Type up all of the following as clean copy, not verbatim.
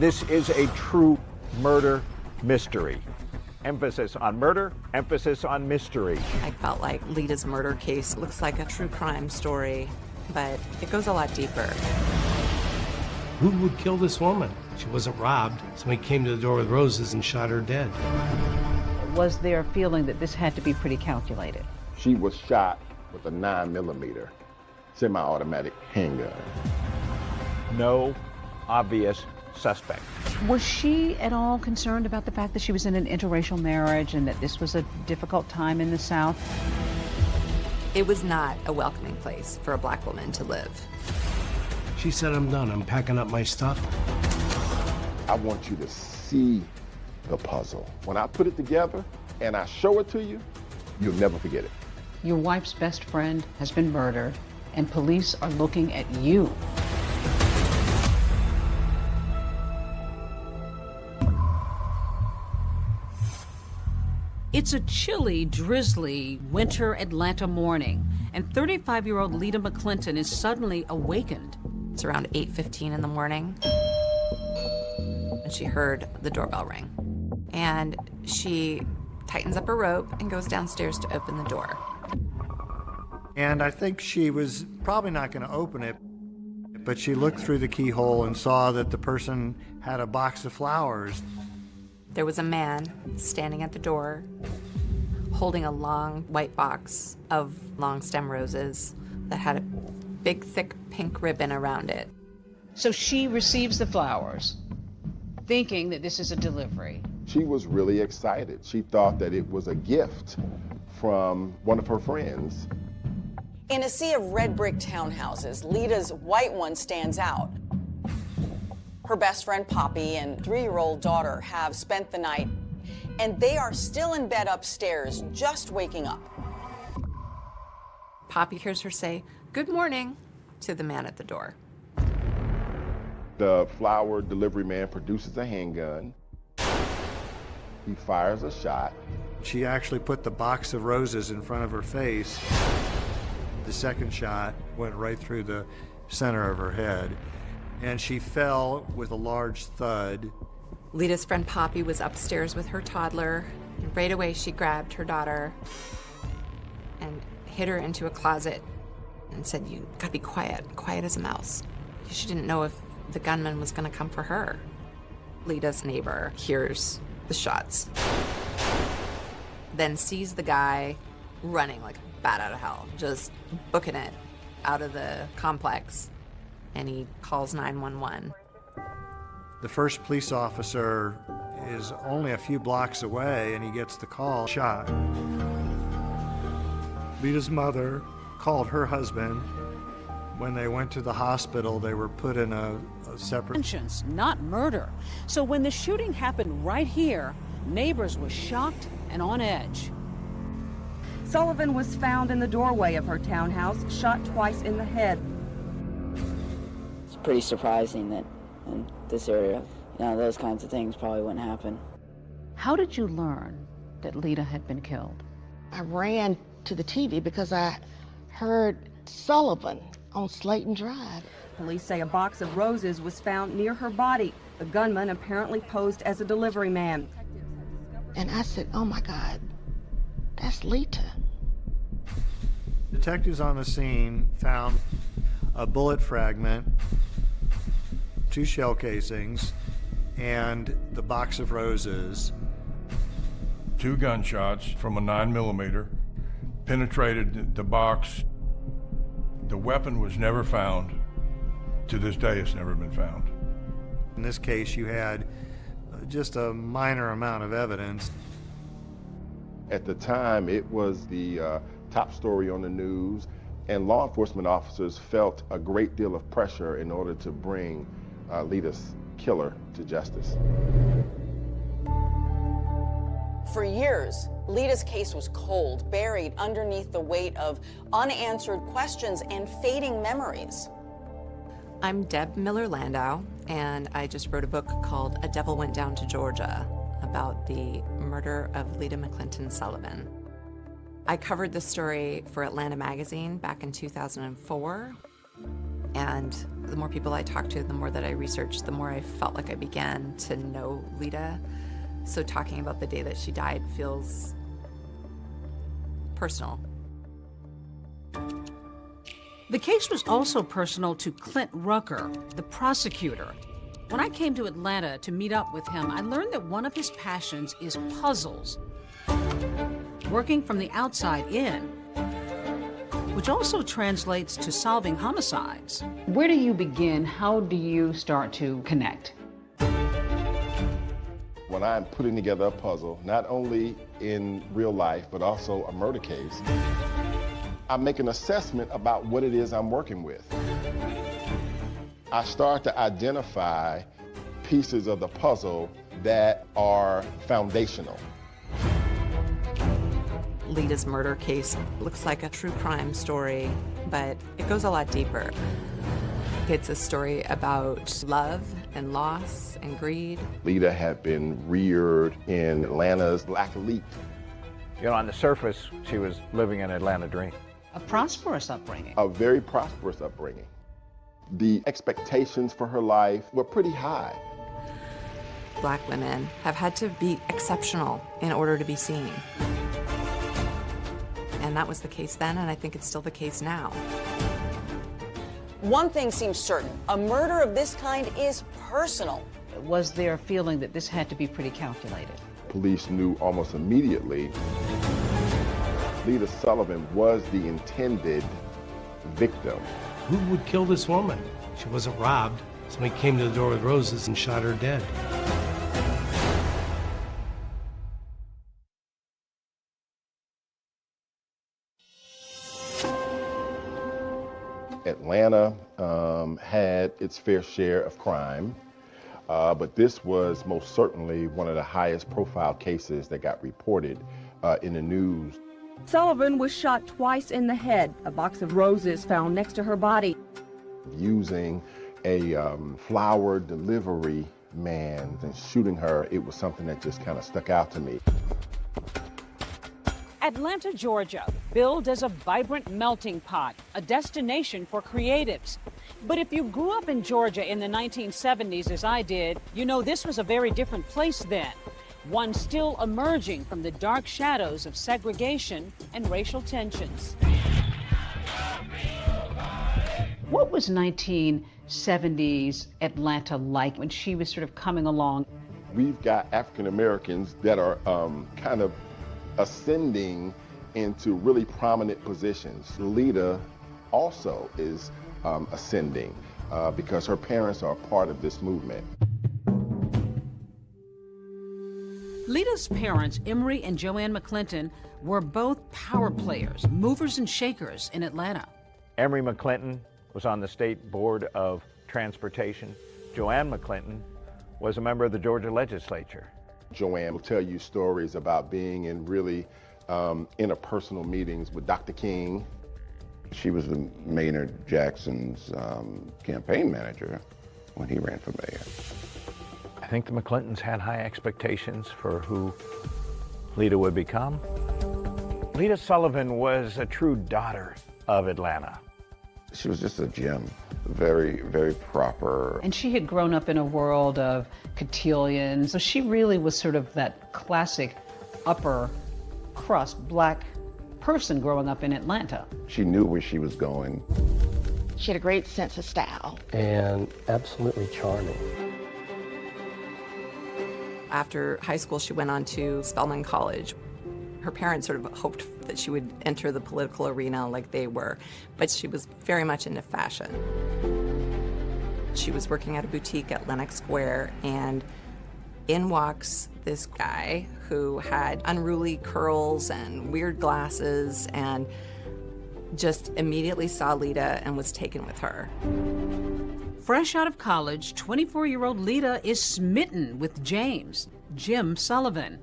This is a true murder mystery. Emphasis on murder, emphasis on mystery. I felt like Lita's murder case looks like a true crime story, but it goes a lot deeper. Who would kill this woman? She wasn't robbed. Somebody came to the door with roses and shot her dead. Was there a feeling that this had to be pretty calculated? She was shot with a 9mm semi-automatic handgun. No obvious suspect. Was she at all concerned about the fact that she was in an interracial marriage and that this was a difficult time in the South? It was not a welcoming place for a black woman to live. She said, I'm done. I'm packing up my stuff. I want you to see the puzzle. When I put it together and I show it to you, you'll never forget it. Your wife's best friend has been murdered, and police are looking at you. It's a chilly, drizzly winter Atlanta morning, and 35-year-old Lita McClinton is suddenly awakened. It's around 8:15 in the morning, and she heard the doorbell ring. And she tightens up her rope and goes downstairs to open the door. And I think she was probably not going to open it, but she looked through the keyhole and saw that the person had a box of flowers. There was a man standing at the door, holding a long white box of long stem roses that had a big, thick pink ribbon around it. So she receives the flowers, thinking that this is a delivery. She was really excited. She thought that it was a gift from one of her friends. In a sea of red brick townhouses, Lita's white one stands out. Her best friend Poppy and 3-year-old daughter have spent the night, and they are still in bed upstairs, just waking up. Poppy hears her say, "Good morning," to the man at the door. The flower delivery man produces a handgun. He fires a shot. She actually put the box of roses in front of her face. The second shot went right through the center of her head, and she fell with a large thud. Lita's friend Poppy was upstairs with her toddler. And right away, she grabbed her daughter and hid her into a closet and said, "You gotta be quiet, quiet as a mouse." She didn't know if the gunman was gonna come for her. Lita's neighbor hears the shots, then sees the guy running like a bat out of hell, just booking it out of the complex, and he calls 911. The first police officer is only a few blocks away, and he gets the call, shot. Lita's mother called her husband. When they went to the hospital, they were put in a separate... Intentions, not murder. So when the shooting happened right here, neighbors were shocked and on edge. Sullivan was found in the doorway of her townhouse, shot twice in the head. It's pretty surprising that in this area, those kinds of things probably wouldn't happen. How did you learn that Lita had been killed? I ran to the TV because I heard Sullivan on Slayton Drive. Police say a box of roses was found near her body. The gunman apparently posed as a delivery man. And I said, oh my God, that's Lita. Detectives on the scene found a bullet fragment, 2 shell casings, and the box of roses. 2 gunshots from a 9mm penetrated the box. The weapon was never found. To this day, it's never been found. In this case, you had just a minor amount of evidence. At the time, it was the top story on the news, and law enforcement officers felt a great deal of pressure in order to bring Lita's killer to justice. For years, Lita's case was cold, buried underneath the weight of unanswered questions and fading memories. I'm Deb Miller Landau, and I just wrote a book called A Devil Went Down to Georgia about the murder of Lita McClinton Sullivan. I covered the story for Atlanta Magazine back in 2004. And the more people I talked to, the more that I researched, the more I felt like I began to know Lida. So talking about the day that she died feels personal. The case was also personal to Clint Rucker, the prosecutor. When I came to Atlanta to meet up with him, I learned that one of his passions is puzzles, working from the outside in, which also translates to solving homicides. Where do you begin? How do you start to connect? When I'm putting together a puzzle, not only in real life, but also a murder case, I make an assessment about what it is I'm working with. I start to identify pieces of the puzzle that are foundational. Lida's murder case looks like a true crime story, but it goes a lot deeper. It's a story about love and loss and greed. Lida had been reared in Atlanta's black elite. You know, on the surface, she was living an Atlanta dream. A prosperous upbringing. A very prosperous upbringing. The expectations for her life were pretty high. Black women have had to be exceptional in order to be seen. And that was the case then, and I think it's still the case now. One thing seems certain, a murder of this kind is personal. Was there a feeling that this had to be pretty calculated? Police knew almost immediately Lida Sullivan was the intended victim. Who would kill this woman? She wasn't robbed. Somebody came to the door with roses and shot her dead. Atlanta had its fair share of crime, but this was most certainly one of the highest profile cases that got reported in the news. Sullivan was shot twice in the head. A box of roses found next to her body. Using a flower delivery man and shooting her, it was something that just kind of stuck out to me. Atlanta, Georgia, billed as a vibrant melting pot, a destination for creatives. But if you grew up in Georgia in the 1970s, as I did, you know this was a very different place then. One still emerging from the dark shadows of segregation and racial tensions. What was 1970s Atlanta like when she was sort of coming along? We've got African Americans that are kind of ascending into really prominent positions. Lida also is ascending because her parents are part of this movement. Lida's parents, Emory and Joanne McClinton, were both power players, movers and shakers in Atlanta. Emory McClinton was on the State Board of Transportation. Joanne McClinton was a member of the Georgia legislature. Joanne will tell you stories about being in really interpersonal meetings with Dr. King. She was the Maynard Jackson's campaign manager when he ran for mayor. I think the McClintons had high expectations for who Lida would become. Lida Sullivan was a true daughter of Atlanta. She was just a gem, very, very proper. And she had grown up in a world of cotillions, so she really was sort of that classic upper crust black person growing up in Atlanta. She knew where she was going. She had a great sense of style. And absolutely charming. After high school, she went on to Spelman College. Her parents sort of hoped that she would enter the political arena like they were, but she was very much into fashion. She was working at a boutique at Lenox Square, and in walks this guy who had unruly curls and weird glasses and just immediately saw Lida and was taken with her. Fresh out of college, 24-year-old Lida is smitten with James, Jim Sullivan.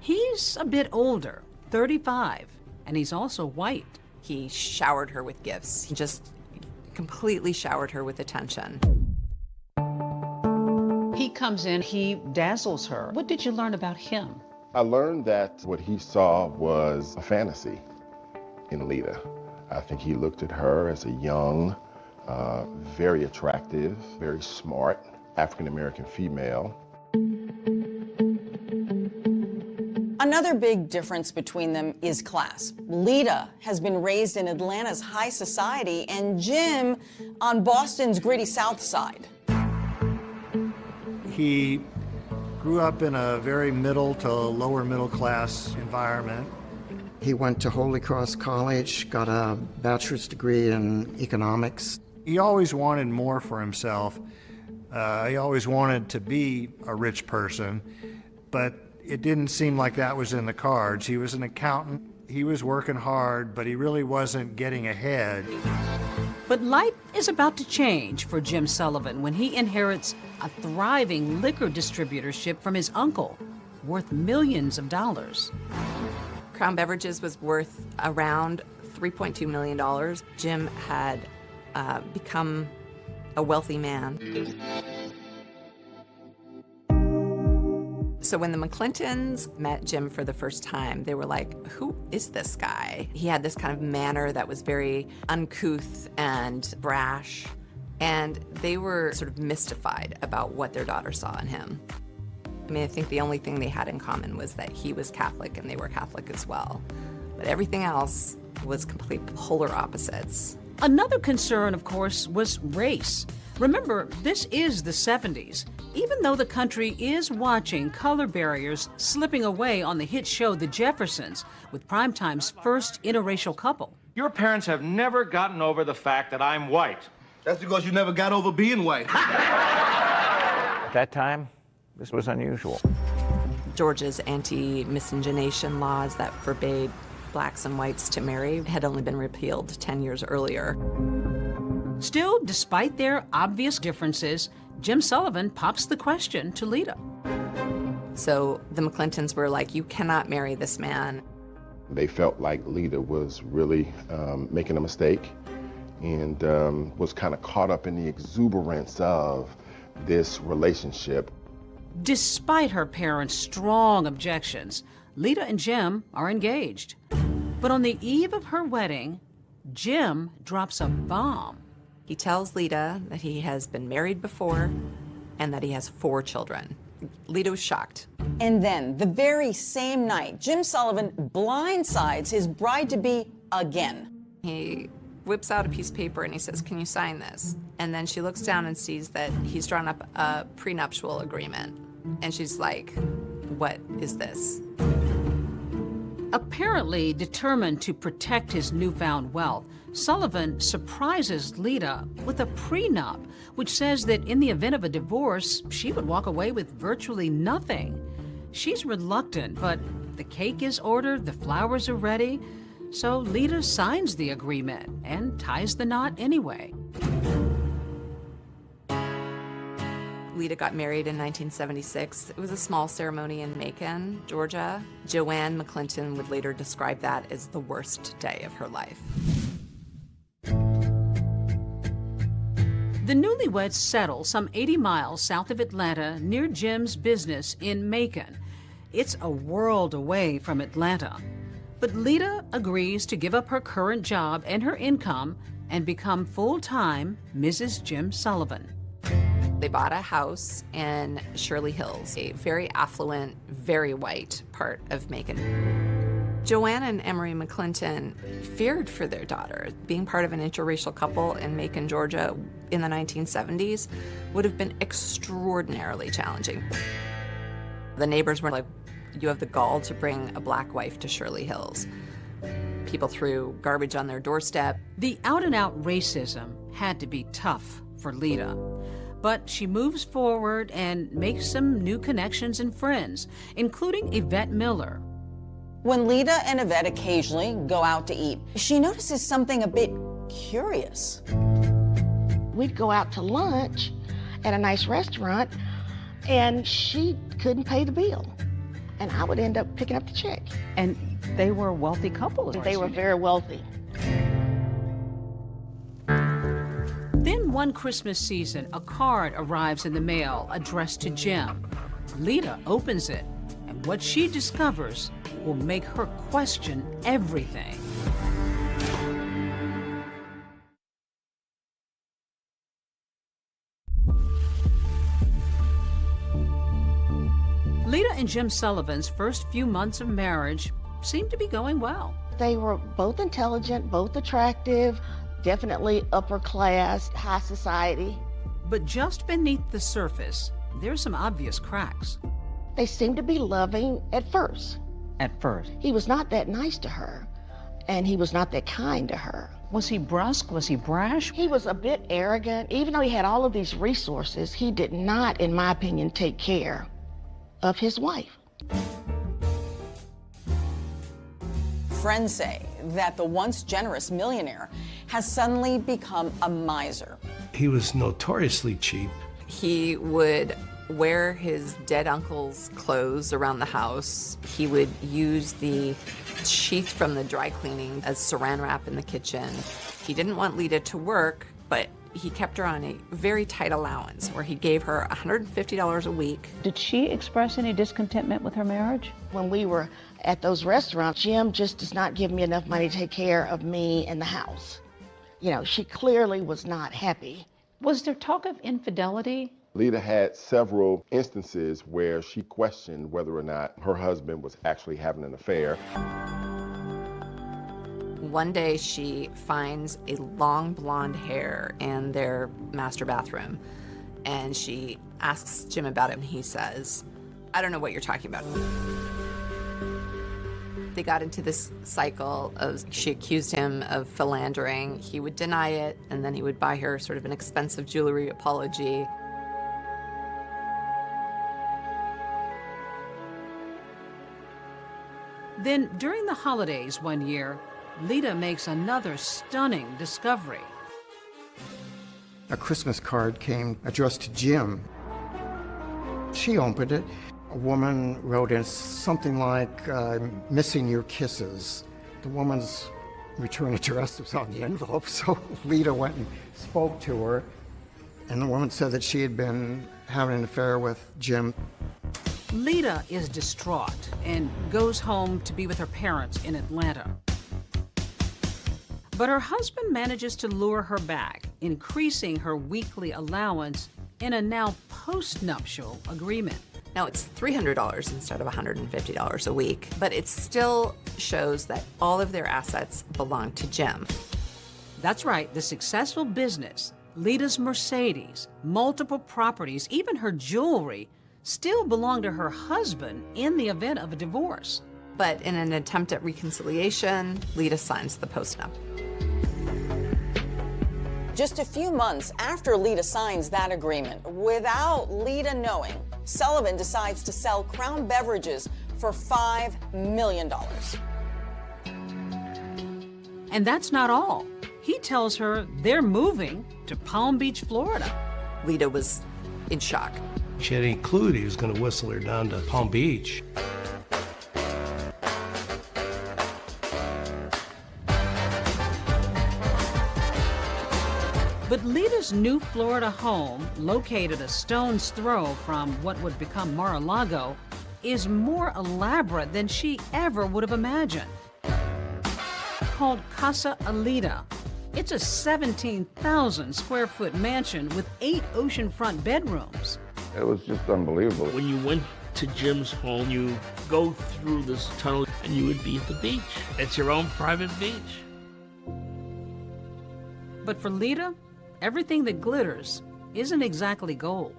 He's a bit older, 35, and he's also white. He showered her with gifts. He just completely showered her with attention. He comes in, he dazzles her. What did you learn about him? I learned that what he saw was a fantasy in Lida. I think he looked at her as a young, very attractive, very smart, African-American female. Another big difference between them is class. Lida has been raised in Atlanta's high society and Jim on Boston's gritty South Side. He grew up in a very middle to lower middle class environment. He went to Holy Cross College, got a bachelor's degree in economics. He always wanted more for himself. He always wanted to be a rich person, but it didn't seem like that was in the cards. He was an accountant. He was working hard, but he really wasn't getting ahead. But life is about to change for Jim Sullivan when he inherits a thriving liquor distributorship from his uncle, worth millions of dollars. Crown Beverages was worth around $3.2 million. Jim had become a wealthy man. So when the McClintons met Jim for the first time, they were like, who is this guy? He had this kind of manner that was very uncouth and brash, and they were sort of mystified about what their daughter saw in him. I mean, I think the only thing they had in common was that he was Catholic and they were Catholic as well. But everything else was complete polar opposites. Another concern, of course, was race. Remember, this is the 70s. Even though the country is watching color barriers slipping away on the hit show The Jeffersons, with Primetime's first interracial couple. Your parents have never gotten over the fact that I'm white. That's because you never got over being white. At that time, this was unusual. Georgia's anti-miscegenation laws that forbade blacks and whites to marry had only been repealed 10 years earlier. Still, despite their obvious differences, Jim Sullivan pops the question to Lida. So the McClintons were like, you cannot marry this man. They felt like Lida was really making a mistake and was kind of caught up in the exuberance of this relationship. Despite her parents' strong objections, Lida and Jim are engaged. But on the eve of her wedding, Jim drops a bomb. He tells Lida that he has been married before and that he has 4 children. Lida was shocked. And then, the very same night, Jim Sullivan blindsides his bride-to-be again. He whips out a piece of paper and he says, can you sign this? And then she looks down and sees that he's drawn up a prenuptial agreement. And she's like, what is this? Apparently determined to protect his newfound wealth, Sullivan surprises Lida with a prenup, which says that in the event of a divorce, she would walk away with virtually nothing. She's reluctant, but the cake is ordered, the flowers are ready, so Lida signs the agreement and ties the knot anyway. Lida got married in 1976. It was a small ceremony in Macon, Georgia. Joanne McClinton would later describe that as the worst day of her life. The newlyweds settle some 80 miles south of Atlanta near Jim's business in Macon. It's a world away from Atlanta. But Lida agrees to give up her current job and her income and become full-time Mrs. Jim Sullivan. They bought a house in Shirley Hills, a very affluent, very white part of Macon. Joanne and Emery McClinton feared for their daughter. Being part of an interracial couple in Macon, Georgia in the 1970s would have been extraordinarily challenging. The neighbors were like, you have the gall to bring a black wife to Shirley Hills. People threw garbage on their doorstep. The out-and-out racism had to be tough for Lida. But she moves forward and makes some new connections and friends, including Yvette Miller. When Lida and Yvette occasionally go out to eat, she notices something a bit curious. We'd go out to lunch at a nice restaurant, and she couldn't pay the bill. And I would end up picking up the check. And they were a wealthy couple. They were very wealthy. Then one Christmas season, a card arrives in the mail addressed to Jim. Lida opens it, and what she discovers will make her question everything. Lida and Jim Sullivan's first few months of marriage seemed to be going well. They were both intelligent, both attractive, definitely upper class, high society. But just beneath the surface, there's some obvious cracks. They seemed to be loving at first. At first? He was not that nice to her, and he was not that kind to her. Was he brusque? Was he brash? He was a bit arrogant. Even though he had all of these resources, he did not, in my opinion, take care of his wife. Friends say that the once generous millionaire has suddenly become a miser. He was notoriously cheap. He would wear his dead uncle's clothes around the house. He would use the sheath from the dry cleaning as saran wrap in the kitchen. He didn't want Lida to work, but he kept her on a very tight allowance where he gave her $150 a week. Did she express any discontentment with her marriage? When we were at those restaurants, Jim just does not give me enough money to take care of me and the house. You know, she clearly was not happy. Was there talk of infidelity? Lida had several instances where she questioned whether or not her husband was actually having an affair. One day she finds a long blonde hair in their master bathroom, and she asks Jim about it, and he says, "I don't know what you're talking about." They got into this cycle of, she accused him of philandering. He would deny it, and then he would buy her sort of an expensive jewelry apology. Then, during the holidays one year, Lida makes another stunning discovery. A Christmas card came addressed to Jim. She opened it. A woman wrote in something like, missing your kisses. The woman's return address was on the envelope, so Lida went and spoke to her, and the woman said that she had been having an affair with Jim. Lida is distraught and goes home to be with her parents in Atlanta. But her husband manages to lure her back, increasing her weekly allowance in a now post-nuptial agreement. Now it's $300 instead of $150 a week, but it still shows that all of their assets belong to Jim. That's right, the successful business, Lida's Mercedes, multiple properties, even her jewelry, still belong to her husband in the event of a divorce. But in an attempt at reconciliation, Lida signs the postnup. Just a few months after Lida signs that agreement, without Lida knowing, Sullivan decides to sell Crown Beverages for $5 million. And that's not all. He tells her they're moving to Palm Beach, Florida. Lida was in shock. She had any clue that he was going to whistle her down to Palm Beach. But Lida's new Florida home, located a stone's throw from what would become Mar-a-Lago, is more elaborate than she ever would have imagined. Called Casa Alida, it's a 17,000 square foot mansion with 8 oceanfront bedrooms. It was just unbelievable. When you went to Jim's home, you go through this tunnel and you would be at the beach. It's your own private beach. But for Lida, everything that glitters isn't exactly gold.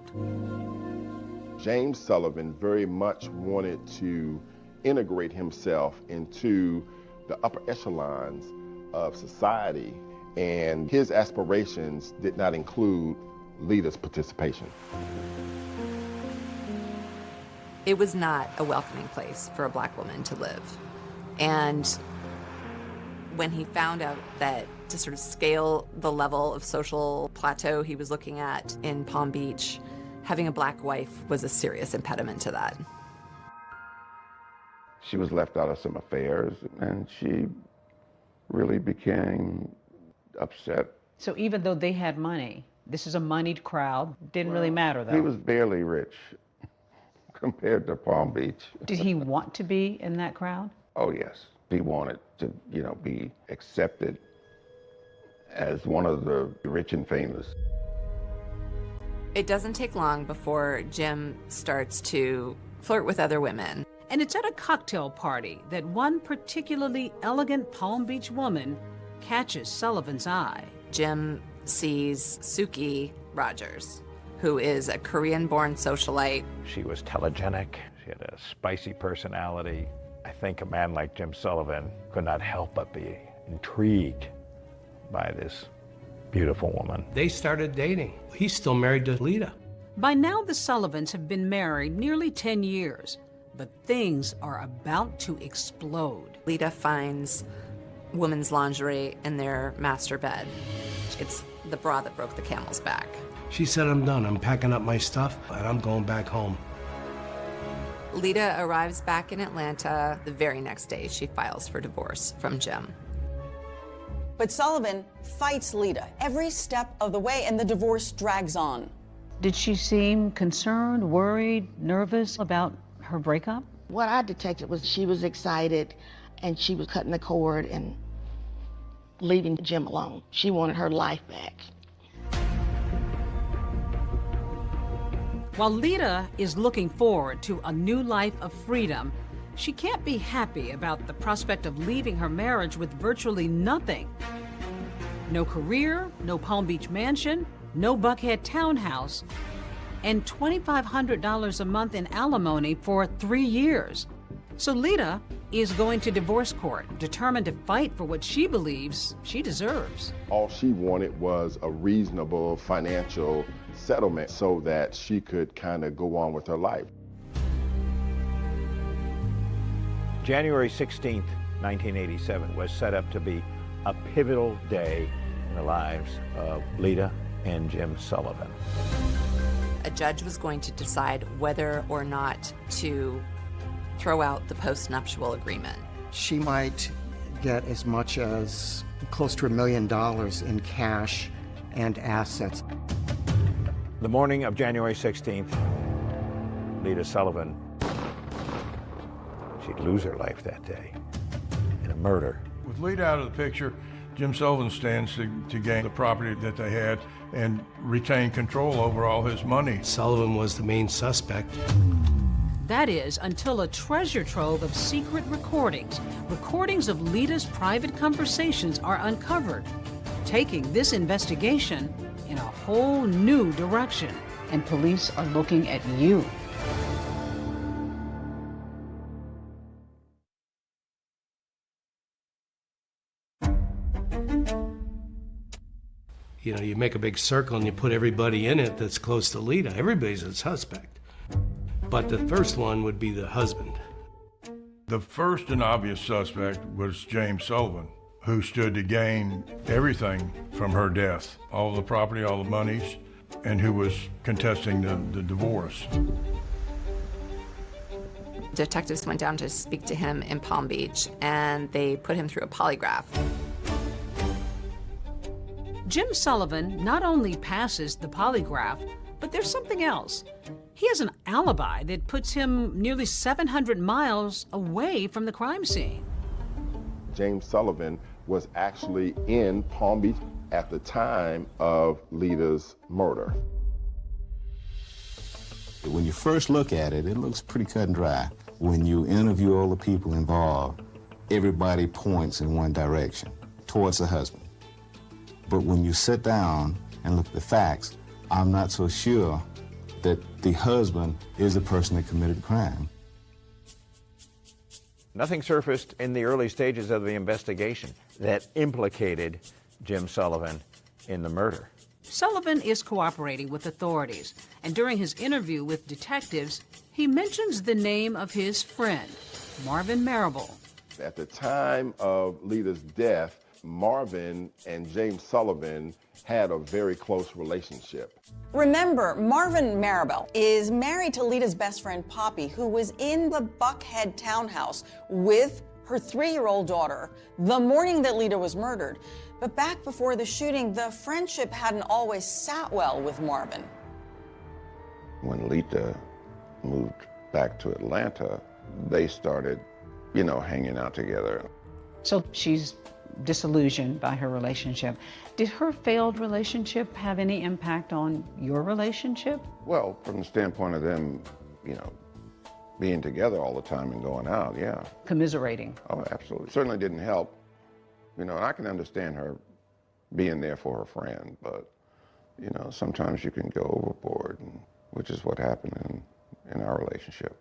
James Sullivan very much wanted to integrate himself into the upper echelons of society, and his aspirations did not include Lida's participation. It was not a welcoming place for a black woman to live. And when he found out that to sort of scale the level of social plateau he was looking at in Palm Beach, having a black wife was a serious impediment to that. She was left out of some affairs, and she really became upset. So even though they had money, this is a moneyed crowd, didn't really matter though. He was barely rich compared to Palm Beach. Did he want to be in that crowd? Oh yes, he wanted to, be accepted as one of the rich and famous. It doesn't take long before Jim starts to flirt with other women. And it's at a cocktail party that one particularly elegant Palm Beach woman catches Sullivan's eye. Jim sees Suki Rogers, who is a Korean-born socialite. She was telegenic. She had a spicy personality. I think a man like Jim Sullivan could not help but be intrigued by this beautiful woman. They started dating. He's still married to Lita. By now, the Sullivans have been married nearly 10 years, but things are about to explode. Lita finds women's lingerie in their master bed. It's the bra that broke the camel's back. She said, I'm done. I'm packing up my stuff, and I'm going back home. Lita arrives back in Atlanta. The very next day, she files for divorce from Jim. But Sullivan fights Lita every step of the way, and the divorce drags on. Did she seem concerned, worried, nervous about her breakup? What I detected was she was excited and she was cutting the cord and leaving Jim alone. She wanted her life back. While Lita is looking forward to a new life of freedom, she can't be happy about the prospect of leaving her marriage with virtually nothing. No career, no Palm Beach mansion, no Buckhead townhouse, and $2,500 a month in alimony for 3 years. So Lita is going to divorce court, determined to fight for what she believes she deserves. All she wanted was a reasonable financial settlement so that she could kind of go on with her life. January 16th, 1987 was set up to be a pivotal day in the lives of Lita and Jim Sullivan. A judge was going to decide whether or not to throw out the post-nuptial agreement. She might get as much as close to $1 million in cash and assets. The morning of January 16th, Lita Sullivan, she'd lose her life that day in a murder. With Lita out of the picture, Jim Sullivan stands to gain the property that they had and retain control over all his money. Sullivan was the main suspect. That is, until a treasure trove of secret recordings of Lita's private conversations are uncovered, taking this investigation in a whole new direction. And police are looking at you. You know, you make a big circle and you put everybody in it that's close to Lita. Everybody's a suspect. But the first one would be the husband. The first and obvious suspect was James Sullivan, who stood to gain everything from her death, all the property, all the monies, and who was contesting the divorce. Detectives went down to speak to him in Palm Beach, and they put him through a polygraph. Jim Sullivan not only passes the polygraph, but there's something else. He has an alibi that puts him nearly 700 miles away from the crime scene. James Sullivan was actually in Palm Beach at the time of Lita's murder. When you first look at it, it looks pretty cut and dry. When you interview all the people involved, everybody points in one direction, towards the husband. But when you sit down and look at the facts, I'm not so sure that the husband is the person that committed the crime. Nothing surfaced in the early stages of the investigation that implicated Jim Sullivan in the murder. Sullivan is cooperating with authorities, and during his interview with detectives, he mentions the name of his friend, Marvin Marable. At the time of Lita's death, Marvin and James Sullivan had a very close relationship. Remember, Marvin Marable is married to Lita's best friend, Poppy, who was in the Buckhead townhouse with her 3-year-old daughter the morning that Lita was murdered. But back before the shooting, the friendship hadn't always sat well with Marvin. When Lita moved back to Atlanta, they started, hanging out together. So she's disillusioned by her relationship. Did her failed relationship have any impact on your relationship? Well, from the standpoint of them, being together all the time and going out, yeah. Commiserating. Oh, absolutely. Certainly didn't help. You know, and I can understand her being there for her friend, but, you know, sometimes you can go overboard, which is what happened in our relationship.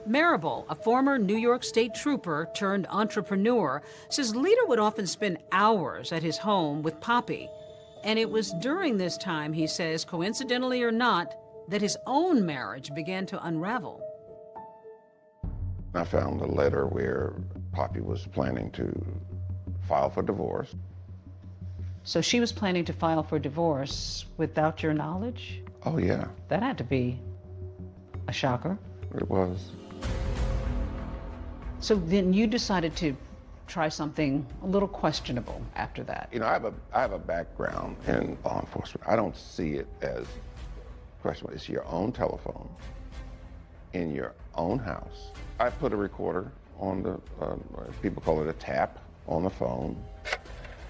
Marable, a former New York State trooper turned entrepreneur, says Lita would often spend hours at his home with Poppy. And it was during this time, he says, coincidentally or not, that his own marriage began to unravel. I found a letter where Poppy was planning to file for divorce. So she was planning to file for divorce without your knowledge? Oh, yeah. That had to be a shocker. It was. So then you decided to try something a little questionable after that. You know, I have a background in law enforcement. I don't see it as questionable. It's your own telephone in your own house. I put a recorder on the, people call it a tap, on the phone,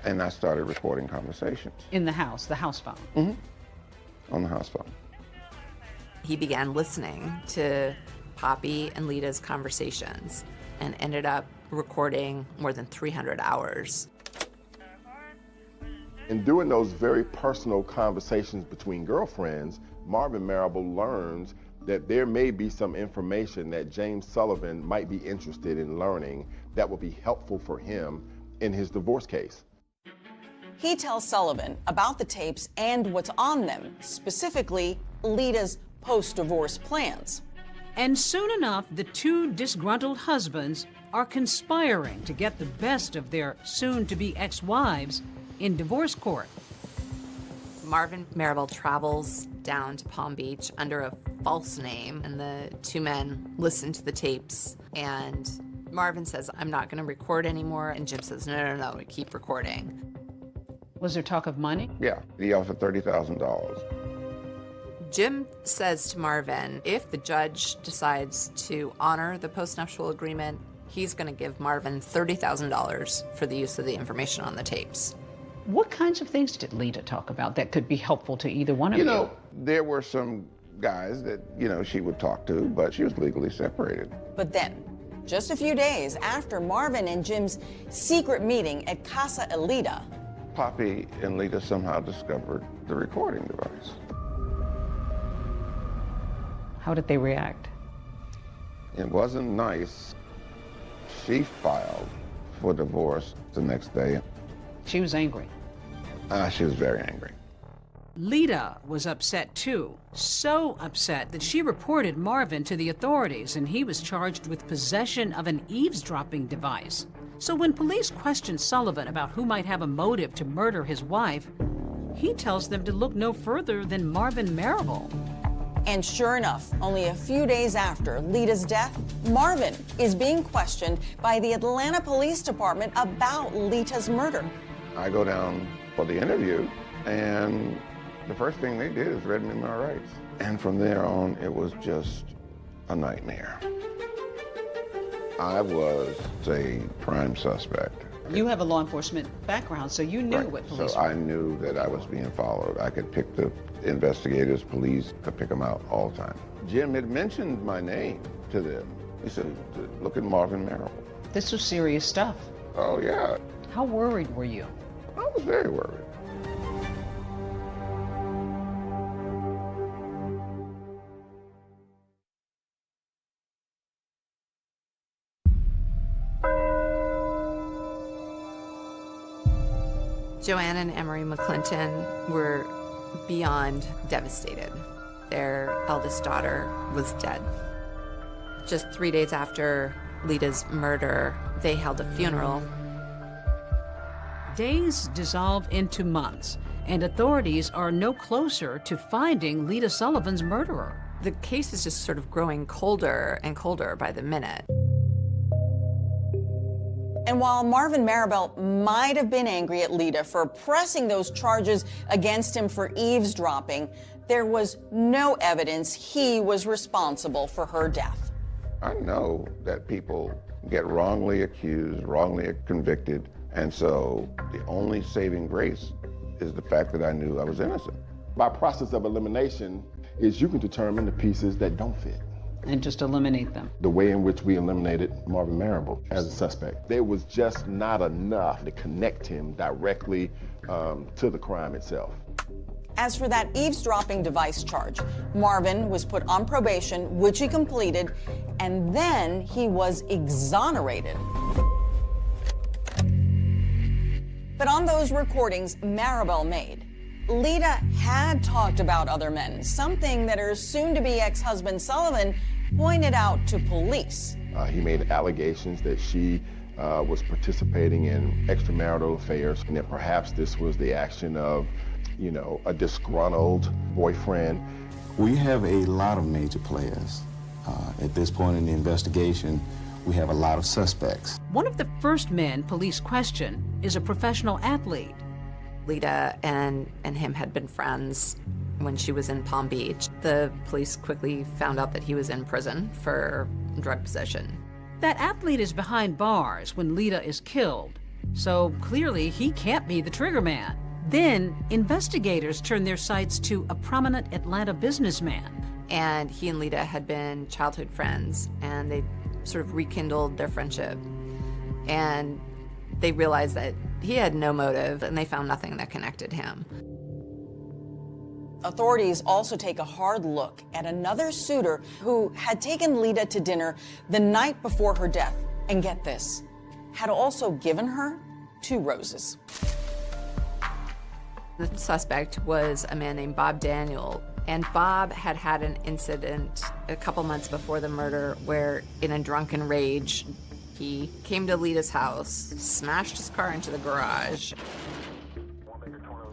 and I started recording conversations. In the house phone? Mm-hmm. On the house phone. He began listening to Poppy and Lita's conversations and ended up recording more than 300 hours. In doing those very personal conversations between girlfriends, Marvin Marable learns that there may be some information that James Sullivan might be interested in learning that will be helpful for him in his divorce case. He tells Sullivan about the tapes and what's on them, specifically Lita's post-divorce plans. And soon enough, the two disgruntled husbands are conspiring to get the best of their soon-to-be ex-wives in divorce court. Marvin Marable travels down to Palm Beach under a false name, and the two men listen to the tapes, and Marvin says, "I'm not going to record anymore," and Jim says, no, keep recording. Was there talk of money? Yeah, he offered $30,000. Jim says to Marvin, if the judge decides to honor the postnuptial agreement, he's going to give Marvin $30,000 for the use of the information on the tapes. What kinds of things did Lita talk about that could be helpful to either one of you? You know, there were some guys that, you know, she would talk to, but she was legally separated. But then, just a few days after Marvin and Jim's secret meeting at Casa Elita, Poppy and Lita somehow discovered the recording device. How did they react? It wasn't nice. She filed for divorce the next day. She was angry. She was very angry. Lita was upset too, so upset that she reported Marvin to the authorities, and he was charged with possession of an eavesdropping device. So when police questioned Sullivan about who might have a motive to murder his wife, he tells them to look no further than Marvin Marable. And sure enough, only a few days after Lita's death, Marvin is being questioned by the Atlanta Police Department about Lita's murder. I go down for the interview, and the first thing they did is read me my rights. And from there on, it was just a nightmare. I was a prime suspect. You have a law enforcement background, so you knew Right. what police So were. I knew that I was being followed. I could pick the investigators, police, could pick them out all the time. Jim had mentioned my name to them. He said, look at Marvin Marable. This was serious stuff. Oh, yeah. How worried were you? I was very worried. Joanne and Emery McClinton were beyond devastated. Their eldest daughter was dead. Just 3 days after Lita's murder, they held a funeral. Days dissolve into months, and authorities are no closer to finding Lita Sullivan's murderer. The case is just sort of growing colder and colder by the minute. And while Marvin Marable might have been angry at Lita for pressing those charges against him for eavesdropping, there was no evidence he was responsible for her death. I know that people get wrongly accused, wrongly convicted, and so the only saving grace is the fact that I knew I was innocent. By process of elimination is you can determine the pieces that don't fit. And just eliminate them. The way in which we eliminated Marvin Marable as a suspect, there was just not enough to connect him directly to the crime itself. As for that eavesdropping device charge, Marvin was put on probation, which he completed, and then he was exonerated. But on those recordings Maribel made, Lida had talked about other men, something that her soon-to-be ex-husband Sullivan pointed out to police. He made allegations that she was participating in extramarital affairs, and that perhaps this was the action of, you know, a disgruntled boyfriend. We have a lot of major players. At this point in the investigation, we have a lot of suspects. One of the first men police question is a professional athlete. Lida and him had been friends when she was in Palm Beach. The police quickly found out that he was in prison for drug possession. That athlete is behind bars when Lida is killed, so clearly he can't be the trigger man. Then investigators turn their sights to a prominent Atlanta businessman. And he and Lida had been childhood friends, and they sort of rekindled their friendship. And they realized that he had no motive, and they found nothing that connected him. Authorities also take a hard look at another suitor who had taken Lida to dinner the night before her death, and get this, had also given her 2 roses. The suspect was a man named Bob Daniel, and Bob had had an incident a couple months before the murder where, in a drunken rage, he came to Lida's house, smashed his car into the garage,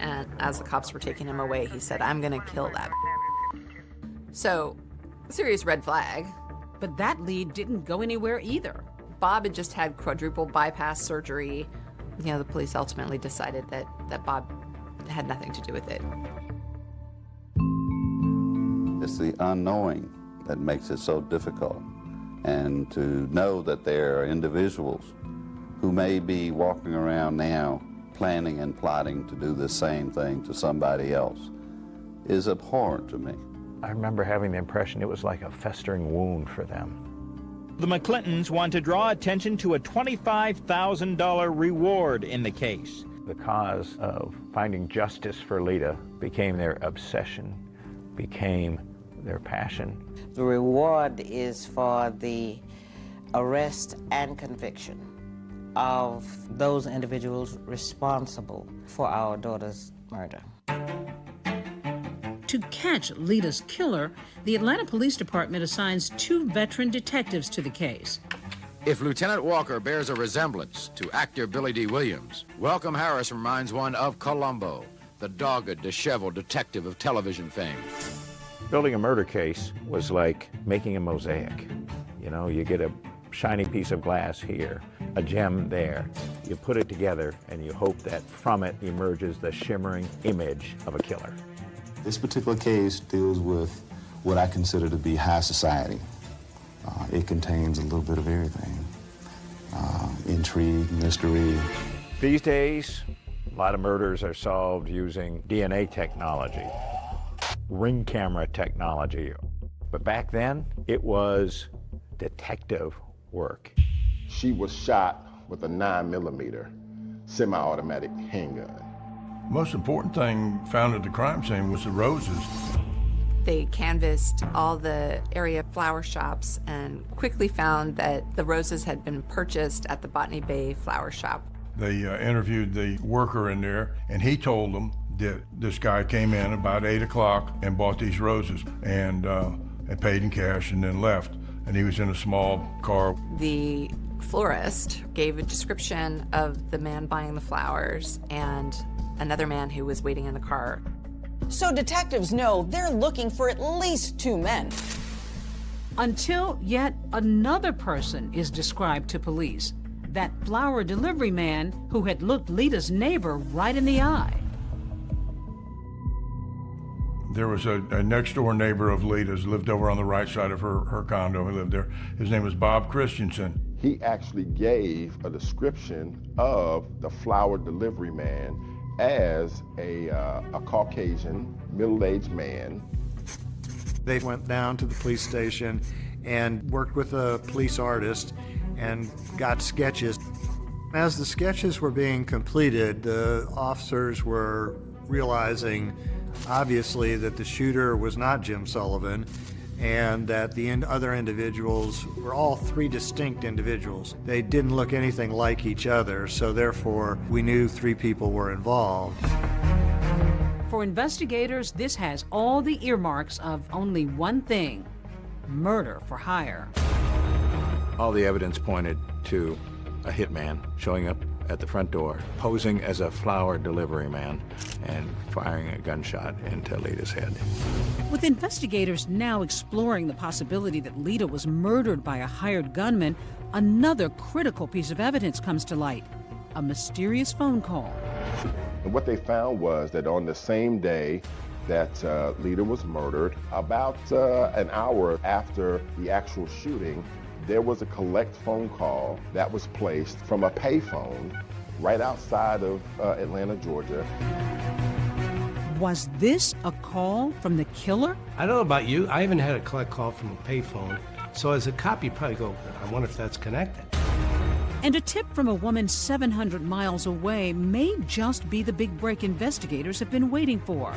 and as the cops were taking him away, he said, "I'm gonna kill that." So, serious red flag. But that lead didn't go anywhere either. Bob had just had quadruple bypass surgery. You know, the police ultimately decided that Bob had nothing to do with it. It's the unknowing that makes it so difficult. And to know that there are individuals who may be walking around now planning and plotting to do the same thing to somebody else is abhorrent to me. I remember having the impression it was like a festering wound for them. The McClintons want to draw attention to a $25,000 reward in the case. The cause of finding justice for Lida became their obsession, became their passion. The reward is for the arrest and conviction of those individuals responsible for our daughter's murder. To catch Lida's killer, the Atlanta Police Department assigns 2 veteran detectives to the case. If Lieutenant Walker bears a resemblance to actor Billy D. Williams, Welcome Harris reminds one of Columbo, the dogged, disheveled detective of television fame. Building a murder case was like making a mosaic. You know, you get a shiny piece of glass here, a gem there. You put it together and you hope that from it emerges the shimmering image of a killer. This particular case deals with what I consider to be high society. It contains a little bit of everything. Intrigue, mystery. These days, a lot of murders are solved using DNA technology, ring camera technology. But back then, it was detective work. She was shot with a 9mm semi-automatic handgun. Most important thing found at the crime scene was the roses. They canvassed all the area flower shops and quickly found that the roses had been purchased at the Botany Bay flower shop. They interviewed the worker in there, and he told them that this guy came in about 8 o'clock and bought these roses and paid in cash and then left. And he was in a small car. The florist gave a description of the man buying the flowers and another man who was waiting in the car. So detectives know they're looking for at least 2 men. Until yet another person is described to police, that flower delivery man who had looked Lida's neighbor right in the eye. There was a next-door neighbor of Lida's, lived over on the right side of her condo. He lived there. His name was Bob Christensen. He actually gave a description of the flower delivery man as a Caucasian, middle-aged man. They went down to the police station and worked with a police artist and got sketches. As the sketches were being completed, the officers were realizing, obviously, that the shooter was not Jim Sullivan, and that the other individuals were all three distinct individuals. They didn't look anything like each other, so therefore we knew three people were involved. For investigators, this has all the earmarks of only one thing: murder for hire. All the evidence pointed to a hitman showing up at the front door, posing as a flower delivery man, and firing a gunshot into Lita's head. With investigators now exploring the possibility that Lita was murdered by a hired gunman, another critical piece of evidence comes to light: a mysterious phone call. And what they found was that on the same day that Lita was murdered, about an hour after the actual shooting, there was a collect phone call that was placed from a payphone right outside of Atlanta, Georgia. Was this a call from the killer? I don't know about you, I haven't had a collect call from a payphone, so as a cop you probably go, I wonder if that's connected. And a tip from a woman 700 miles away may just be the big break investigators have been waiting for.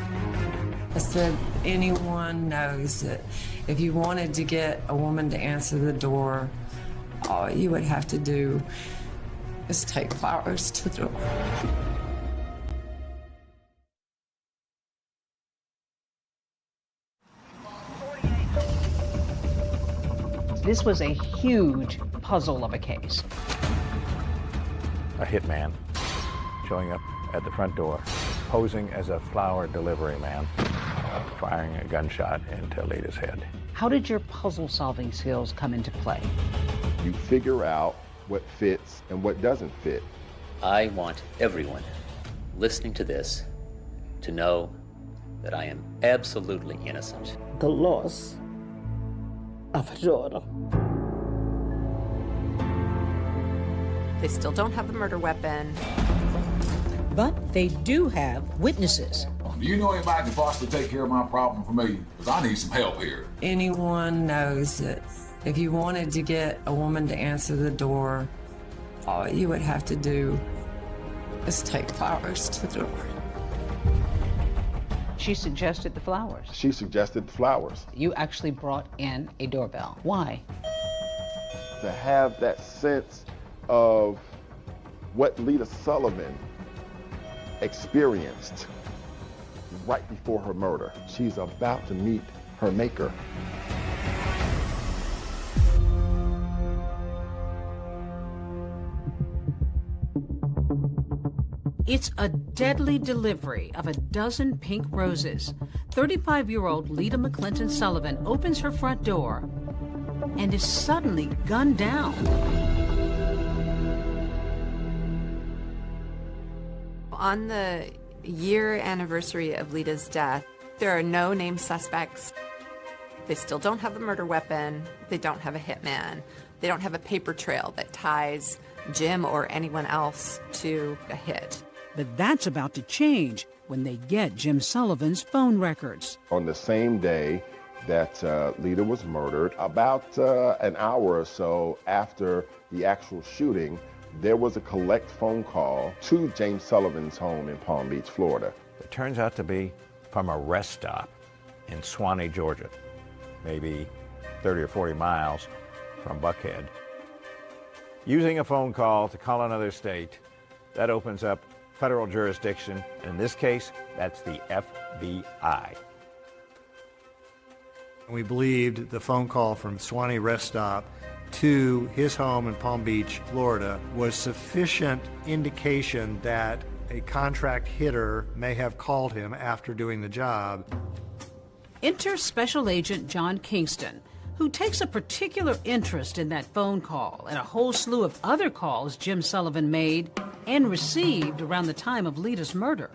I said, anyone knows that if you wanted to get a woman to answer the door, all you would have to do is take flowers to the door. This was a huge puzzle of a case. A hitman showing up at the front door, posing as a flower delivery man, firing a gunshot into Lita's head. How did your puzzle-solving skills come into play? You figure out what fits and what doesn't fit. I want everyone listening to this to know that I am absolutely innocent. The loss of a daughter. They still don't have the murder weapon. But they do have witnesses. Do you know anybody can possibly take care of my problem for me? Because I need some help here. Anyone knows that if you wanted to get a woman to answer the door, all you would have to do is take flowers to the door. She suggested the flowers. She suggested the flowers. You actually brought in a doorbell. Why? To have that sense of what Lita Sullivan experienced right before her murder. She's about to meet her maker. It's a deadly delivery of a dozen pink roses. 35-year-old Lita McClinton Sullivan opens her front door and is suddenly gunned down. On the year anniversary of Lita's death, there are no named suspects. They still don't have the murder weapon. They don't have a hitman. They don't have a paper trail that ties Jim or anyone else to a hit. But that's about to change when they get Jim Sullivan's phone records. On the same day that Lita was murdered, about an hour or so after the actual shooting, there was a collect phone call to James Sullivan's home in Palm Beach, Florida. It turns out to be from a rest stop in Suwanee, Georgia, maybe 30 or 40 miles from Buckhead. Using a phone call to call another state, that opens up federal jurisdiction. In this case, that's the FBI. We believed the phone call from Suwanee rest stop to his home in Palm Beach, Florida, was sufficient indication that a contract hitter may have called him after doing the job. Enter Special Agent John Kingston, who takes a particular interest in that phone call and a whole slew of other calls Jim Sullivan made and received around the time of Lita's murder.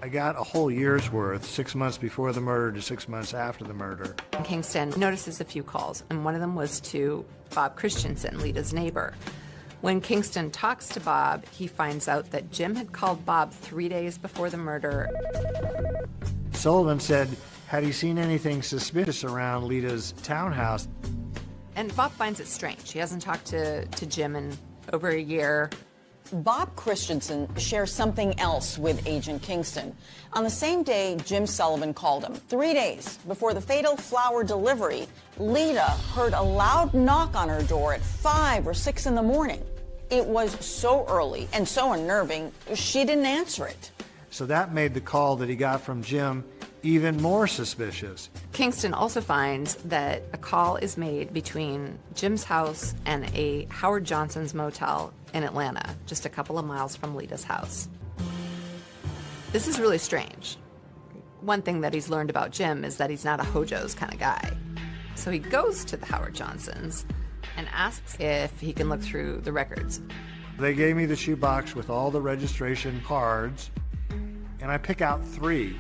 I got a whole year's worth, 6 months before the murder to 6 months after the murder. Kingston notices a few calls, and one of them was to Bob Christensen, Lita's neighbor. When Kingston talks to Bob, he finds out that Jim had called Bob 3 days before the murder. Sullivan said, had he seen anything suspicious around Lita's townhouse? And Bob finds it strange. He hasn't talked to Jim in over a year. Bob Christensen shares something else with Agent Kingston. On the same day Jim Sullivan called him, 3 days before the fatal flower delivery, Lita heard a loud knock on her door at 5 or 6 in the morning. It was so early and so unnerving, she didn't answer it. So that made the call that he got from Jim even more suspicious. Kingston also finds that a call is made between Jim's house and a Howard Johnson's motel in Atlanta, just a couple of miles from Lita's house. This is really strange. One thing that he's learned about Jim is that he's not a Hojo's kind of guy. So he goes to the Howard Johnsons and asks if he can look through the records. They gave me the shoebox with all the registration cards, and I pick out 3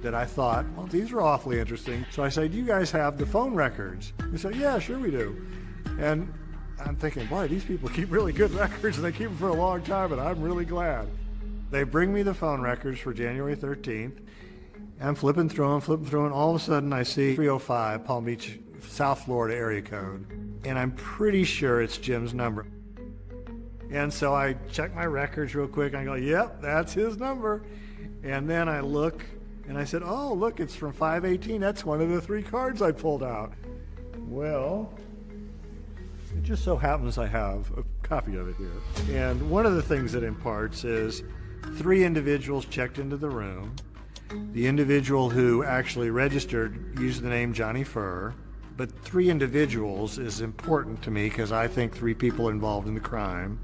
that I thought, well, these are awfully interesting. So I said, do you guys have the phone records? They said, yeah, sure we do. And I'm thinking, boy, these people keep really good records, and they keep them for a long time, and I'm really glad. They bring me the phone records for January 13th. I'm flipping through them, and all of a sudden I see 305 Palm Beach, South Florida area code. And I'm pretty sure it's Jim's number. And so I check my records real quick, and I go, yep, that's his number. And then I look, and I said, oh, look, it's from 518. That's one of the 3 cards I pulled out. Well, it just so happens I have a copy of it here. And one of the things it imparts is 3 individuals checked into the room. The individual who actually registered used the name Johnny Furr, but 3 individuals is important to me because I think 3 people involved in the crime.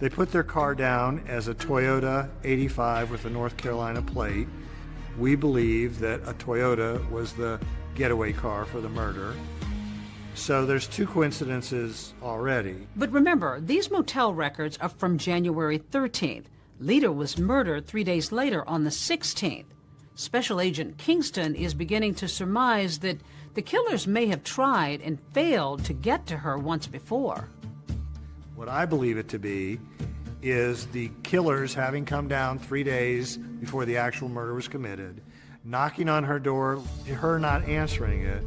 They put their car down as a Toyota 85 with a North Carolina plate. We believe that a Toyota was the getaway car for the murder. So there's 2 coincidences already. But remember, these motel records are from January 13th. Lita was murdered 3 days later on the 16th. Special Agent Kingston is beginning to surmise that the killers may have tried and failed to get to her once before. What I believe it to be is the killers having come down 3 days before the actual murder was committed, knocking on her door, her not answering it,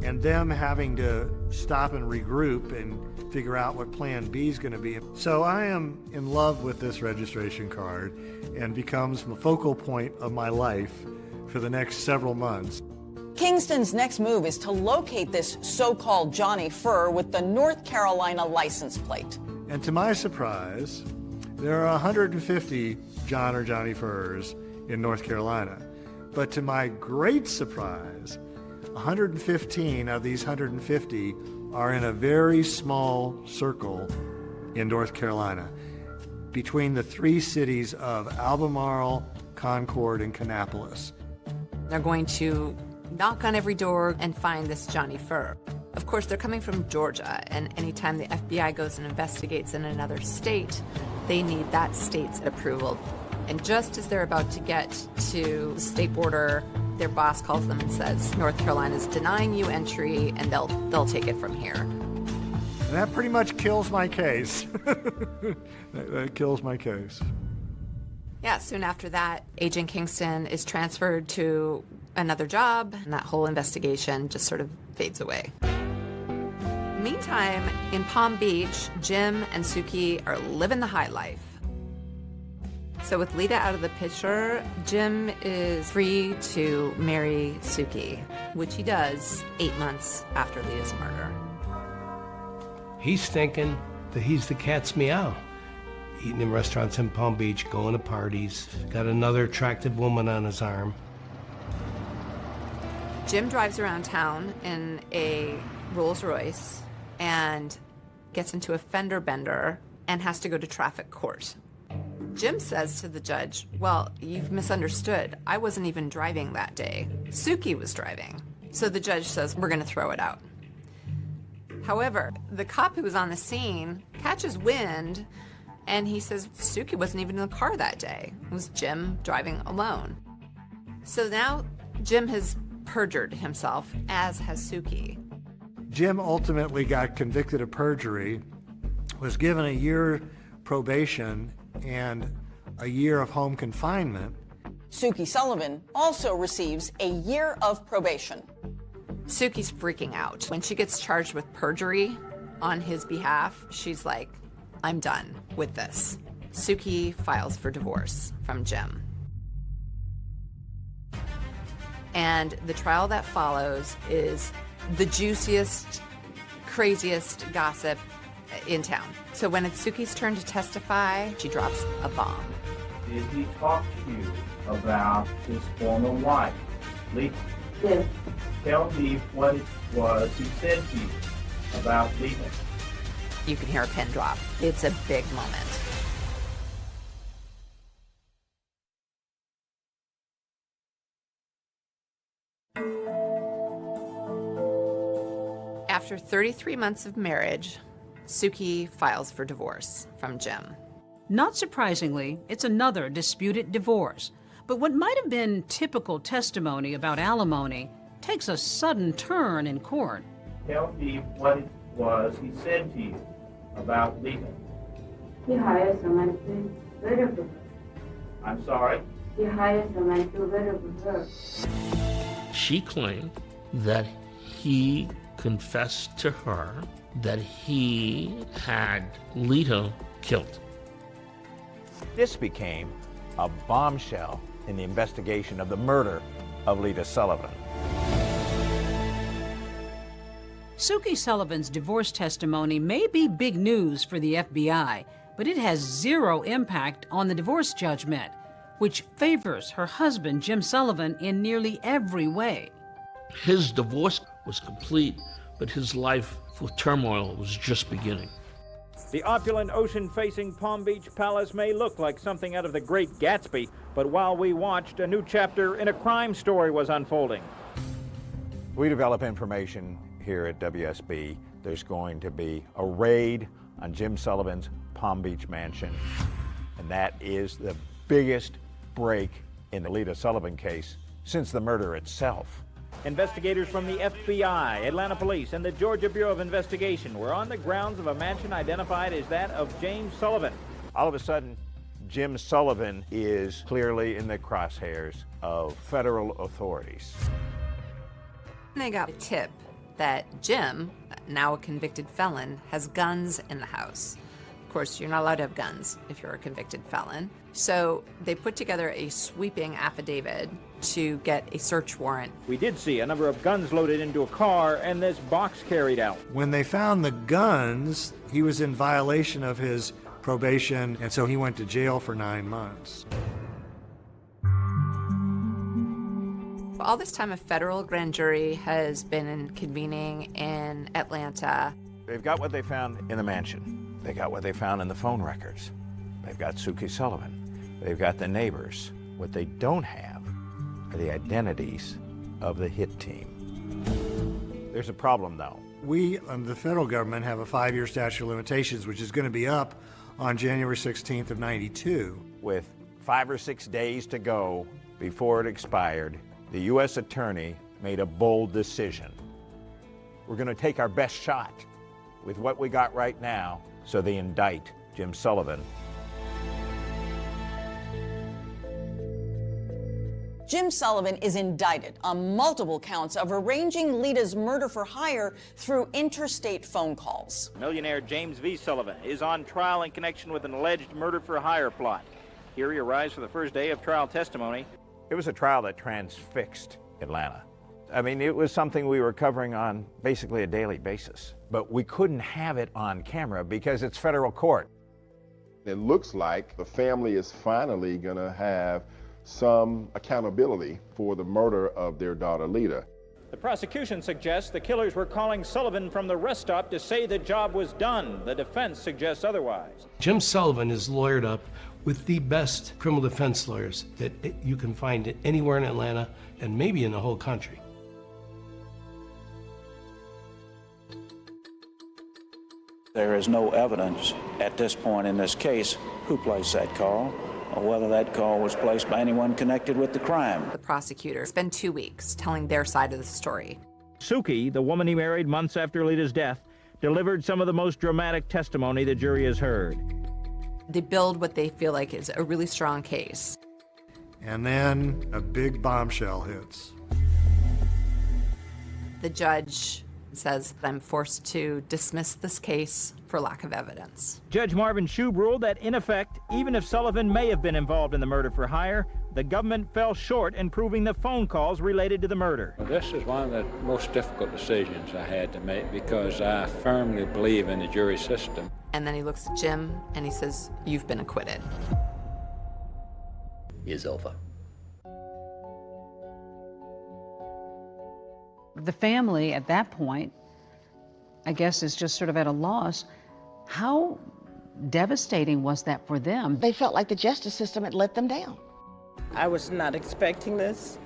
and them having to stop and regroup and figure out what plan B is going to be. So I am in love with this registration card and becomes the focal point of my life for the next several months. Kingston's next move is to locate this so-called Johnny Furr with the North Carolina license plate. And to my surprise, there are 150 John or Johnny Furrs in North Carolina. But to my great surprise, 115 of these 150 are in a very small circle in North Carolina between the 3 cities of Albemarle, Concord, and Kannapolis. They're going to knock on every door and find this Johnny Furr. Of course, they're coming from Georgia, and anytime the FBI goes and investigates in another state, they need that state's approval. And just as they're about to get to the state border, their boss calls them and says, North Carolina's denying you entry, and they'll take it from here. And that pretty much kills my case. that kills my case. Yeah, soon after that, Agent Kingston is transferred to another job, and that whole investigation just sort of fades away. Meantime, in Palm Beach, Jim and Suki are living the high life. So with Lita out of the picture, Jim is free to marry Suki, which he does 8 months after Lita's murder. He's thinking that he's the cat's meow. Eating in restaurants in Palm Beach, going to parties, got another attractive woman on his arm. Jim drives around town in a Rolls Royce and gets into a fender bender and has to go to traffic court. Jim says to the judge, well, you've misunderstood. I wasn't even driving that day. Suki was driving. So the judge says, we're going to throw it out. However, the cop who was on the scene catches wind, and he says Suki wasn't even in the car that day. It was Jim driving alone. So now Jim has perjured himself, as has Suki. Jim ultimately got convicted of perjury, was given a year probation and a year of home confinement. Suki Sullivan also receives a year of probation. Suki's freaking out. When she gets charged with perjury on his behalf, she's like, I'm done with this. Suki files for divorce from Jim. And the trial that follows is the juiciest, craziest gossip in town. So when it's Suki's turn to testify, she drops a bomb. Did he talk to you about his former wife, Lisa? Yes. Tell me what it was he said to you about Lisa. You can hear a pin drop. It's a big moment. After 33 months of marriage, Suki files for divorce from Jim. Not surprisingly, it's another disputed divorce. But what might have been typical testimony about alimony takes a sudden turn in court. Tell me what it was he said to you about Lisa. He hired someone to work with her. I'm sorry? He hired someone to work with her. She claimed that he confessed to her that he had Lita killed. This became a bombshell in the investigation of the murder of Lita Sullivan. Suki Sullivan's divorce testimony may be big news for the FBI, but it has zero impact on the divorce judgment, which favors her husband, Jim Sullivan, in nearly every way. His divorce was complete, but his life with turmoil was just beginning. The opulent ocean-facing Palm Beach Palace may look like something out of The Great Gatsby, but while we watched, a new chapter in a crime story was unfolding. We develop information here at WSB. There's going to be a raid on Jim Sullivan's Palm Beach mansion, and that is the biggest break in the Lita Sullivan case since the murder itself. Investigators from the FBI, Atlanta Police, and the Georgia Bureau of Investigation were on the grounds of a mansion identified as that of James Sullivan. All of a sudden, Jim Sullivan is clearly in the crosshairs of federal authorities. They got a tip that Jim, now a convicted felon, has guns in the house. Of course, you're not allowed to have guns if you're a convicted felon. So they put together a sweeping affidavit to get a search warrant. We did see a number of guns loaded into a car and this box carried out. When they found the guns, he was in violation of his probation, and so he went to jail for 9 months. All this time, a federal grand jury has been convening in Atlanta. They've got what they found in the mansion. They got what they found in the phone records. They've got Suki Sullivan. They've got the neighbors. What they don't have are the identities of the hit team. There's a problem, though. We, the federal government, have a 5-year statute of limitations, which is going to be up on January 16th of '92. With 5 or 6 days to go before it expired, the U.S. Attorney made a bold decision. We're going to take our best shot with what we got right now, so they indict Jim Sullivan. Jim Sullivan is indicted on multiple counts of arranging Lita's murder for hire through interstate phone calls. Millionaire James V. Sullivan is on trial in connection with an alleged murder for hire plot. Here he arrives for the first day of trial testimony. It was a trial that transfixed Atlanta. I mean, it was something we were covering on basically a daily basis, but we couldn't have it on camera because it's federal court. It looks like the family is finally going to have some accountability for the murder of their daughter, Lita. The prosecution suggests the killers were calling Sullivan from the rest stop to say the job was done. The defense suggests otherwise. Jim Sullivan is lawyered up with the best criminal defense lawyers that you can find anywhere in Atlanta and maybe in the whole country. There is no evidence at this point in this case who placed that call or whether that call was placed by anyone connected with the crime. The prosecutor spent 2 weeks telling their side of the story. Suki, the woman he married months after Lita's death, delivered some of the most dramatic testimony the jury has heard. They build what they feel like is a really strong case. And then a big bombshell hits. The judge says, I'm forced to dismiss this case for lack of evidence. Judge Marvin Shub ruled that, in effect, even if Sullivan may have been involved in the murder for hire, the government fell short in proving the phone calls related to the murder. This is one of the most difficult decisions I had to make because I firmly believe in the jury system. And then he looks at Jim and he says, you've been acquitted. Is over. The family at that point, I guess, is just sort of at a loss. How devastating was that for them? They felt like the justice system had let them down. I was not expecting this.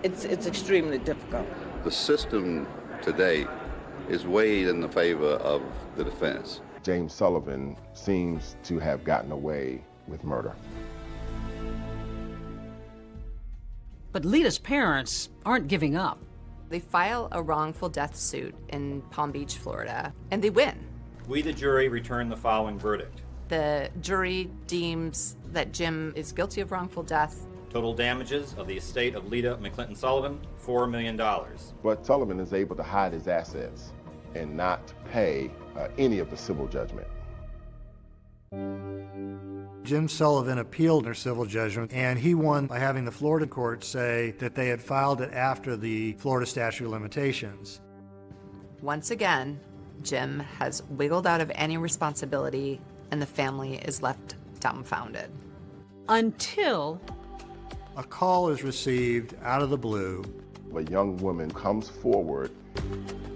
It's extremely difficult. The system today is weighed in the favor of the defense. James Sullivan seems to have gotten away with murder. But Lita's parents aren't giving up. They file a wrongful death suit in Palm Beach, Florida, and they win. We, the jury, return the following verdict. The jury deems that Jim is guilty of wrongful death. Total damages of the estate of Lita McClinton Sullivan, $4 million. But Sullivan is able to hide his assets and not pay any of the civil judgment. Jim Sullivan appealed their civil judgment, and he won by having the Florida court say that they had filed it after the Florida statute of limitations. Once again, Jim has wiggled out of any responsibility, and the family is left dumbfounded. Until a call is received out of the blue. A young woman comes forward.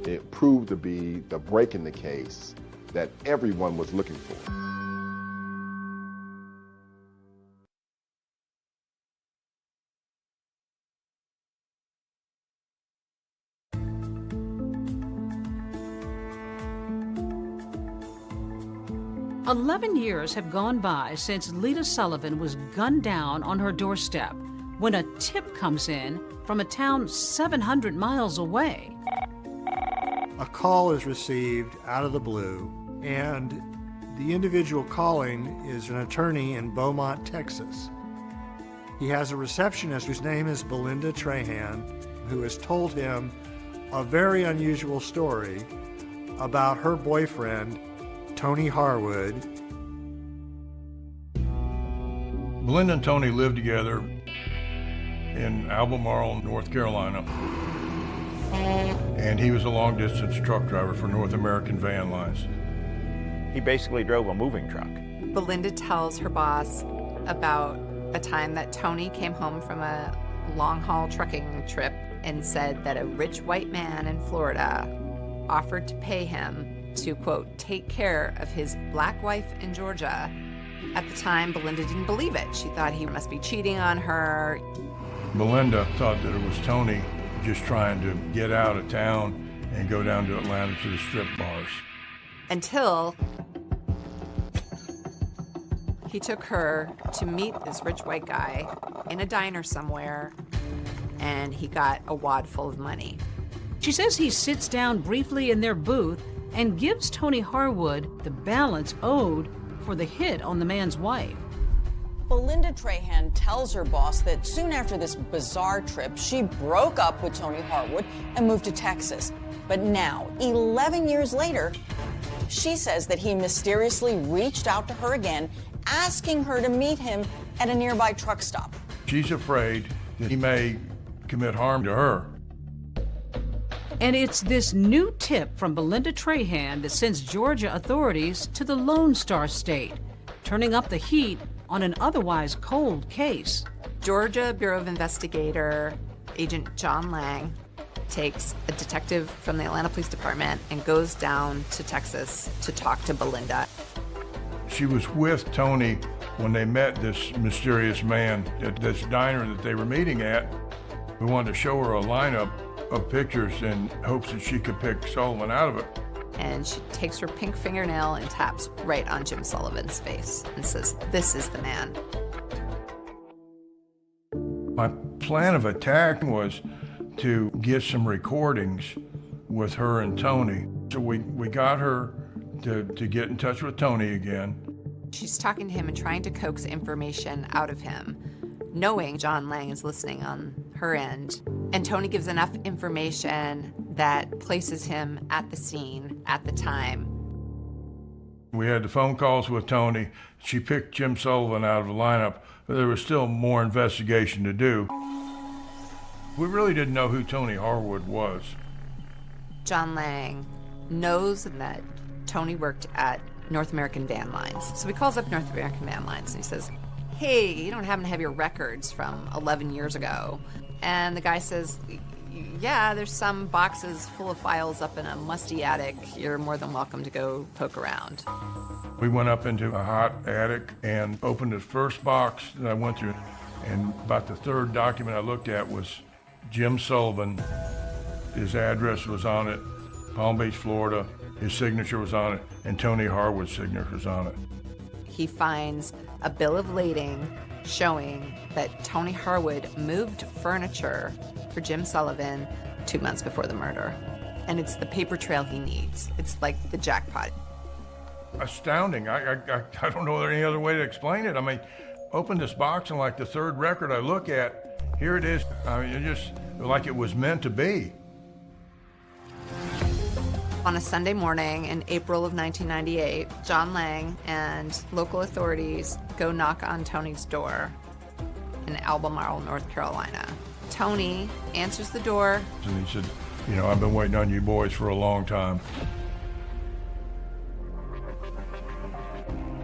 It proved to be the break in the case that everyone was looking for. "11 years have gone by since Lita Sullivan was gunned down on her doorstep when a tip comes in from a town 700 miles away. A call is received out of the blue, and the individual calling is an attorney in Beaumont, Texas. He has a receptionist whose name is Belinda Trahan, who has told him a very unusual story about her boyfriend, Tony Harwood. Belinda and Tony lived together in Albemarle, North Carolina, and he was a long-distance truck driver for North American Van Lines. He basically drove a moving truck. Belinda tells her boss about a time that Tony came home from a long-haul trucking trip and said that a rich white man in Florida offered to pay him to, quote, take care of his black wife in Georgia. At the time, Belinda didn't believe it. She thought he must be cheating on her. Belinda thought that it was Tony just trying to get out of town and go down to Atlanta to the strip bars. Until he took her to meet this rich white guy in a diner somewhere, and he got a wad full of money. She says he sits down briefly in their booth and gives Tony Harwood the balance owed for the hit on the man's wife. Belinda Trahan tells her boss that soon after this bizarre trip, she broke up with Tony Harwood and moved to Texas. But now, 11 years later, she says that he mysteriously reached out to her again, asking her to meet him at a nearby truck stop. She's afraid that he may commit harm to her. And it's this new tip from Belinda Trahan that sends Georgia authorities to the Lone Star State, turning up the heat on an otherwise cold case. Georgia Bureau of Investigator Agent John Lang takes a detective from the Atlanta Police Department and goes down to Texas to talk to Belinda. She was with Tony when they met this mysterious man at this diner that they were meeting at. We wanted to show her a lineup of pictures in hopes that she could pick Sullivan out of it. And she takes her pink fingernail and taps right on Jim Sullivan's face and says, "This is the man." My plan of attack was to get some recordings with her and Tony. So we got her to get in touch with Tony again. She's talking to him and trying to coax information out of him, knowing John Lang is listening on her end. And Tony gives enough information that places him at the scene at the time. We had the phone calls with Tony. She picked Jim Sullivan out of the lineup, but there was still more investigation to do. We really didn't know who Tony Harwood was. John Lang knows that Tony worked at North American Van Lines. So he calls up North American Van Lines and he says, hey, you don't happen to have your records from 11 years ago? And the guy says, yeah, there's some boxes full of files up in a musty attic. You're more than welcome to go poke around. We went up into a hot attic and opened the first box that I went through. And about the third document I looked at was Jim Sullivan. His address was on it, Palm Beach, Florida. His signature was on it, and Tony Harwood's signature was on it. He finds a bill of lading showing that Tony Harwood moved furniture for Jim Sullivan 2 months before the murder. And it's the paper trail he needs. It's like the jackpot. Astounding. I don't know any other way to explain it. I mean, open this box and like the third record I look at, here it is. I mean, it just like it was meant to be. On a Sunday morning in April of 1998, John Lang and local authorities go knock on Tony's door in Albemarle, North Carolina. Tony answers the door. And he said, you know, I've been waiting on you boys for a long time.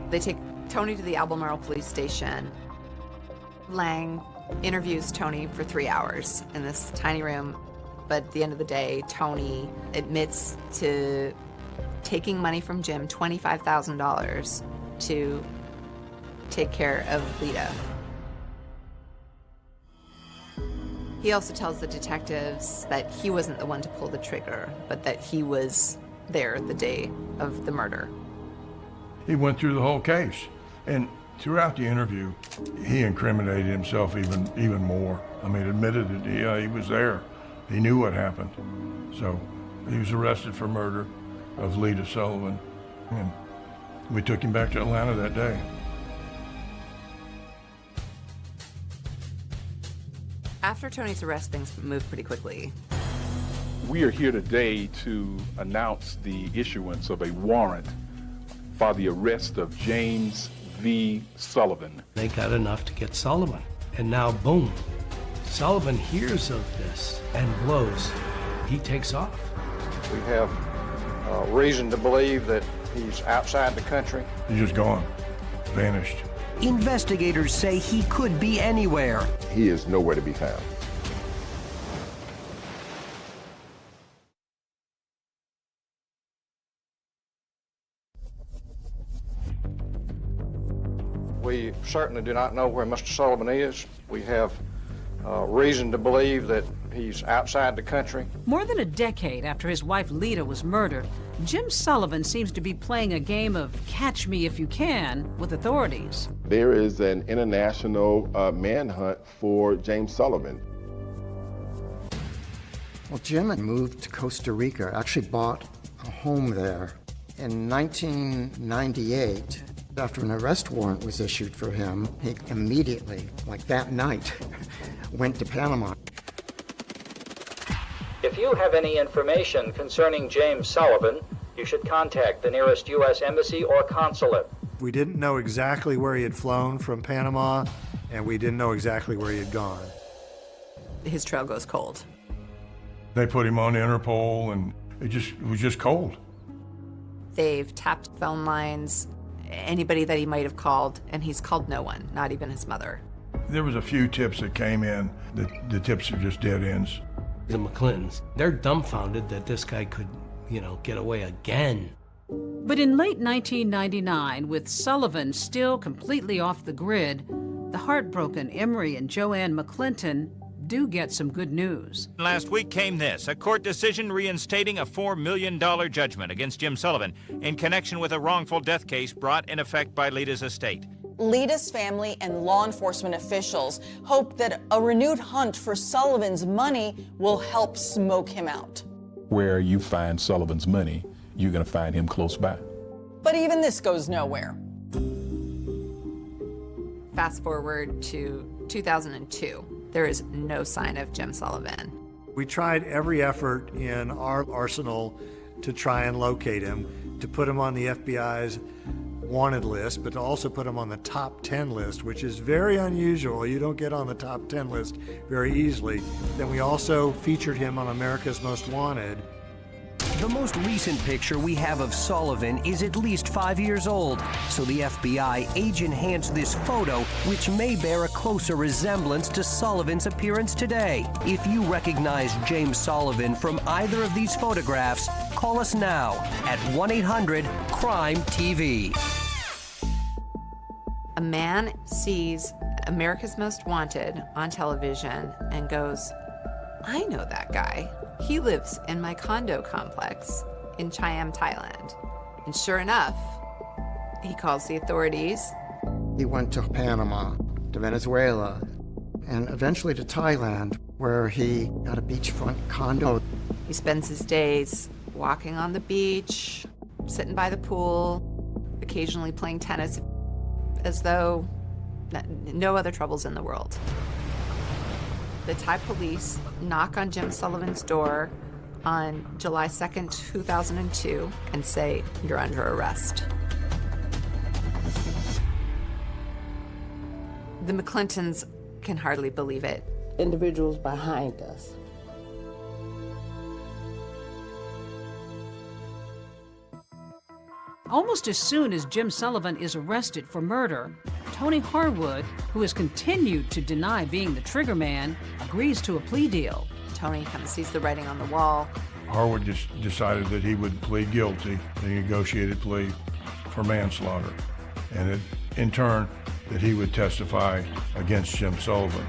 They take Tony to the Albemarle police station. Lang interviews Tony for 3 hours in this tiny room. But at the end of the day, Tony admits to taking money from Jim, $25,000, to take care of Lita. He also tells the detectives that he wasn't the one to pull the trigger, but that he was there the day of the murder. He went through the whole case, and throughout the interview, he incriminated himself even more. I mean, admitted that he was there. He knew what happened. So he was arrested for murder of Lita Sullivan, and we took him back to Atlanta that day. After Tony's arrest, things moved pretty quickly. We are here today to announce the issuance of a warrant for the arrest of James V. Sullivan. They got enough to get Sullivan, and now boom. Sullivan hears of this and blows. He takes off. We have reason to believe that he's outside the country. He's just gone, vanished. Investigators say he could be anywhere. He is nowhere to be found. We certainly do not know where Mr. Sullivan is. We have reason to believe that he's outside the country. More than a decade after his wife Lita was murdered, Jim Sullivan seems to be playing a game of catch me if you can with authorities. There is an international manhunt for James Sullivan. Well, Jim had moved to Costa Rica, actually bought a home there. In 1998, after an arrest warrant was issued for him, he immediately, like that night, went to Panama. If you have any information concerning James Sullivan, you should contact the nearest U.S. embassy or consulate. We didn't know exactly where he had flown from Panama, and we didn't know exactly where he had gone. His trail goes cold. They put him on Interpol, and it was just cold. They've tapped phone lines, anybody that he might have called, and he's called no one, not even his mother. There was a few tips that came in. The tips are just dead ends. The McClintons, they're dumbfounded that this guy could, get away again. But in late 1999, with Sullivan still completely off the grid, the heartbroken Emery and Joanne McClinton do get some good news. Last week came this, a court decision reinstating a $4 million judgment against Jim Sullivan in connection with a wrongful death case brought in effect by Lita's estate. Lita's family and law enforcement officials hope that a renewed hunt for Sullivan's money will help smoke him out. Where you find Sullivan's money, you're going to find him close by. But even this goes nowhere. Fast forward to 2002. There is no sign of Jim Sullivan. We tried every effort in our arsenal to try and locate him, to put him on the FBI's wanted list, but to also put him on the top 10 list, which is very unusual. You don't get on the top 10 list very easily. Then we also featured him on America's Most Wanted. The most recent picture we have of Sullivan is at least 5 years old, so the FBI age-enhanced this photo, which may bear a closer resemblance to Sullivan's appearance today. If you recognize James Sullivan from either of these photographs, call us now at 1-800-CRIME-TV. A man sees America's Most Wanted on television and goes, I know that guy. He lives in my condo complex in Chiam, Thailand. And sure enough, he calls the authorities. He went to Panama, to Venezuela, and eventually to Thailand, where he got a beachfront condo. He spends his days walking on the beach, sitting by the pool, occasionally playing tennis, as though no other troubles in the world. The Thai police knock on Jim Sullivan's door on July 2nd, 2002, and say, you're under arrest. The McClintons can hardly believe it. Individuals behind us. Almost as soon as Jim Sullivan is arrested for murder, Tony Harwood, who has continued to deny being the trigger man, agrees to a plea deal. Tony kind of sees the writing on the wall. Harwood just decided that he would plead guilty, a negotiated plea for manslaughter, and that, in turn, that he would testify against Jim Sullivan.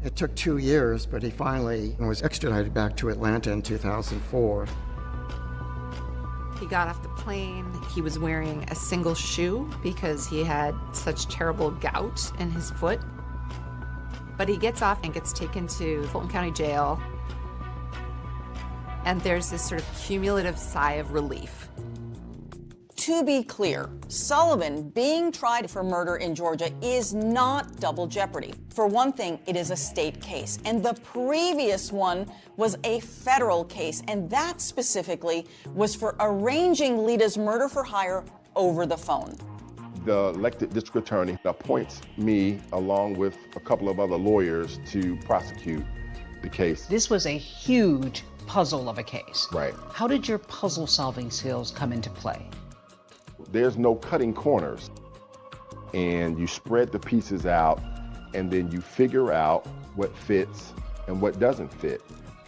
It took 2 years, but he finally was extradited back to Atlanta in 2004. He got off the plane. He was wearing a single shoe because he had such terrible gout in his foot. But he gets off and gets taken to Fulton County Jail. And there's this sort of cumulative sigh of relief. To be clear, Sullivan being tried for murder in Georgia is not double jeopardy. For one thing, it is a state case, and the previous one was a federal case, and that specifically was for arranging Lita's murder for hire over the phone. The elected district attorney appoints me, along with a couple of other lawyers, to prosecute the case. This was a huge puzzle of a case. Right. How did your puzzle-solving skills come into play? There's no cutting corners, and you spread the pieces out, and then you figure out what fits and what doesn't fit.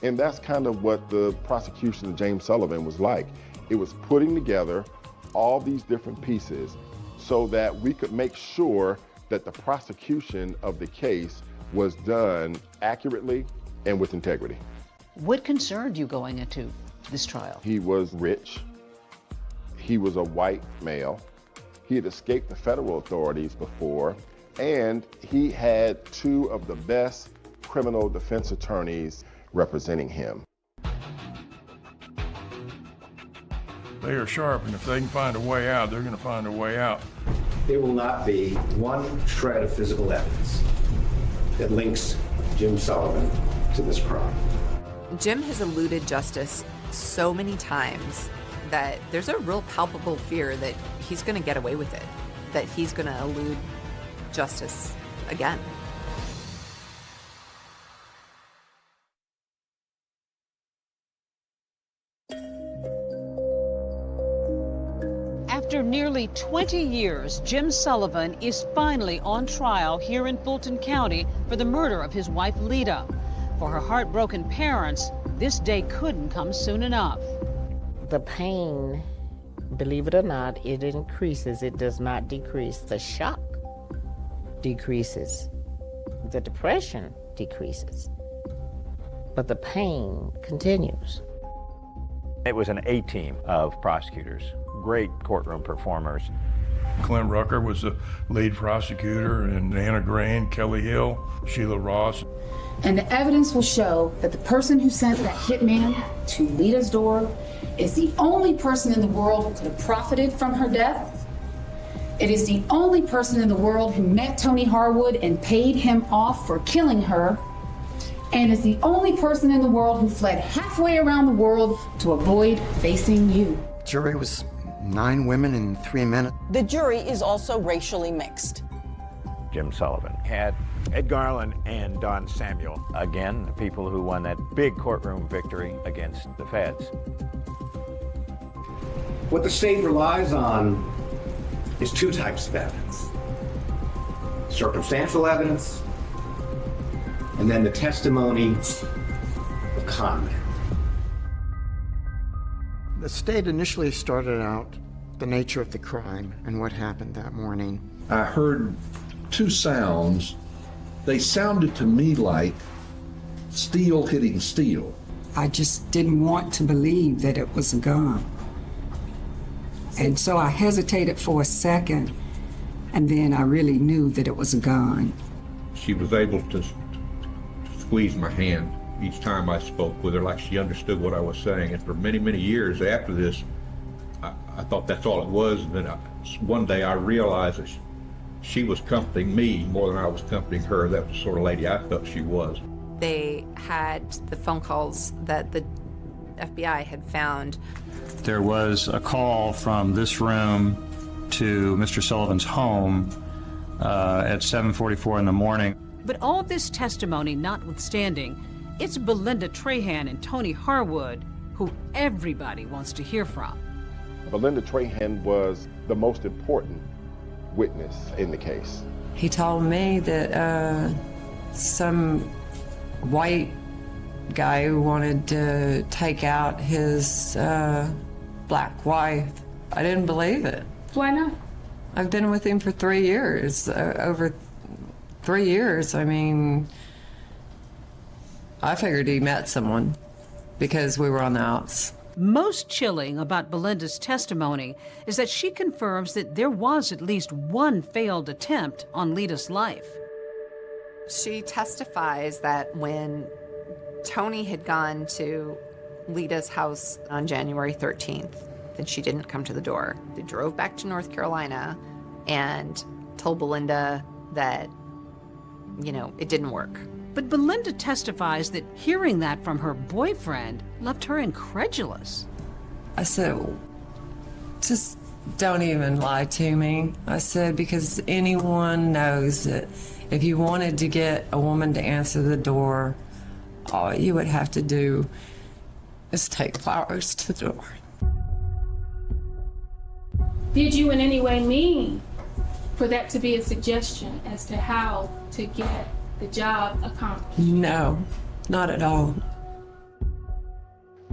And that's kind of what the prosecution of James Sullivan was like. It was putting together all these different pieces so that we could make sure that the prosecution of the case was done accurately and with integrity. What concerned you going into this trial? He was rich. He was a white male. He had escaped the federal authorities before, and he had two of the best criminal defense attorneys representing him. They are sharp, and if they can find a way out, they're going to find a way out. There will not be one shred of physical evidence that links Jim Sullivan to this crime. Jim has eluded justice so many times that there's a real palpable fear that he's going to get away with it, that he's going to elude justice again. After nearly 20 years, Jim Sullivan is finally on trial here in Fulton County for the murder of his wife, Lita. For her heartbroken parents, this day couldn't come soon enough. The pain, believe it or not, it increases. It does not decrease. The shock decreases. The depression decreases. But the pain continues. It was an A-team of prosecutors, great courtroom performers. Clint Rucker was the lead prosecutor, and Anna Green, Kelly Hill, Sheila Ross. And the evidence will show that the person who sent that hitman to Lita's door is the only person in the world who could have profited from her death It is the only person in the world who met Tony Harwood and paid him off for killing her, and is the only person in the world who fled halfway around the world to avoid facing you. Jury was 9 women and 3 men. The jury is also racially mixed. Jim Sullivan had Ed Garland and Don Samuel, again, the people who won that big courtroom victory against the feds. What the state relies on is 2 types of evidence. Circumstantial evidence, and then the testimony of con men. The state initially started out the nature of the crime and what happened that morning. I heard 2 sounds. They sounded to me like steel hitting steel. I just didn't want to believe that it was a gun. And so I hesitated for a second, and then I really knew that it was a gun. She was able to squeeze my hand each time I spoke with her, like she understood what I was saying. And for many, many years after this, I thought that's all it was. And then one day I realized that she was comforting me more than I was comforting her. That was the sort of lady I felt she was. They had the phone calls that the FBI had found. There was a call from this room to Mr. Sullivan's home at 7:44 in the morning. But all this testimony notwithstanding, it's Belinda Trahan and Tony Harwood who everybody wants to hear from. Belinda Trahan was the most important witness in the case. He told me that some white guy who wanted to take out his black wife. I didn't believe it. Why not? I've been with him for 3 years, over 3 years. I mean, I figured he met someone because we were on the outs. Most chilling about Belinda's testimony is that she confirms that there was at least one failed attempt on Lita's life. She testifies that when Tony had gone to Lita's house on January 13th, that she didn't come to the door. They drove back to North Carolina and told Belinda that, it didn't work. But Belinda testifies that hearing that from her boyfriend left her incredulous. I said, just don't even lie to me. I said, because anyone knows that if you wanted to get a woman to answer the door, all you would have to do is take flowers to the door. Did you in any way mean for that to be a suggestion as to how to get the job accomplished? No, not at all.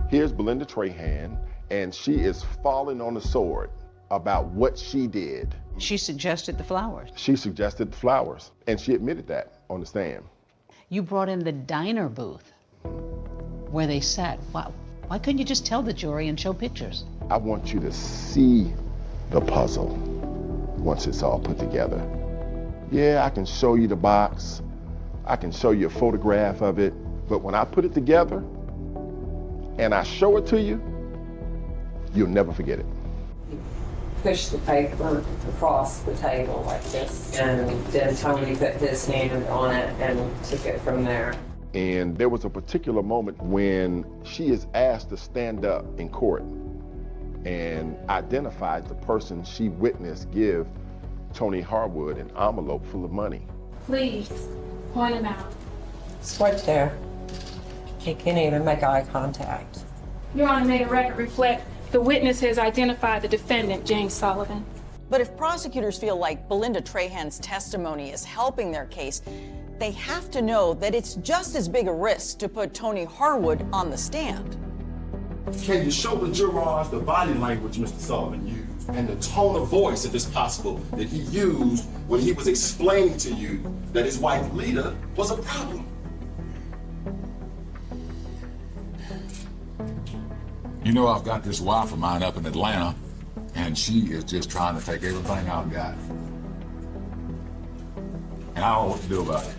Here's Belinda Trahan, and she is falling on the sword about what she did. She suggested the flowers. She suggested the flowers, and she admitted that on the stand. You brought in the diner booth where they sat. Why couldn't you just tell the jury and show pictures? I want you to see the puzzle once it's all put together. Yeah, I can show you the box. I can show you a photograph of it. But when I put it together and I show it to you, you'll never forget it. Pushed the paper across the table like this, and then Tony put his hand on it and took it from there. And there was a particular moment when she is asked to stand up in court and identified the person she witnessed give Tony Harwood an envelope full of money. Please, point him out. It's right there. He can't even make eye contact. Your Honor, may the record reflect the witness has identified the defendant, James Sullivan. But if prosecutors feel like Belinda Trahan's testimony is helping their case, they have to know that it's just as big a risk to put Tony Harwood on the stand. Can you show the jurors the body language Mr. Sullivan used and the tone of voice, if it's possible, that he used when he was explaining to you that his wife Lita was a problem? You know, I've got this wife of mine up in Atlanta, and she is just trying to take everything I've got. And I don't know what to do about it.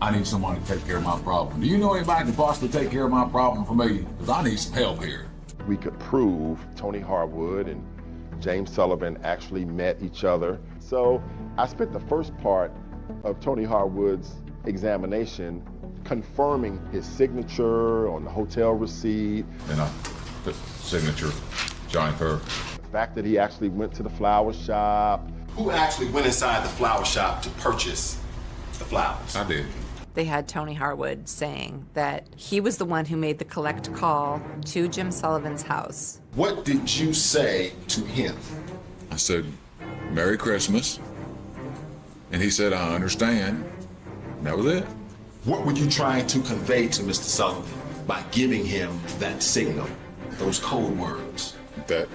I need someone to take care of my problem. Do you know anybody who can possibly take care of my problem for me? Because I need some help here. We could prove Tony Harwood and James Sullivan actually met each other. So I spent the first part of Tony Harwood's examination confirming his signature on the hotel receipt. And the signature, Johnny Kerr. The fact that he actually went to the flower shop. Who actually went inside the flower shop to purchase the flowers? I did. They had Tony Harwood saying that he was the one who made the collect call to Jim Sullivan's house. What did you say to him? I said, Merry Christmas. And he said, I understand. And that was it. What were you trying to convey to Mr. Sullivan by giving him that signal, those code words? That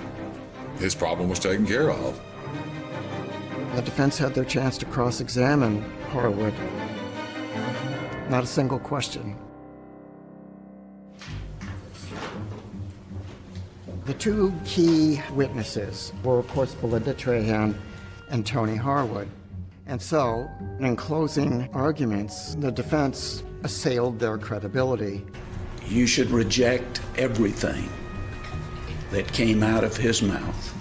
his problem was taken care of. The defense had their chance to cross-examine Harwood. Not a single question. The two key witnesses were, of course, Belinda Trahan and Tony Harwood. And so, in closing arguments, the defense assailed their credibility. You should reject everything that came out of his mouth.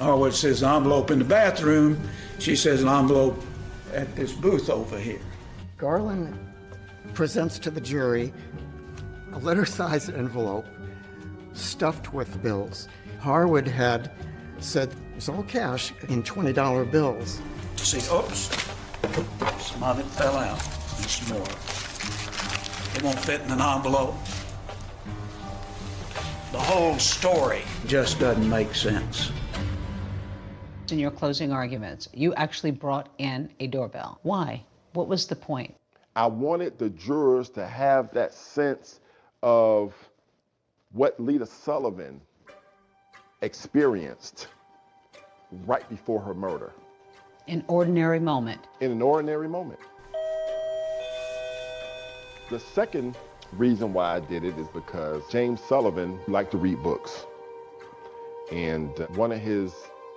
Harwood says envelope in the bathroom. She says an envelope at this booth over here. Garland presents to the jury a letter-sized envelope stuffed with bills. Harwood had said it's all cash in $20 bills. See, oops, some of it fell out, and some more. It won't fit in an envelope. The whole story just doesn't make sense. In your closing arguments, you actually brought in a doorbell. Why? What was the point? I wanted the jurors to have that sense of what Lita Sullivan experienced right before her murder. An ordinary moment. In an ordinary moment. The second reason why I did it is because James Sullivan liked to read books. And one of his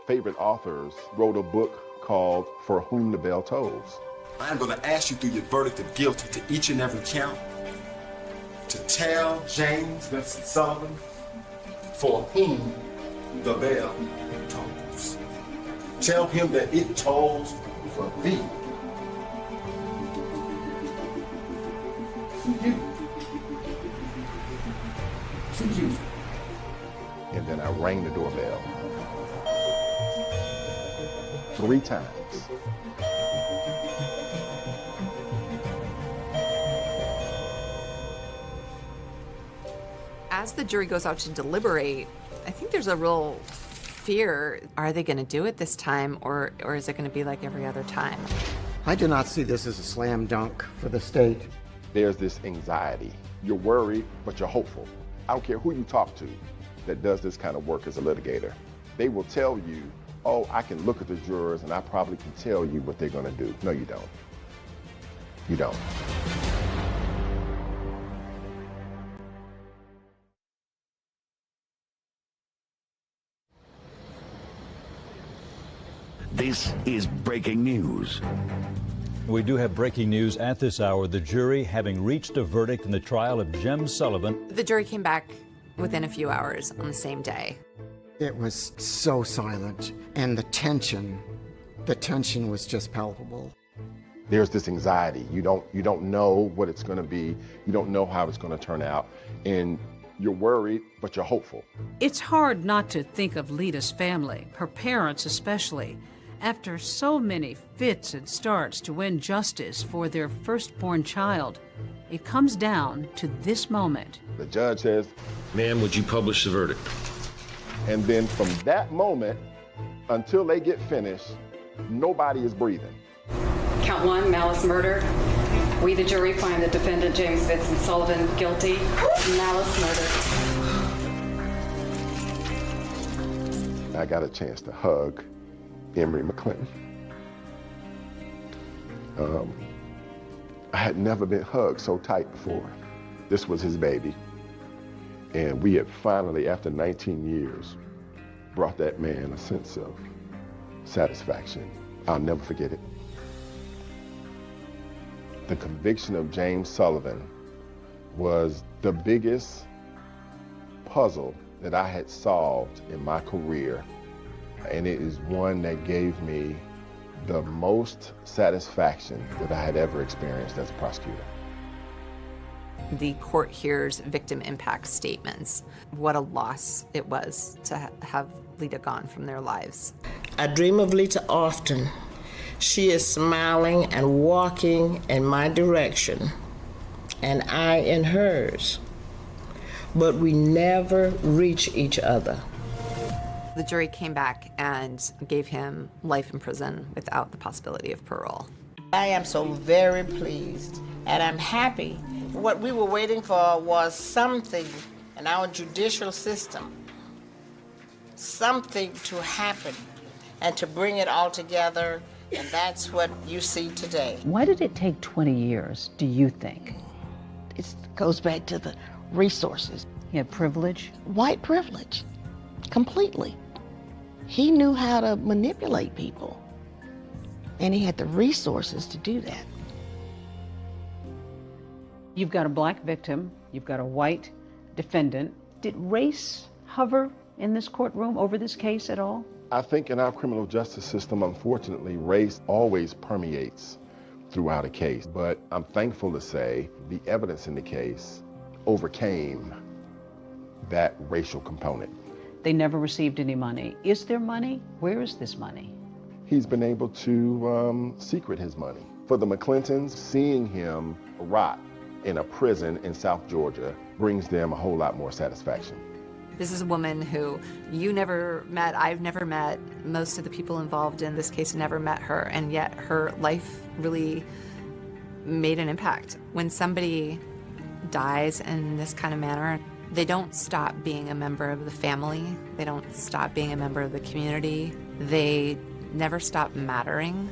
favorite authors wrote a book called For Whom the Bell Tolls. I'm going to ask you through your verdict of guilty to each and every count to tell James Vincent Sullivan for whom the bell tolls. Tell him that it tolls for thee. For you. For you. And then I rang the doorbell 3 times. As the jury goes out to deliberate, I think there's a real fear. Are they going to do it this time, or is it going to be like every other time? I do not see this as a slam dunk for the state. There's this anxiety. You're worried, but you're hopeful. I don't care who you talk to that does this kind of work as a litigator. They will tell you, oh, I can look at the jurors and I probably can tell you what they're going to do. No, you don't. You don't. This is breaking news. We do have breaking news at this hour. The jury having reached a verdict in the trial of Jim Sullivan. The jury came back within a few hours on the same day. It was so silent, and the tension was just palpable. There's this anxiety. You don't know what it's going to be. You don't know how it's going to turn out. And you're worried, but you're hopeful. It's hard not to think of Lita's family, her parents especially, after so many fits and starts to win justice for their firstborn child. It comes down to this moment. The judge says, "Ma'am, would you publish the verdict?" And then from that moment until they get finished, nobody is breathing. Count 1, malice murder. We, the jury, find the defendant, James Vincent Sullivan, guilty of malice murder. I got a chance to hug Emory McClinton. I had never been hugged so tight before. This was his baby. And we had finally, after 19 years, brought that man a sense of satisfaction. I'll never forget it. The conviction of James Sullivan was the biggest puzzle that I had solved in my career and it is one that gave me the most satisfaction that I had ever experienced as a prosecutor. The court hears victim impact statements. What a loss it was to have Lita gone from their lives. I dream of Lita often. She is smiling and walking in my direction, and I in hers. But we never reach each other. The jury came back and gave him life in prison without the possibility of parole. I am so very pleased, and I'm happy. What we were waiting for was something in our judicial system, something to happen and to bring it all together, and that's what you see today. Why did it take 20 years, do you think? It goes back to the resources. He had privilege? White privilege, completely. He knew how to manipulate people, and he had the resources to do that. You've got a black victim, you've got a white defendant. Did race hover in this courtroom over this case at all? I think in our criminal justice system, unfortunately, race always permeates throughout a case. But I'm thankful to say the evidence in the case overcame that racial component. They never received any money. Is there money? Where is this money? He's been able to secret his money. For the McClintons, seeing him rot in a prison in South Georgia brings them a whole lot more satisfaction. This is a woman who you never met, I've never met, most of the people involved in this case never met her, and yet her life really made an impact. When somebody dies in this kind of manner, they don't stop being a member of the family, they don't stop being a member of the community, they never stop mattering.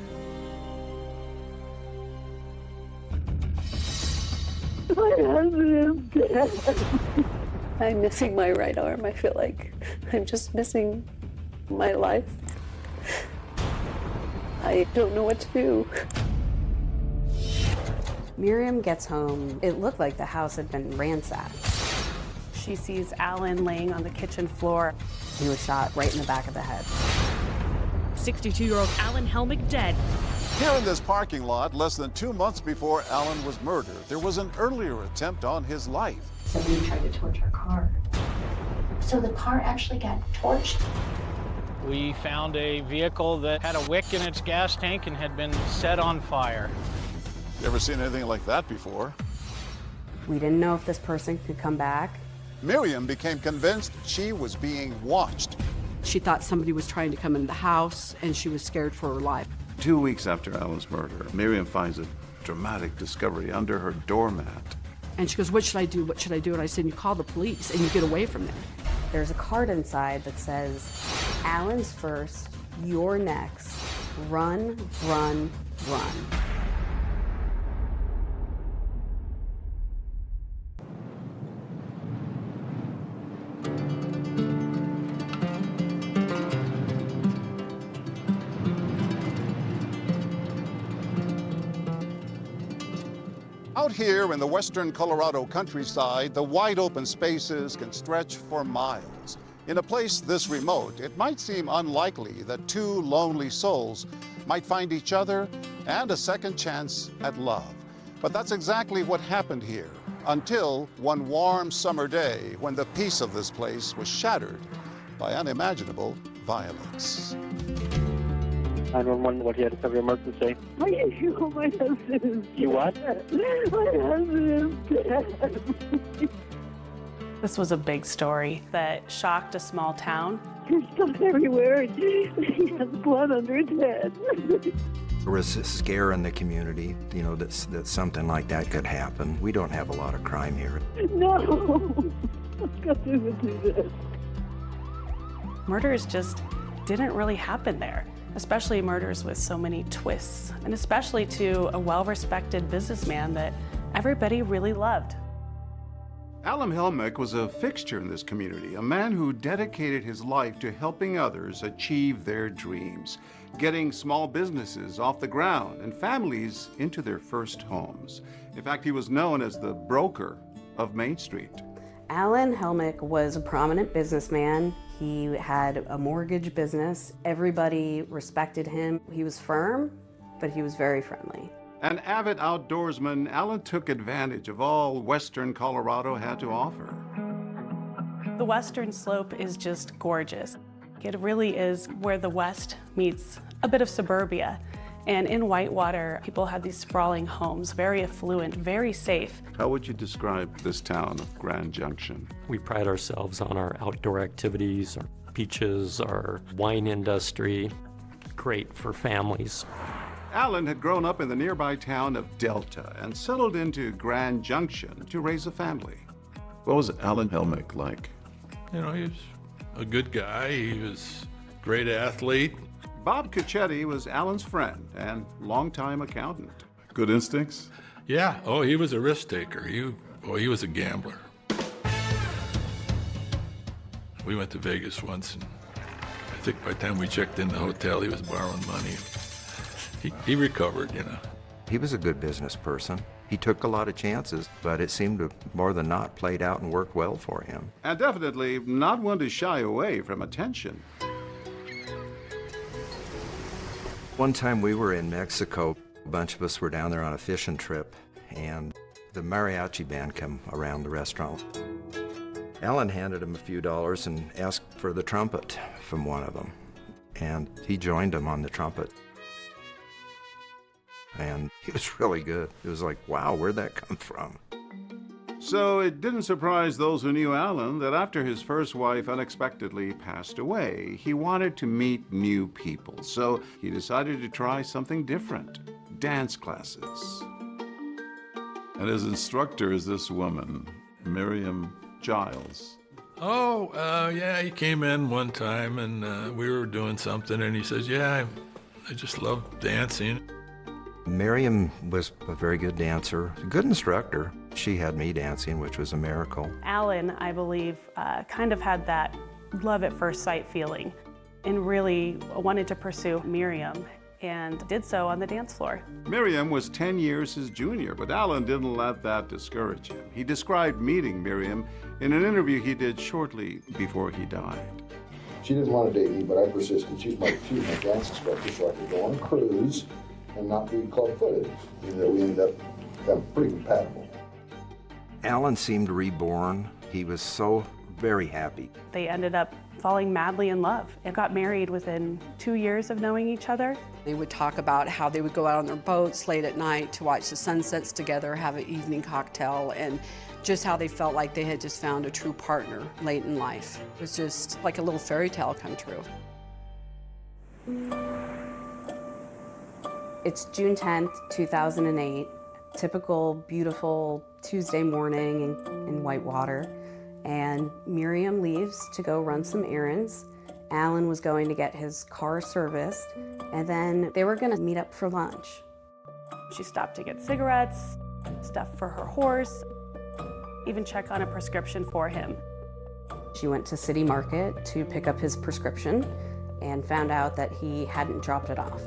My husband is dead. I'm missing my right arm. I feel like I'm just missing my life. I don't know what to do. Miriam gets home. It looked like the house had been ransacked. She sees Alan laying on the kitchen floor. He was shot right in the back of the head. 62-year-old Alan Helmick dead. Here in this parking lot, less than 2 months before Alan was murdered, there was an earlier attempt on his life. Somebody tried to torch our car. So the car actually got torched. We found a vehicle that had a wick in its gas tank and had been set on fire. You ever seen anything like that before? We didn't know if this person could come back. Miriam became convinced she was being watched. She thought somebody was trying to come into the house, and she was scared for her life. 2 weeks after Alan's murder, Miriam finds a dramatic discovery under her doormat. And she goes, "What should I do? What should I do?" And I said, "You call the police and you get away from there." There's a card inside that says, "Alan's first, you're next. Run, run, run." Out here in the western Colorado countryside, the wide open spaces can stretch for miles. In a place this remote, it might seem unlikely that two lonely souls might find each other and a second chance at love. But that's exactly what happened here, until one warm summer day when the peace of this place was shattered by unimaginable violence. 911, what do you have to cover your emergency? My husband is You what? My husband is dead. This was a big story that shocked a small town. There's stuff everywhere. He has blood under his head. There was a scare in the community, you know, that something like that could happen. We don't have a lot of crime here. No. I've got to do this. Murders just didn't really happen there, especially murders with so many twists, and especially to a well-respected businessman that everybody really loved. Alan Helmick was a fixture in this community, a man who dedicated his life to helping others achieve their dreams, getting small businesses off the ground and families into their first homes. In fact, he was known as the broker of Main Street. Alan Helmick was a prominent businessman. He had a mortgage business. Everybody respected him. He was firm, but he was very friendly. An avid outdoorsman, Alan took advantage of all western Colorado had to offer. The western slope is just gorgeous. It really is where the West meets a bit of suburbia. And in Whitewater, people had these sprawling homes, very affluent, very safe. How would you describe this town of Grand Junction? We pride ourselves on our outdoor activities, our beaches, our wine industry. Great for families. Alan had grown up in the nearby town of Delta and settled into Grand Junction to raise a family. What was Alan Helmick like? You know, he was a good guy. He was a great athlete. Bob Cacchetti was Alan's friend and longtime accountant. Good instincts? Yeah. Oh, he was a risk taker. He was a gambler. We went to Vegas once, and I think by the time we checked in the hotel, he was borrowing money. He recovered, you know. He was a good business person. He took a lot of chances, but it seemed to more than not played out and worked well for him. And definitely not one to shy away from attention. One time we were in Mexico. A bunch of us were down there on a fishing trip, and the mariachi band came around the restaurant. Alan handed him a few dollars and asked for the trumpet from one of them, and he joined him on the trumpet. And he was really good. It was like, wow, where'd that come from? So it didn't surprise those who knew Alan that after his first wife unexpectedly passed away, he wanted to meet new people. So he decided to try something different, dance classes. And his instructor is this woman, Miriam Giles. Oh, yeah, he came in one time, and we were doing something, and he says, yeah, I just love dancing. Miriam was a very good dancer, a good instructor. She had me dancing, which was a miracle. Alan, I believe, kind of had that love at first sight feeling and really wanted to pursue Miriam and did so on the dance floor. Miriam was 10 years his junior, but Alan didn't let that discourage him. He described meeting Miriam in an interview he did shortly before he died. She didn't want to date me, but I persisted. She was my dance instructor, so I could go on a cruise and not be club-footed. You know, we ended up becoming pretty compatible. Alan seemed reborn. He was so very happy. They ended up falling madly in love and got married within 2 years of knowing each other. They would talk about how they would go out on their boats late at night to watch the sunsets together, have an evening cocktail, and just how they felt like they had just found a true partner late in life. It was just like a little fairy tale come true. It's June 10th, 2008. Typical, beautiful Tuesday morning in Whitewater. And Miriam leaves to go run some errands. Alan was going to get his car serviced, and then they were going to meet up for lunch. She stopped to get cigarettes, stuff for her horse, even check on a prescription for him. She went to City Market to pick up his prescription and found out that he hadn't dropped it off.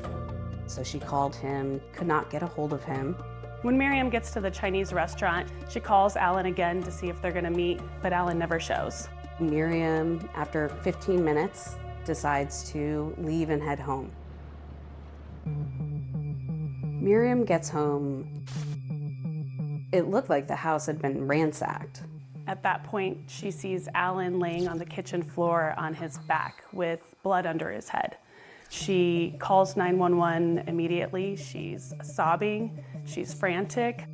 So she called him, could not get a hold of him. When Miriam gets to the Chinese restaurant, she calls Alan again to see if they're gonna meet, but Alan never shows. Miriam, after 15 minutes, decides to leave and head home. Miriam gets home. It looked like the house had been ransacked. At that point, she sees Alan laying on the kitchen floor on his back with blood under his head. She calls 911 immediately. She's sobbing. She's frantic.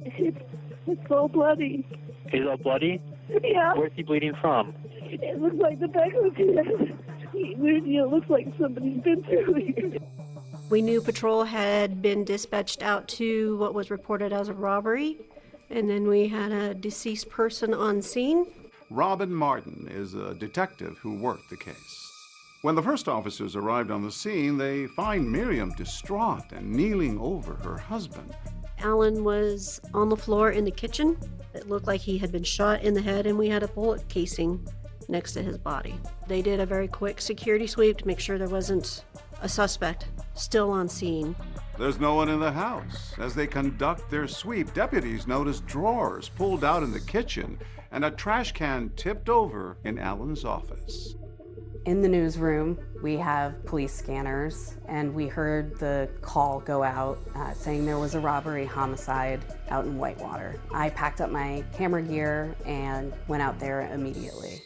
It's all bloody. He's all bloody? Yeah. Where's he bleeding from? It looks like the back of his head. It looks like somebody's been through here. We knew patrol had been dispatched out to what was reported as a robbery, and then we had a deceased person on scene. Robin Martin is a detective who worked the case. When the first officers arrived on the scene, they find Miriam distraught and kneeling over her husband. Alan was on the floor in the kitchen. It looked like he had been shot in the head, and we had a bullet casing next to his body. They did a very quick security sweep to make sure there wasn't a suspect still on scene. There's no one in the house. As they conduct their sweep, deputies notice drawers pulled out in the kitchen and a trash can tipped over in Alan's office. In the newsroom, we have police scanners, and we heard the call go out saying there was a robbery homicide out in Whitewater. I packed up my camera gear and went out there immediately.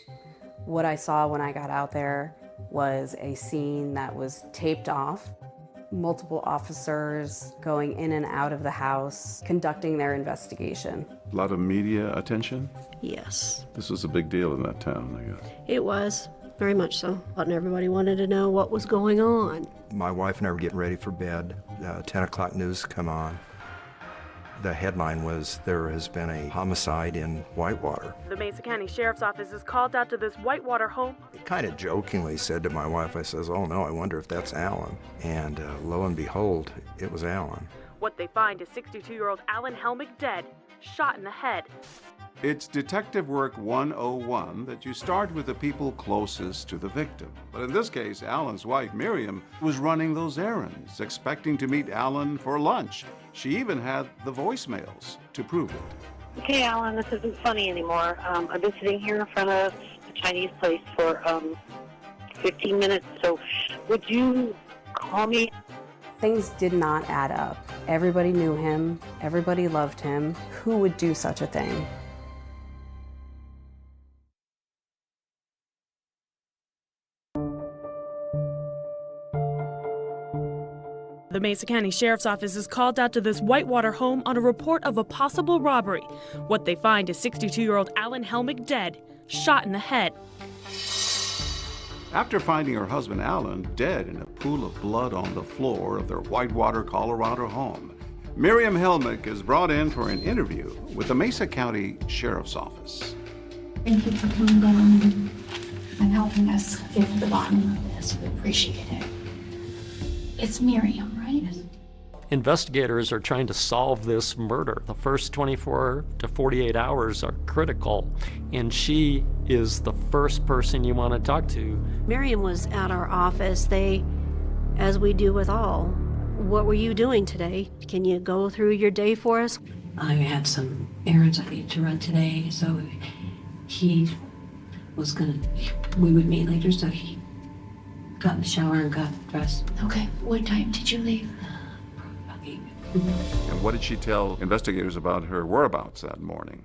What I saw when I got out there was a scene that was taped off. Multiple officers going in and out of the house, conducting their investigation. A lot of media attention? Yes. This was a big deal in that town, I guess. It was, very much so. And everybody wanted to know what was going on. My wife and I were getting ready for bed. 10 o'clock news come on. The headline was, there has been a homicide in Whitewater. The Mesa County Sheriff's Office is called out to this Whitewater home. I kind of jokingly said to my wife, I says, oh no, I wonder if that's Alan. And lo and behold, it was Alan. What they find is 62-year-old Alan Helmick dead, shot in the head. It's detective work 101 that you start with the people closest to the victim. But in this case, Alan's wife, Miriam, was running those errands, expecting to meet Alan for lunch. She even had the voicemails to prove it. Okay, Alan, this isn't funny anymore. I've been sitting here in front of a Chinese place for 15 minutes, so would you call me? Things did not add up. Everybody knew him. Everybody loved him. Who would do such a thing? The Mesa County Sheriff's Office is called out to this Whitewater home on a report of a possible robbery. What they find is 62-year-old Alan Helmick dead, shot in the head. After finding her husband Alan dead in a pool of blood on the floor of their Whitewater, Colorado home, Miriam Helmick is brought in for an interview with the Mesa County Sheriff's Office. Thank you for coming down and helping us get to the bottom of this. We appreciate it. It's Miriam, right? Investigators are trying to solve this murder. The first 24 to 48 hours are critical, and she is the first person you want to talk to. Miriam was at our office. As we do with all, what were you doing today? Can you go through your day for us? I had some errands I needed to run today, so we would meet later, so he got in the shower and got dressed. Okay, what time did you leave? And what did she tell investigators about her whereabouts that morning?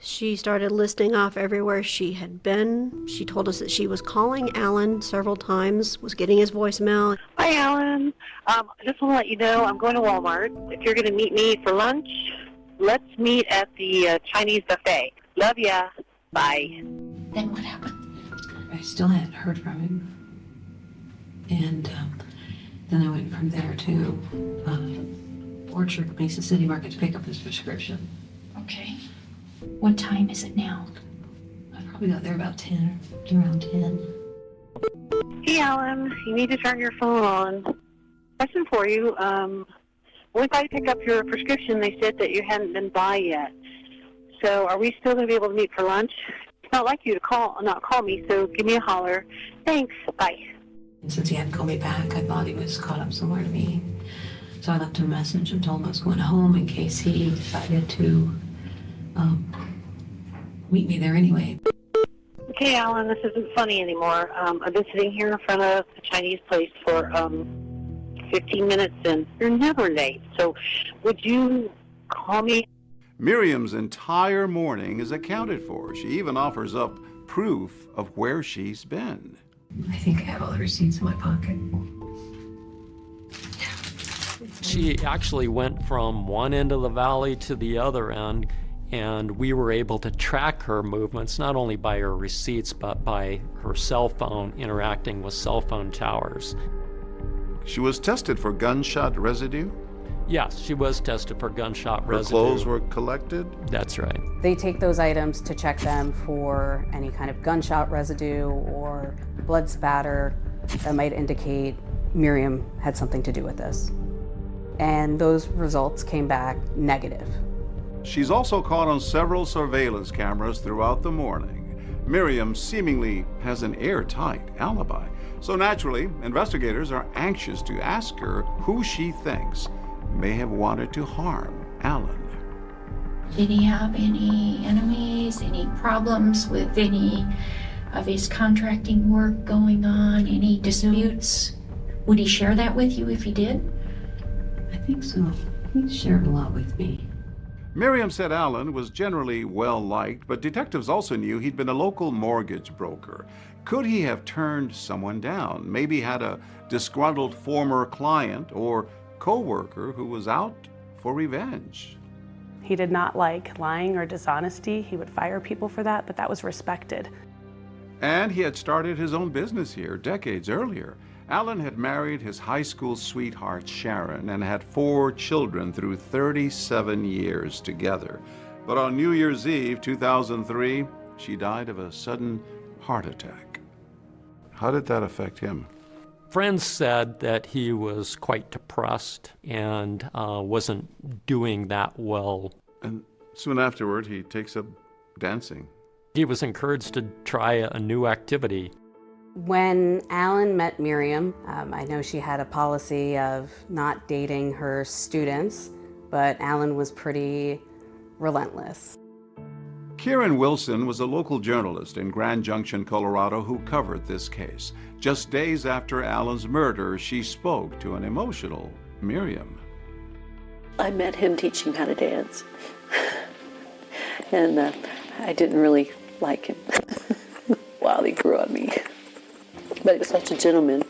She started listing off everywhere she had been. She told us that she was calling Alan several times, was getting his voicemail. Hi, Alan. I just want to let you know I'm going to Walmart. If you're going to meet me for lunch, let's meet at the Chinese buffet. Love ya. Bye. Then what happened? I still hadn't heard from him. And then I went from there to Orchard, Mesa City Market to pick up his prescription. Okay. What time is it now? I probably got there about around 10. Hey, Alan, you need to turn your phone on. Question for you. When I picked up your prescription, they said that you hadn't been by yet. So are we still going to be able to meet for lunch? It's not like you to not call me, so give me a holler. Thanks. Bye. And since he hadn't called me back, I thought he was caught up somewhere to me. So I left him a message and told him I was going home in case he decided to meet me there anyway. Okay, Alan, this isn't funny anymore. I've been sitting here in front of a Chinese place for 15 minutes, and you're never late. So would you call me? Miriam's entire morning is accounted for. She even offers up proof of where she's been. I think I have all the receipts in my pocket. She actually went from one end of the valley to the other end, and we were able to track her movements, not only by her receipts, but by her cell phone interacting with cell phone towers. She was tested for gunshot residue? Yes, she was tested for gunshot residue. Her clothes were collected? That's right. They take those items to check them for any kind of gunshot residue or blood spatter that might indicate Miriam had something to do with this. And those results came back negative. She's also caught on several surveillance cameras throughout the morning. Miriam seemingly has an airtight alibi. So naturally, investigators are anxious to ask her who she thinks may have wanted to harm Alan. Did he have any enemies, any problems with any of his contracting work going on? Any disputes? Would he share that with you if he did? I think so. He shared a lot with me. Miriam said Alan was generally well-liked, but detectives also knew he'd been a local mortgage broker. Could he have turned someone down? Maybe had a disgruntled former client or co-worker who was out for revenge. He did not like lying or dishonesty. He would fire people for that, but that was respected. And he had started his own business here decades earlier. Alan had married his high school sweetheart, Sharon, and had 4 children through 37 years together. But on New Year's Eve, 2003, she died of a sudden heart attack. How did that affect him? Friends said that he was quite depressed and wasn't doing that well. And soon afterward, he takes up dancing. He was encouraged to try a new activity. When Alan met Miriam, I know she had a policy of not dating her students, but Alan was pretty relentless. Kieran Wilson was a local journalist in Grand Junction, Colorado, who covered this case. Just days after Alan's murder, she spoke to an emotional Miriam. I met him teaching how to dance, and I didn't really like him. Wow, he grew on me. But he was such a gentleman,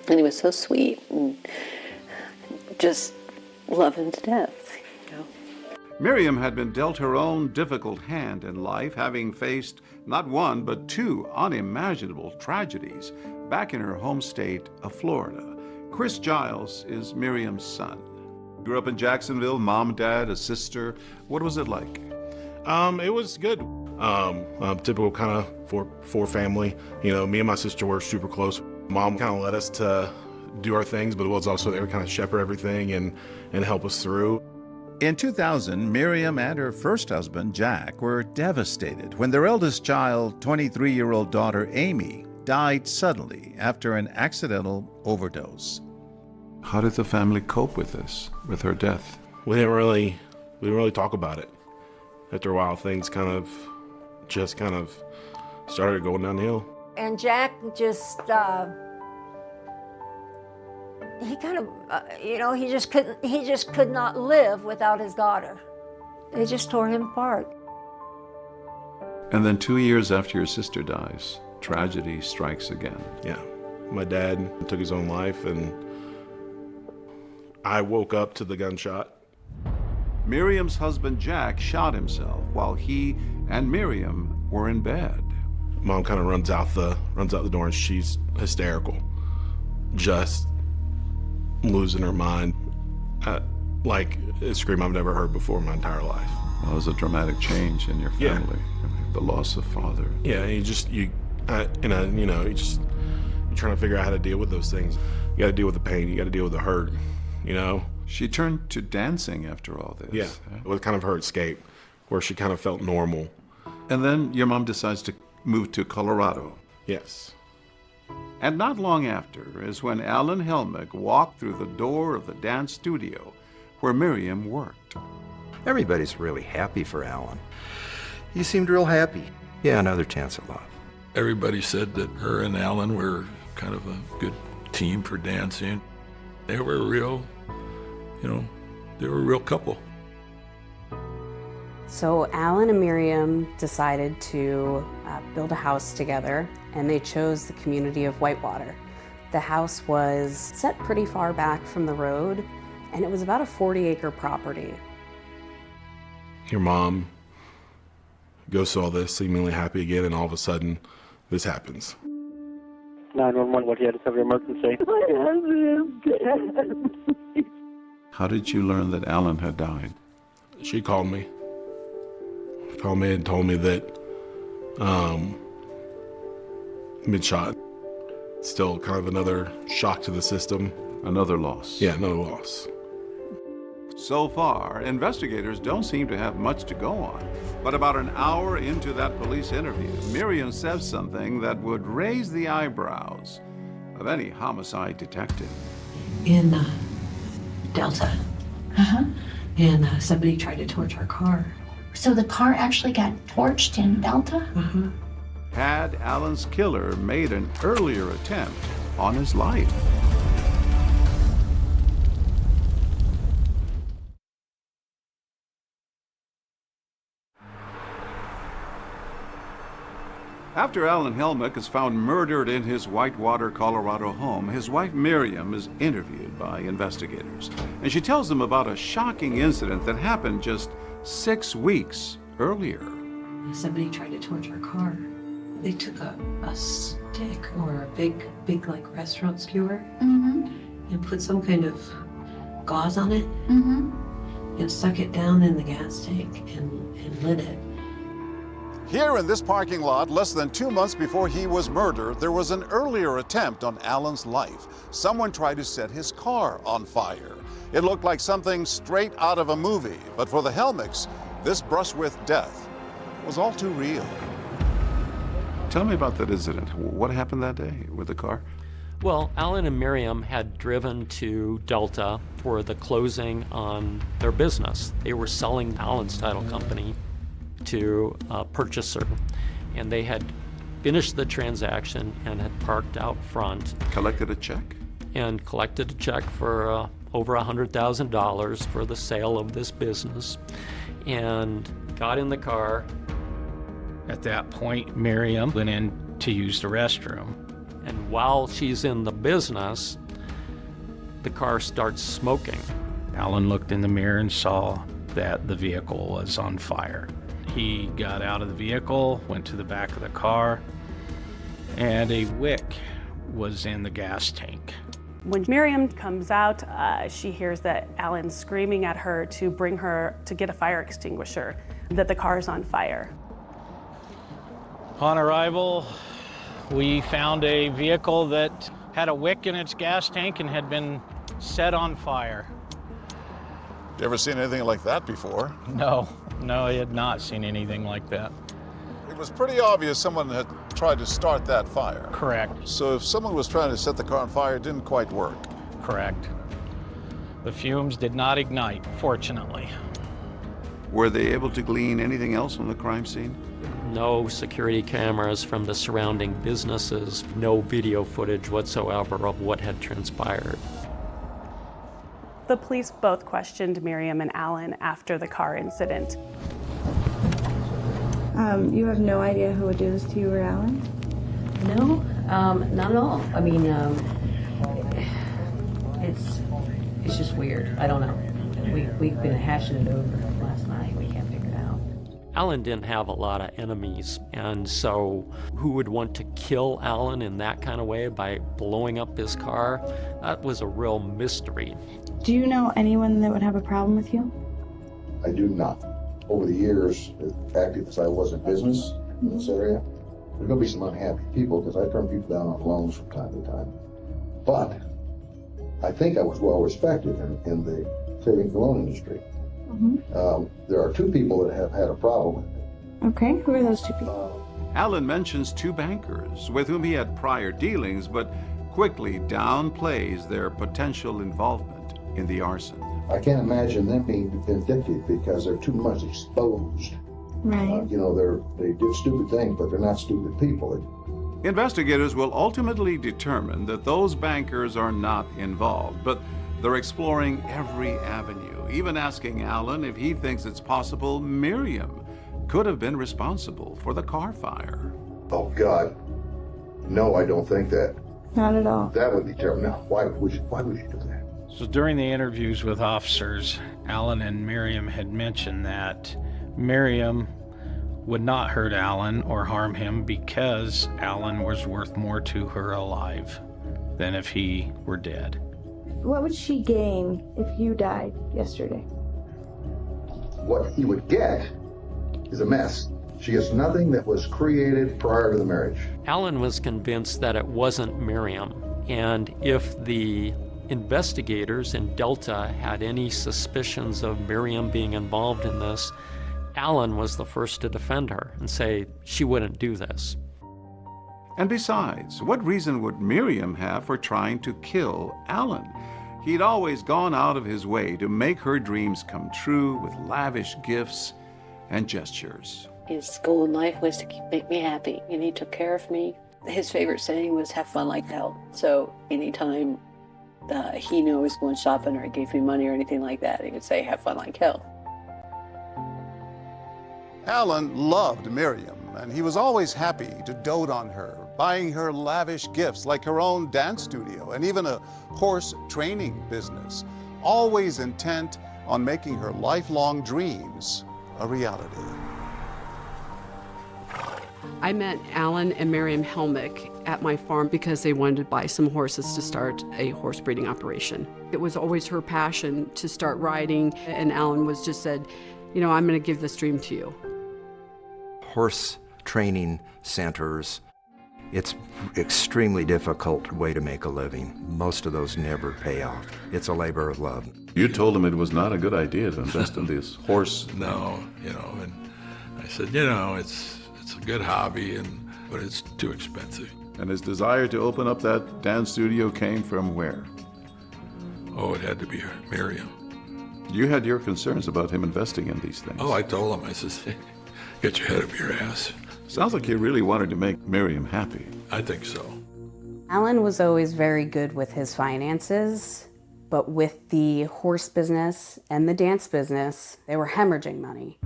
and he was so sweet, and just love him to death. You know? Miriam had been dealt her own difficult hand in life, having faced not one but 2 unimaginable tragedies back in her home state of Florida. Chris Giles is Miriam's son. Grew up in Jacksonville, mom, dad, a sister. What was it like? It was good. Typical kind of four family. You know, me and my sister were super close. Mom kind of let us to do our things, but it was also there to kind of shepherd everything and help us through. In 2000, Miriam and her first husband, Jack, were devastated when their eldest child, 23-year-old daughter Amy, died suddenly after an accidental overdose. How did the family cope with this, with her death? We didn't really talk about it. After a while, things kind of started going downhill. And Jack just, he kind of, he just could not live without his daughter. They just tore him apart. And then 2 years after your sister dies, tragedy strikes again. Yeah. My dad took his own life, and I woke up to the gunshot. Miriam's husband, Jack, shot himself while he and Miriam were in bed. Mom kind of runs out the door, and she's hysterical, just losing her mind, like a scream I've never heard before in my entire life. That was a dramatic change in your family. Yeah. The loss of father. Yeah, you're trying to figure out how to deal with those things. You got to deal with the pain. You got to deal with the hurt. You know. She turned to dancing after all this. Yeah, it was kind of her escape, where she kind of felt normal. And then your mom decides to move to Colorado. Yes. And not long after is when Alan Helmick walked through the door of the dance studio where Miriam worked. Everybody's really happy for Alan. He seemed real happy. Yeah, another chance at love. Everybody said that her and Alan were kind of a good team for dancing. They were a real couple. So Alan and Miriam decided to build a house together, and they chose the community of Whitewater. The house was set pretty far back from the road, and it was about a 40-acre property. Your mom goes through all this, seemingly happy again, and all of a sudden, this happens. 911, what do you have to have your emergency? My husband is dead. How did you learn that Alan had died? She called me. And told me that he'd been shot. Still kind of another shock to the system. Another loss. Yeah, another loss. So far, investigators don't seem to have much to go on. But about an hour into that police interview, Miriam says something that would raise the eyebrows of any homicide detective. In Delta. And somebody tried to torch our car. So the car actually got torched in Delta? Had Alan's killer made an earlier attempt on his life? After Alan Helmick is found murdered in his Whitewater, Colorado home, his wife Miriam is interviewed by investigators. And she tells them about a shocking incident that happened just 6 weeks earlier. Somebody tried to torch our car. They took a stick or a big like restaurant skewer and put some kind of gauze on it and stuck it down in the gas tank and lit it. Here in this parking lot, less than 2 months before he was murdered, there was an earlier attempt on Alan's life. Someone tried to set his car on fire. It looked like something straight out of a movie, but for the Helmicks, this brush with death was all too real. Tell me about that incident. What happened that day with the car? Well, Alan and Miriam had driven to Delta for the closing on their business. They were selling Alan's title company to a purchaser, and they had finished the transaction and had parked out front. Collected a check? And collected a check for over $100,000 for the sale of this business, and got in the car. At that point, Miriam went in to use the restroom. And while she's in the business, the car starts smoking. Alan looked in the mirror and saw that the vehicle was on fire. He got out of the vehicle, went to the back of the car, and a wick was in the gas tank. When Miriam comes out, she hears that Alan's screaming at her to bring her to get a fire extinguisher, that the car is on fire. Upon arrival, we found a vehicle that had a wick in its gas tank and had been set on fire. You ever seen anything like that before? No, I had not seen anything like that. It was pretty obvious someone had tried to start that fire. Correct. So if someone was trying to set the car on fire, it didn't quite work. Correct. The fumes did not ignite, fortunately. Were they able to glean anything else from the crime scene? No security cameras from the surrounding businesses, no video footage whatsoever of what had transpired. The police both questioned Miriam and Alan after the car incident. You have no idea who would do this to you or Alan? No, not at all. I mean, it's just weird. I don't know. We've been hashing it over last night. We can't figure it out. Alan didn't have a lot of enemies, and so who would want to kill Alan in that kind of way by blowing up his car? That was a real mystery. Do you know anyone that would have a problem with you? I do not. Over the years, as active as I was in business in this area, there's going to be some unhappy people because I turn people down on loans from time to time. But I think I was well respected in the savings and loan industry. There are 2 people that have had a problem with me. Okay, who are those 2 people? Alan mentions 2 bankers with whom he had prior dealings, but quickly downplays their potential involvement in the arson. I can't imagine them being vindictive because they're too much exposed. Right. They did stupid things, but they're not stupid people. Investigators will ultimately determine that those bankers are not involved, but they're exploring every avenue, even asking Alan if he thinks it's possible Miriam could have been responsible for the car fire. Oh, God. No, I don't think that. Not at all. That would be terrible. No, why would you do that? So during the interviews with officers, Alan and Miriam had mentioned that Miriam would not hurt Alan or harm him because Alan was worth more to her alive than if he were dead. What would she gain if you died yesterday? What he would get is a mess. She gets nothing that was created prior to the marriage. Alan was convinced that it wasn't Miriam, and if the investigators in Delta had any suspicions of Miriam being involved in this, Alan was the first to defend her and say she wouldn't do this. And besides, what reason would Miriam have for trying to kill Alan? He'd always gone out of his way to make her dreams come true with lavish gifts and gestures. His goal in life was to make me happy, and he took care of me. His favorite saying was, have fun like hell. So anytime he knew I was going shopping or he gave me money or anything like that, he would say, have fun like hell. Alan loved Miriam, and he was always happy to dote on her, buying her lavish gifts like her own dance studio and even a horse training business, always intent on making her lifelong dreams a reality. I met Alan and Miriam Helmick at my farm because they wanted to buy some horses to start a horse breeding operation. It was always her passion to start riding, and Alan was just said, you know, I'm going to give this dream to you. Horse training centers, it's extremely difficult way to make a living. Most of those never pay off. It's a labor of love. You told him it was not a good idea to invest in this horse. No, and I said, it's a good hobby, but it's too expensive. And his desire to open up that dance studio came from where? Oh, it had to be Miriam. You had your concerns about him investing in these things. Oh, I told him, I said, get your head up your ass. Sounds like he really wanted to make Miriam happy. I think so. Alan was always very good with his finances, but with the horse business and the dance business, they were hemorrhaging money.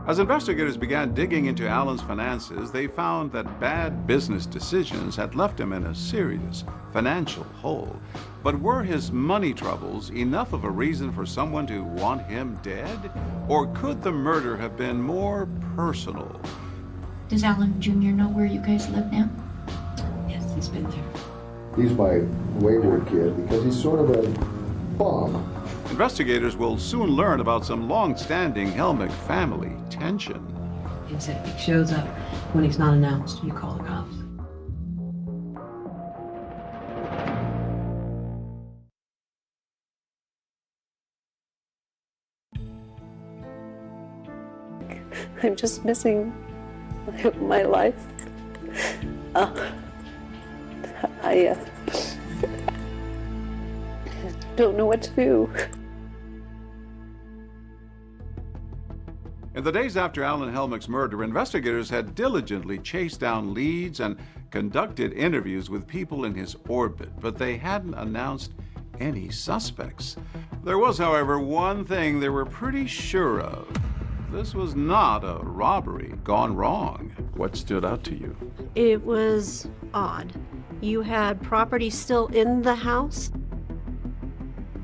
As investigators began digging into Alan's finances, they found that bad business decisions had left him in a serious financial hole. But were his money troubles enough of a reason for someone to want him dead? Or could the murder have been more personal? Does Alan Jr. know where you guys live now? Yes, he's been there. He's my wayward kid because he's sort of a bum. Investigators will soon learn about some long-standing Helmick family tension. He said he shows up when he's not announced, you call the cops. I'm just missing my life. I don't know what to do. In the days after Alan Helmick's murder, investigators had diligently chased down leads and conducted interviews with people in his orbit, but they hadn't announced any suspects. There was, however, one thing they were pretty sure of. This was not a robbery gone wrong. What stood out to you? It was odd. You had property still in the house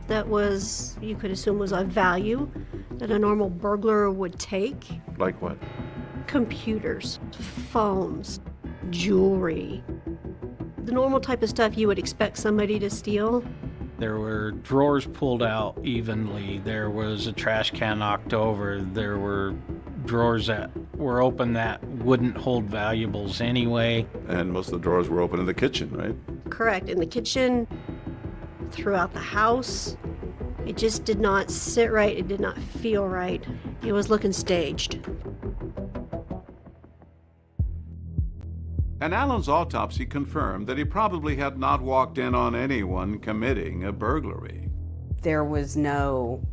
that was, you could assume, was of value that a normal burglar would take. Like what? Computers, phones, jewelry. The normal type of stuff you would expect somebody to steal. There were drawers pulled out evenly. There was a trash can knocked over. There were drawers that were open that wouldn't hold valuables anyway. And most of the drawers were open in the kitchen, right? Correct. In the kitchen, throughout the house. It just did not sit right. It did not feel right. It was looking staged. And Alan's autopsy confirmed that he probably had not walked in on anyone committing a burglary. There was no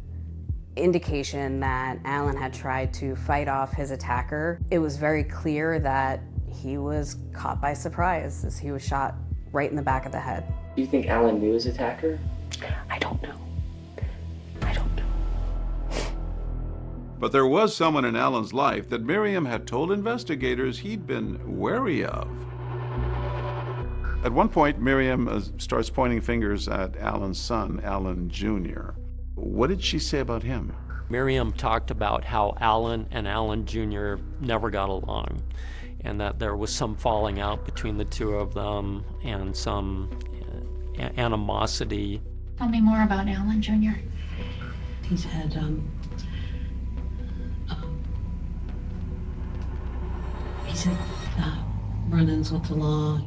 indication that Alan had tried to fight off his attacker. It was very clear that he was caught by surprise as he was shot right in the back of the head. Do you think Alan knew his attacker? I don't know. But there was someone in Alan's life that Miriam had told investigators he'd been wary of. At one point, Miriam starts pointing fingers at Alan's son, Alan Jr. What did she say about him? Miriam talked about how Alan and Alan Jr. never got along, and that there was some falling out between the two of them and some animosity. Tell me more about Alan Jr. He's had run-ins with the law.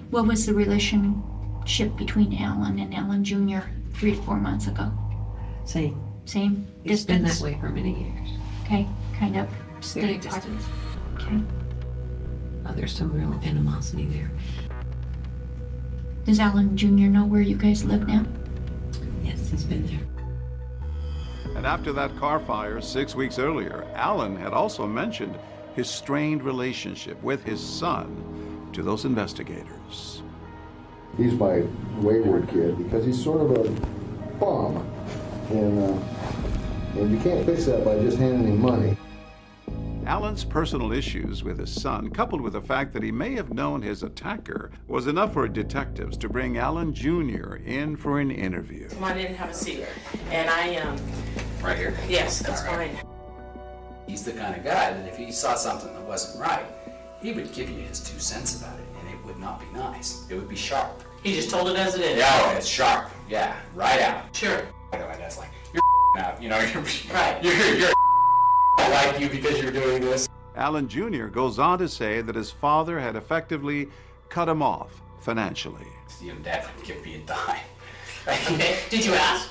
What was the relationship between Alan and Alan Jr. 3 to 4 months ago? Same. Same It's distance? been that way for many years. Okay, kind of Very stay apart. distant. Okay. There's some real animosity there. Does Alan Jr. know where you guys live now? Yes, he's been there. And after that car fire 6 weeks earlier, Alan had also mentioned his strained relationship with his son to those investigators. He's my wayward kid because he's sort of a bum. And you can't fix that by just handing him money. Alan's personal issues with his son, coupled with the fact that he may have known his attacker, was enough for detectives to bring Alan Jr. in for an interview. Come on in and have a seat. And I, Right here? yes, that's fine. He's the kind of guy that if he saw something that wasn't right, he would give you his 2 cents about it, and it would not be nice. It would be sharp. He just told it as it is. Yeah, it's sharp. Yeah, right out. Sure. That's like, you're out, you know, Right. you're I like you because you're doing this. Alan Jr. goes on to say that his father had effectively cut him off financially. You know, Dad would give me a dime. Okay. Did you ask?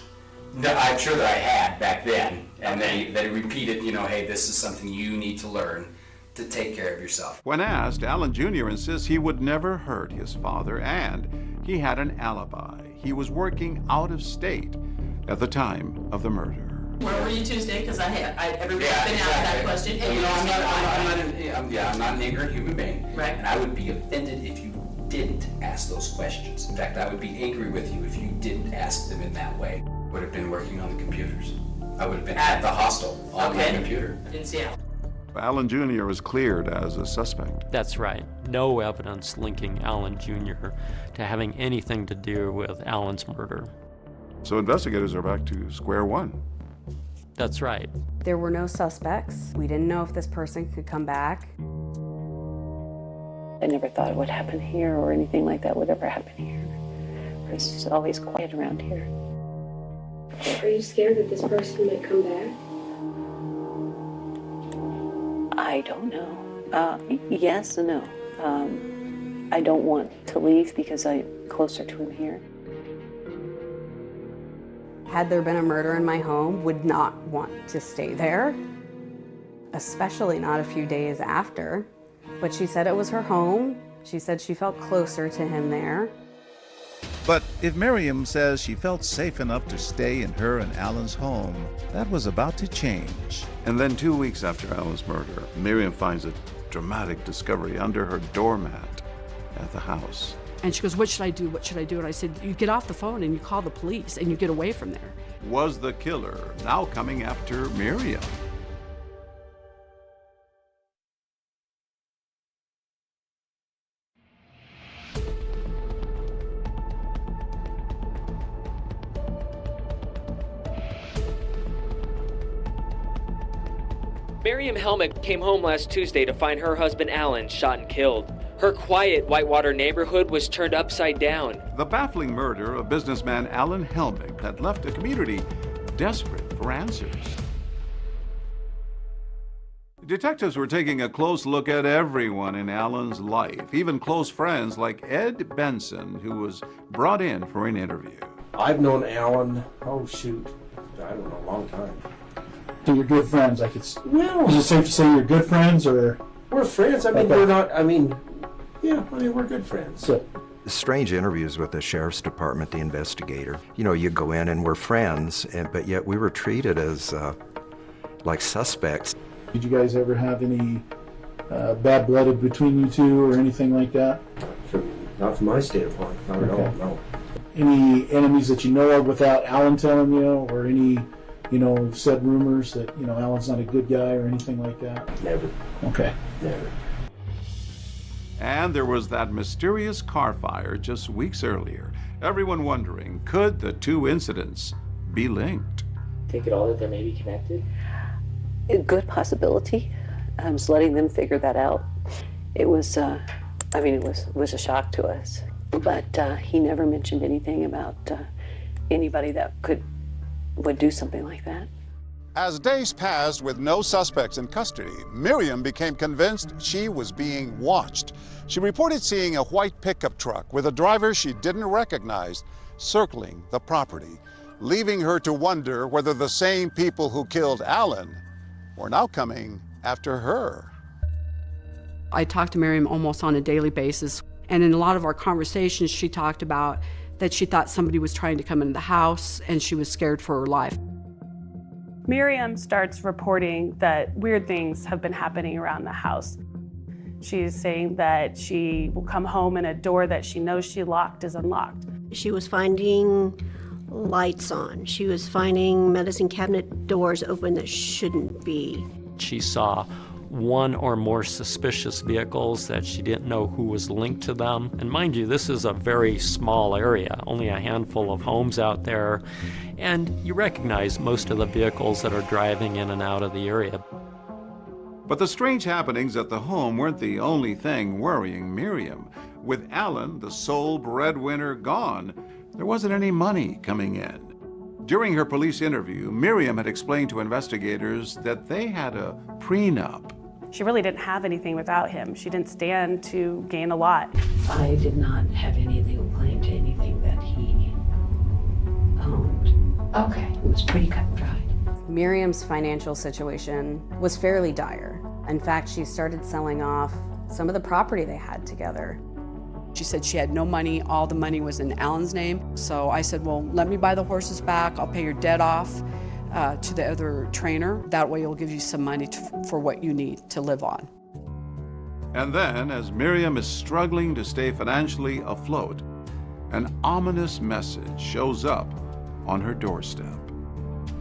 No, I'm sure that I had back then. And then they repeated, you know, hey, this is something you need to learn to take care of yourself. When asked, Alan Jr. insists he would never hurt his father, and he had an alibi. He was working out of state at the time of the murder. Where were you Tuesday? Because everybody's been asked that question. And you know, I'm not an ignorant human being. Right. And I would be offended if you didn't ask those questions. In fact, I would be angry with you if you didn't ask them in that way. Would have been working on the computers. I would have been at the hostel on my computer. In Seattle. Alan Jr. was cleared as a suspect. That's right. No evidence linking Alan Jr. to having anything to do with Alan's murder. So investigators are back to square one. That's right. There were no suspects. We didn't know if this person could come back. I never thought it would happen here or anything like that would ever happen here. It's always quiet around here. Are you scared that this person might come back? I don't know. Yes and no. I don't want to leave because I'm closer to him here. Had there been a murder in my home, would not want to stay there, especially not a few days after. But she said it was her home. She said she felt closer to him there. But if Miriam says she felt safe enough to stay in her and Alan's home, that was about to change. And then 2 weeks after Alan's murder, Miriam finds a dramatic discovery under her doormat at the house. And she goes, what should I do? What should I do? And I said, you get off the phone and you call the police and you get away from there. Was the killer now coming after Miriam? Miriam Helmick came home last Tuesday to find her husband Alan shot and killed. Her quiet Whitewater neighborhood was turned upside down. The baffling murder of businessman Alan Helmick had left a community desperate for answers. Detectives were taking a close look at everyone in Alan's life, even close friends like Ed Benson, who was brought in for an interview. I've known Alan, I don't know, a long time. So you're good friends, I could. Well, is it safe to say you're good friends, or we're friends? I mean, okay. We're not. I mean, yeah, I mean, we're good friends. So. Strange interviews with the sheriff's department, the investigator. You know, you go in and we're friends, but yet we were treated as like suspects. Did you guys ever have any bad blood between you two, or anything like that? Not from my standpoint. Not at all. No. Any enemies that you know of without Alan telling you, or any? Said rumors that, Alan's not a good guy or anything like that? Never. Okay. Never. And there was that mysterious car fire just weeks earlier. Everyone wondering, could the two incidents be linked? Take it all that they may be connected? A good possibility. I'm just letting them figure that out. It was, it was a shock to us. But he never mentioned anything about anybody that would do something like that. As days passed with no suspects in custody, Miriam became convinced she was being watched. She reported seeing a white pickup truck with a driver she didn't recognize circling the property, leaving her to wonder whether the same people who killed Alan were now coming after her. I talked to Miriam almost on a daily basis, and in a lot of our conversations, she talked about that she thought somebody was trying to come into the house and she was scared for her life. Miriam starts reporting that weird things have been happening around the house. She's saying that she will come home and a door that she knows she locked is unlocked. She was finding lights on. She was finding medicine cabinet doors open that shouldn't be. She saw one or more suspicious vehicles that she didn't know who was linked to them. And mind you, this is a very small area, only a handful of homes out there. And you recognize most of the vehicles that are driving in and out of the area. But the strange happenings at the home weren't the only thing worrying Miriam. With Alan, the sole breadwinner, gone, there wasn't any money coming in. During her police interview, Miriam had explained to investigators that they had a prenup. She really didn't have anything without him. She didn't stand to gain a lot. I did not have any legal claim to anything that he owned. Okay. It was pretty cut and dried. Miriam's financial situation was fairly dire. In fact, she started selling off some of the property they had together. She said she had no money, all the money was in Alan's name. So I said, well, let me buy the horses back, I'll pay your debt off to the other trainer. That way it'll give you some money for what you need to live on. And then, as Miriam is struggling to stay financially afloat, an ominous message shows up on her doorstep.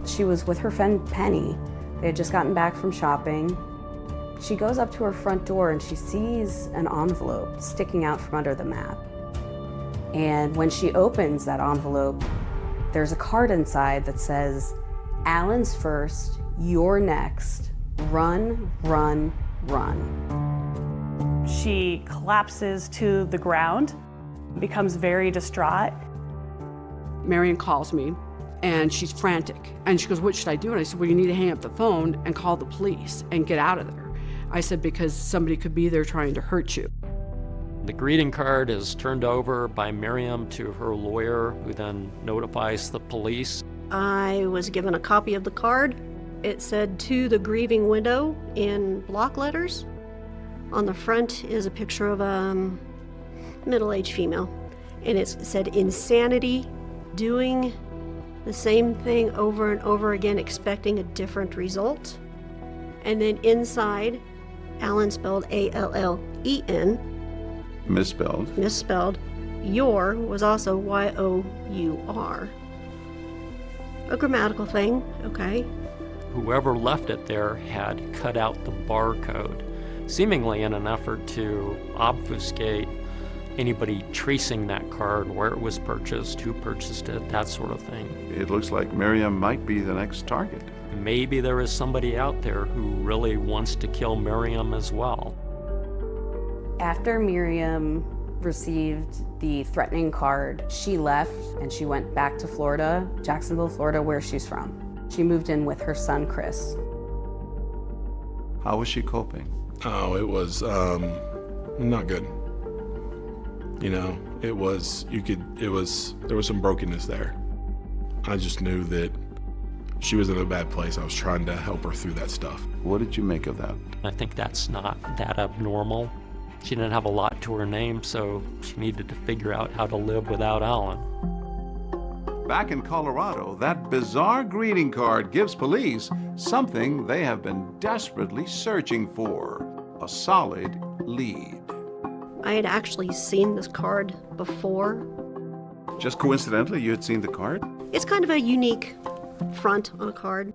She was with her friend Penny. They had just gotten back from shopping. She goes up to her front door and she sees an envelope sticking out from under the mat. And when she opens that envelope, there's a card inside that says, "Alan's first, you're next. Run, run, run." She collapses to the ground, becomes very distraught. Marion calls me and she's frantic. And she goes, what should I do? And I said, well, you need to hang up the phone and call the police and get out of there. I said, because somebody could be there trying to hurt you. The greeting card is turned over by Miriam to her lawyer, who then notifies the police. I was given a copy of the card. It said, "To the grieving widow," in block letters. On the front is a picture of a middle-aged female. And it said, "Insanity, doing the same thing over and over again, expecting a different result." And then inside, Alan spelled A-L-L-E-N. Misspelled. Misspelled. Your was also Y-O-U-R. A grammatical thing, okay. Whoever left it there had cut out the barcode, seemingly in an effort to obfuscate anybody tracing that card, where it was purchased, who purchased it, that sort of thing. It looks like Miriam might be the next target. Maybe there is somebody out there who really wants to kill Miriam as well. After Miriam received the threatening card, she left and she went back to Florida, Jacksonville, Florida, where she's from. She moved in with her son, Chris. How was she coping? Oh, it was not good. You know, there was some brokenness there. I just knew that she was in a bad place. I was trying to help her through that stuff. What did you make of that? I think that's not that abnormal. She didn't have a lot to her name, so she needed to figure out how to live without Alan. Back in Colorado, that bizarre greeting card gives police something they have been desperately searching for: a solid lead. I had actually seen this card before. Just coincidentally, you had seen the card? It's kind of a unique front on a card.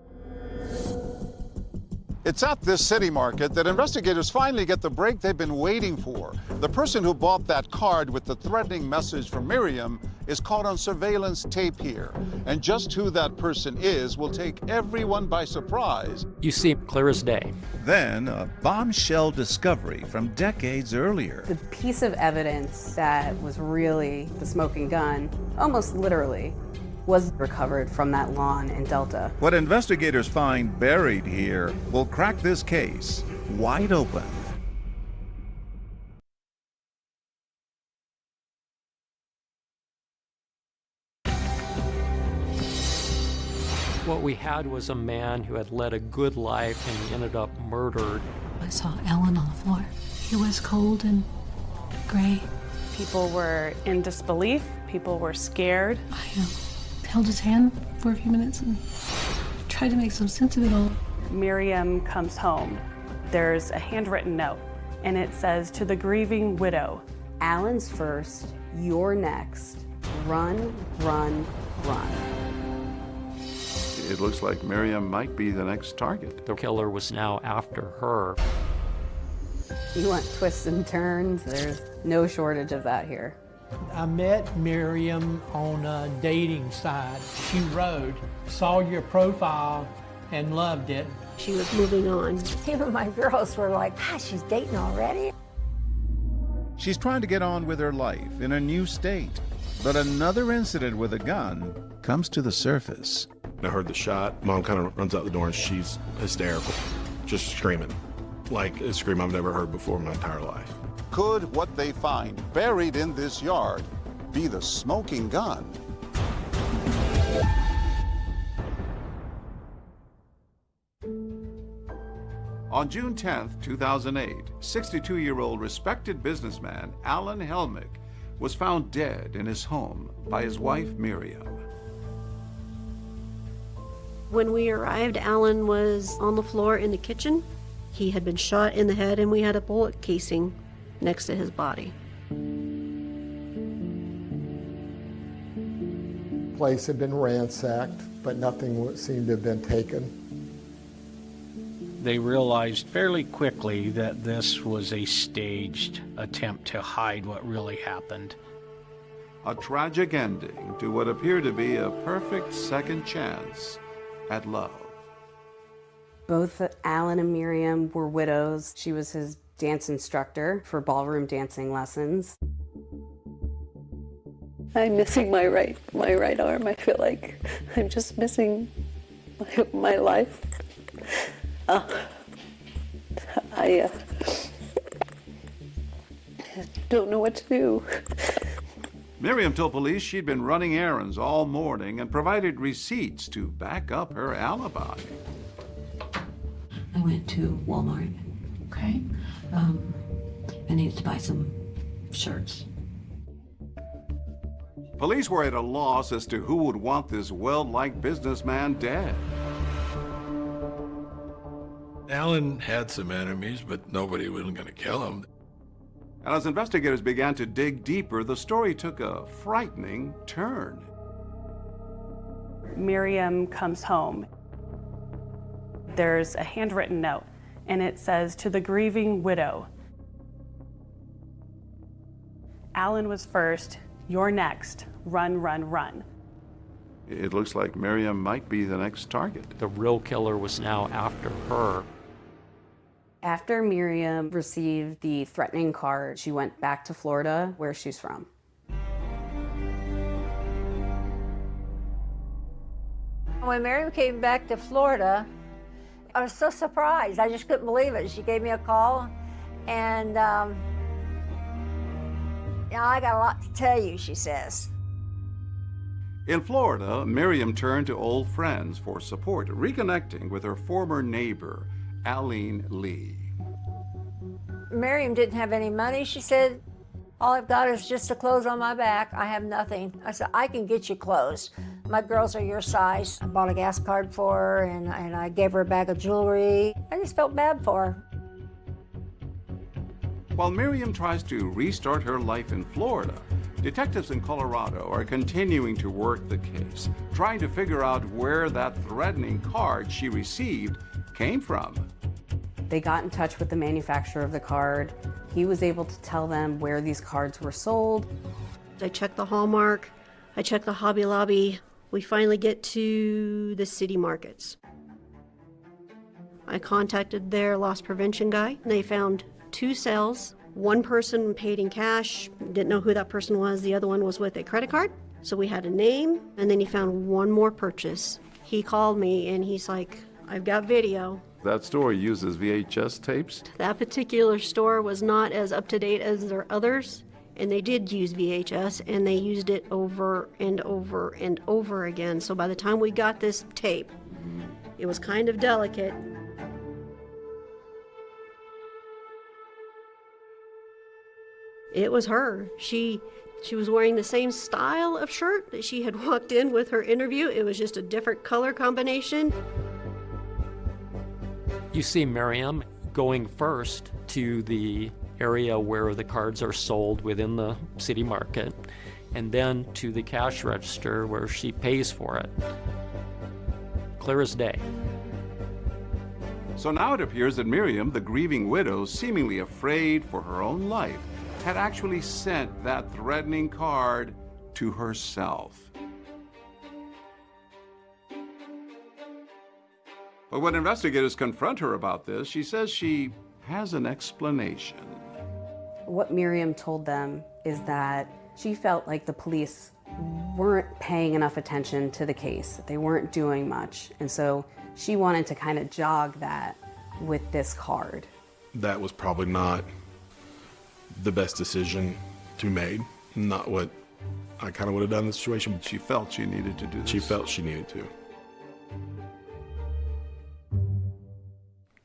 It's at this city market that investigators finally get the break they've been waiting for. The person who bought that card with the threatening message from Miriam is caught on surveillance tape here. And just who that person is will take everyone by surprise. You see clear as day. Then a bombshell discovery from decades earlier. The piece of evidence that was really the smoking gun, almost literally, was recovered from that lawn in Delta. What investigators find buried here will crack this case wide open. What we had was a man who had led a good life and he ended up murdered. I saw Alan on the floor. He was cold and gray. People were in disbelief. People were scared. I held his hand for a few minutes and tried tried to make some sense of it all. Miriam comes home. There's a handwritten note, and it says, "To the grieving widow." Alan's first, you're next. Run, run, run. It looks like Miriam might be the next target. The killer was now after her. You want twists and turns? There's no shortage of that here. I met Miriam on a dating site. She wrote, saw your profile and loved it. She was moving on. Even my girls were like, she's dating already? She's trying to get on with her life in a new state. But another incident with a gun comes to the surface. I heard the shot. Mom kind of runs out the door and she's hysterical, just screaming. Like a scream I've never heard before in my entire life. Could what they find buried in this yard be the smoking gun? On June 10th, 2008, 62-year-old respected businessman Alan Helmick was found dead in his home by his wife Miriam. When we arrived, Alan was on the floor in the kitchen. He had been shot in the head and we had a bullet casing next to his body. The place had been ransacked, but nothing seemed to have been taken. They realized fairly quickly that this was a staged attempt to hide what really happened. A tragic ending to what appeared to be a perfect second chance at love. Both Alan and Miriam were widows. She was his dance instructor for ballroom dancing lessons. I'm missing my right arm. I feel like I'm just missing my life. I don't know what to do. Miriam told police she'd been running errands all morning and provided receipts to back up her alibi. I went to Walmart. Okay. I needed to buy some shirts. Police were at a loss as to who would want this well-liked businessman dead. Alan had some enemies, but nobody was going to kill him. And as investigators began to dig deeper, the story took a frightening turn. Miriam comes home. There's a handwritten note, and it says, "To the grieving widow." Alan was first, you're next. Run, run, run. It looks like Miriam might be the next target. The real killer was now after her. After Miriam received the threatening card, she went back to Florida, where she's from. When Miriam came back to Florida, I was so surprised. I just couldn't believe it. She gave me a call, and I got a lot to tell you, she says. In Florida, Miriam turned to old friends for support, reconnecting with her former neighbor, Aline Lee. Miriam didn't have any money. She said, all I've got is just the clothes on my back. I have nothing. I said, I can get you clothes. My girls are your size. I bought a gas card for her, and I gave her a bag of jewelry. I just felt bad for her. While Miriam tries to restart her life in Florida, detectives in Colorado are continuing to work the case, trying to figure out where that threatening card she received came from. They got in touch with the manufacturer of the card. He was able to tell them where these cards were sold. I checked the Hallmark, I checked the Hobby Lobby. We finally get to the city markets. I contacted their loss prevention guy. They found 2 sales. One person paid in cash, didn't know who that person was. The other one was with a credit card. So we had a name, and then he found one more purchase. He called me and he's like, I've got video. That store uses VHS tapes? That particular store was not as up-to-date as their others, and they did use VHS, and they used it over and over and over again. So by the time we got this tape, it was kind of delicate. It was her. She was wearing the same style of shirt that she had walked in with her interview. It was just a different color combination. You see Miriam going first to the area where the cards are sold within the city market, and then to the cash register where she pays for it. Clear as day. So now it appears that Miriam, the grieving widow, seemingly afraid for her own life, had actually sent that threatening card to herself. But when investigators confront her about this, she says she has an explanation. What Miriam told them is that she felt like the police weren't paying enough attention to the case. They weren't doing much. And so she wanted to kind of jog that with this card. That was probably not the best decision to be made. Not what I kind of would have done in the situation. She felt she needed to do this. She felt she needed to.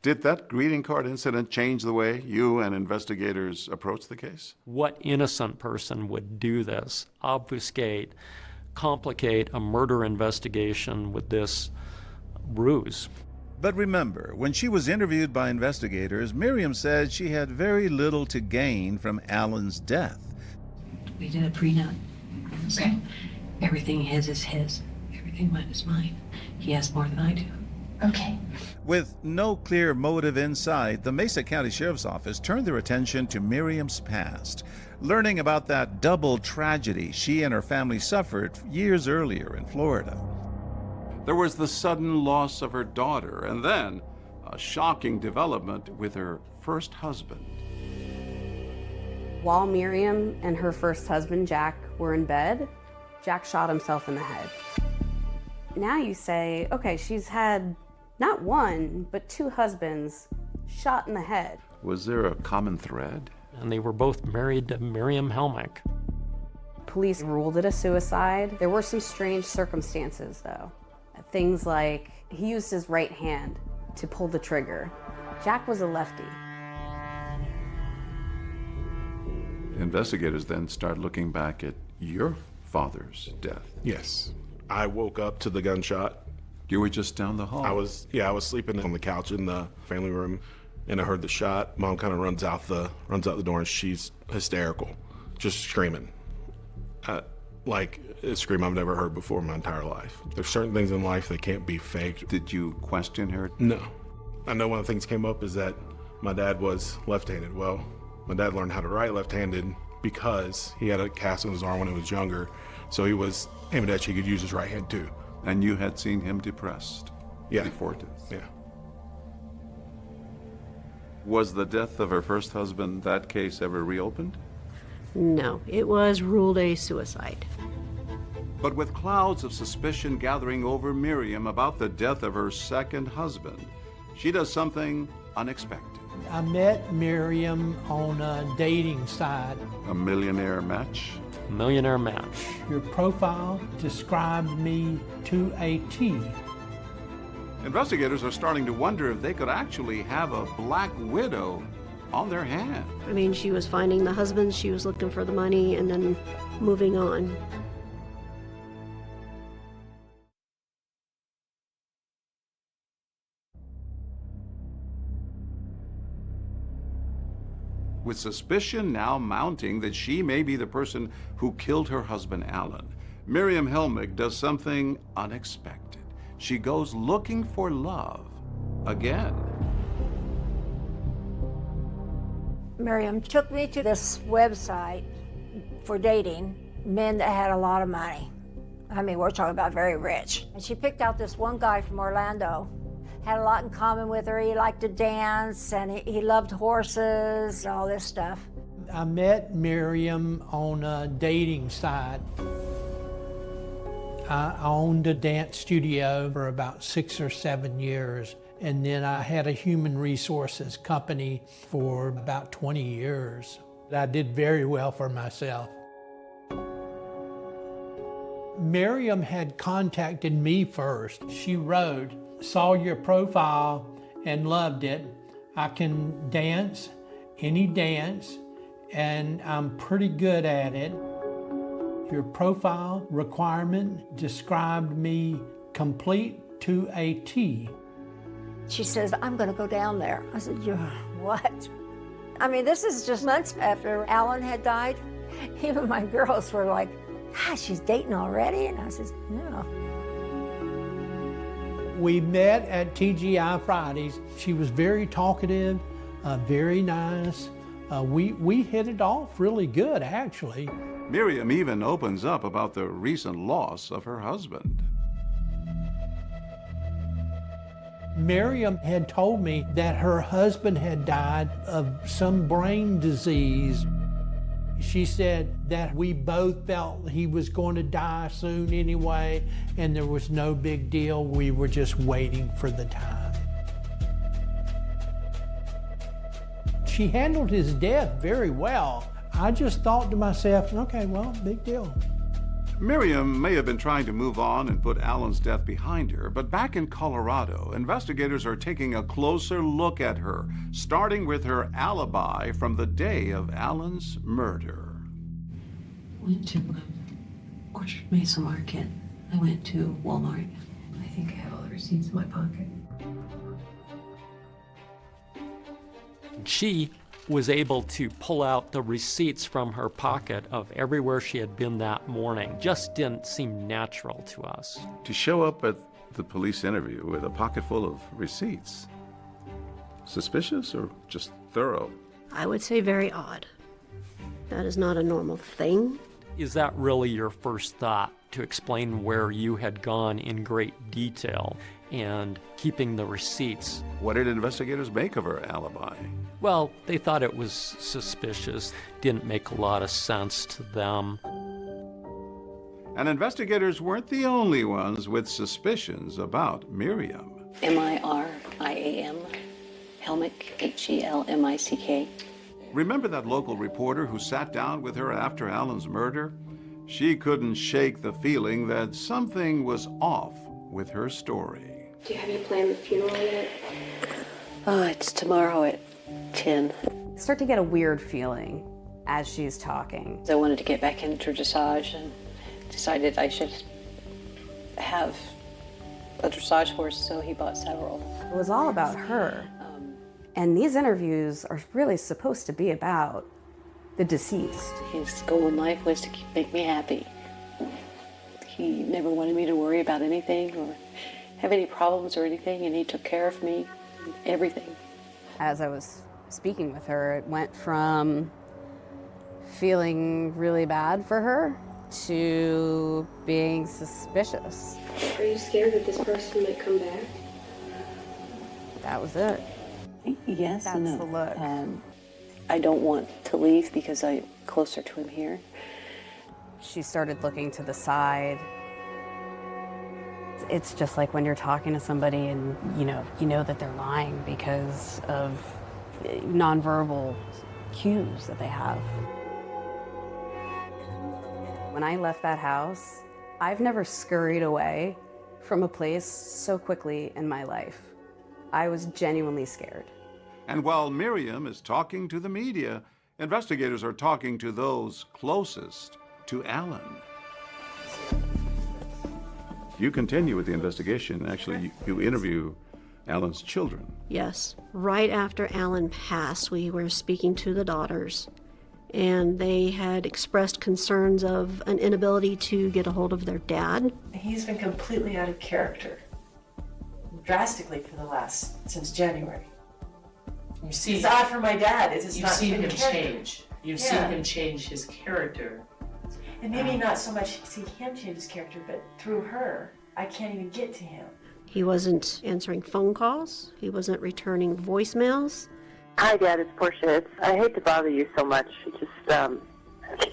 Did that greeting card incident change the way you and investigators approach the case? What innocent person would do this? Obfuscate, complicate a murder investigation with this ruse? But remember, when she was interviewed by investigators, Miriam said she had very little to gain from Alan's death. We did a prenup. So everything his is his. Everything mine is mine. He has more than I do. Okay. With no clear motive in sight, the Mesa County Sheriff's Office turned their attention to Miriam's past, learning about that double tragedy she and her family suffered years earlier in Florida. There was the sudden loss of her daughter, and then a shocking development with her first husband. While Miriam and her first husband, Jack, were in bed, Jack shot himself in the head. Now you say, okay, she's had not one, but two husbands shot in the head. Was there a common thread? And they were both married to Miriam Helmick. Police ruled it a suicide. There were some strange circumstances, though. Things like he used his right hand to pull the trigger. Jack was a lefty. Investigators then start looking back at your father's death. Yes. I woke up to the gunshot. You were just down the hall. I was sleeping on the couch in the family room, and I heard the shot. Mom kind of runs out the door, and she's hysterical, just screaming, like a scream I've never heard before in my entire life. There's certain things in life that can't be faked. Did you question her? No. I know one of the things came up is that my dad was left-handed. Well, my dad learned how to write left-handed because he had a cast on his arm when he was younger, so he was ambidextrous. He could use his right hand too. And you had seen him depressed before this? Yeah. Was the death of her first husband, that case, ever reopened? No, it was ruled a suicide. But with clouds of suspicion gathering over Miriam about the death of her second husband, she does something unexpected. I met Miriam on a dating site. A millionaire match? Millionaire match. Your profile described me to a T. Investigators are starting to wonder if they could actually have a black widow on their hand. I mean, she was finding the husband, she was looking for the money, and then moving on. With suspicion now mounting that she may be the person who killed her husband, Alan, Miriam Helmick does something unexpected. She goes looking for love again. Miriam took me to this website for dating men that had a lot of money. I mean, we're talking about very rich. And she picked out this one guy from Orlando. Had a lot in common with her. He liked to dance, and he loved horses, and all this stuff. I met Miriam on a dating site. I owned a dance studio for about 6 or 7 years, and then I had a human resources company for about 20 years. I did very well for myself. Miriam had contacted me first. She wrote, "Saw your profile and loved it. I can dance, any dance, and I'm pretty good at it. Your profile requirement described me complete to a T." She says, I'm going to go down there. I said, you what? I mean, this is just months after Alan had died. Even my girls were like, God, she's dating already? And I said, no. We met at TGI Fridays. She was very talkative, very nice. We hit it off really good, actually. Miriam even opens up about the recent loss of her husband. Miriam had told me that her husband had died of some brain disease. She said that we both felt he was going to die soon anyway, and there was no big deal. We were just waiting for the time. She handled his death very well. I just thought to myself, okay, well, big deal. Miriam may have been trying to move on and put Alan's death behind her, but back in Colorado, investigators are taking a closer look at her, starting with her alibi from the day of Alan's murder. Went to Orchard Mesa Market. I went to Walmart. I think I have all the receipts in my pocket. She was able to pull out the receipts from her pocket of everywhere she had been that morning. Just didn't seem natural to us. To show up at the police interview with a pocket full of receipts, suspicious or just thorough? I would say very odd. That is not a normal thing. Is that really your first thought, to explain where you had gone in great detail and keeping the receipts? What did investigators make of her alibi? Well, they thought it was suspicious, didn't make a lot of sense to them. And investigators weren't the only ones with suspicions about Miriam. M-I-R-I-A-M, Helmick, H-E-L-M-I-C-K. Remember that local reporter who sat down with her after Alan's murder? She couldn't shake the feeling that something was off with her story. Do you have you planned the funeral yet? Oh, it's tomorrow at 10. I start to get a weird feeling as she's talking. I wanted to get back into dressage and decided I should have a dressage horse, so he bought several. It was all about her. And these interviews are really supposed to be about the deceased. His goal in life was to make me happy. He never wanted me to worry about anything or have any problems or anything, and he took care of me, everything. As I was speaking with her, it went from feeling really bad for her to being suspicious. Are you scared that this person might come back? That was it. Yes and no. That's the look. I don't want to leave because I'm closer to him here. She started looking to the side. It's just like when you're talking to somebody and you know that they're lying because of nonverbal cues that they have. When I left that house, I've never scurried away from a place so quickly in my life. I was genuinely scared. And while Miriam is talking to the media, investigators are talking to those closest to Alan. You continue with the investigation. Actually, you interview Alan's children. Yes. Right after Alan passed, we were speaking to the daughters, and they had expressed concerns of an inability to get a hold of their dad. He's been completely out of character, drastically since January. It's odd for my dad. You've seen him change. You've seen him change his character. And maybe not so much see him change his character, but through her, I can't even get to him. He wasn't answering phone calls. He wasn't returning voicemails. Hi, Dad. It's Portia. I hate to bother you so much. I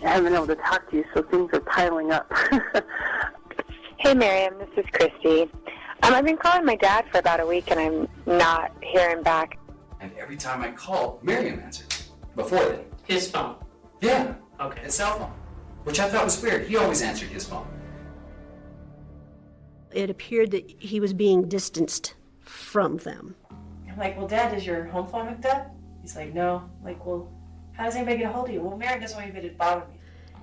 haven't been able to talk to you, so things are piling up. Hey, Miriam. This is Christy. I've been calling my dad for about a week, and I'm not hearing back. And every time I called, Miriam answered. Before then. His phone? Yeah. Okay. His cell phone. Which I thought was weird. He always answered his phone. It appeared that he was being distanced from them. I'm like, well, Dad, is your home phone hooked up? He's like, no. I'm like, well, how does anybody get a hold of you? Well, Miriam doesn't want anybody to bother me.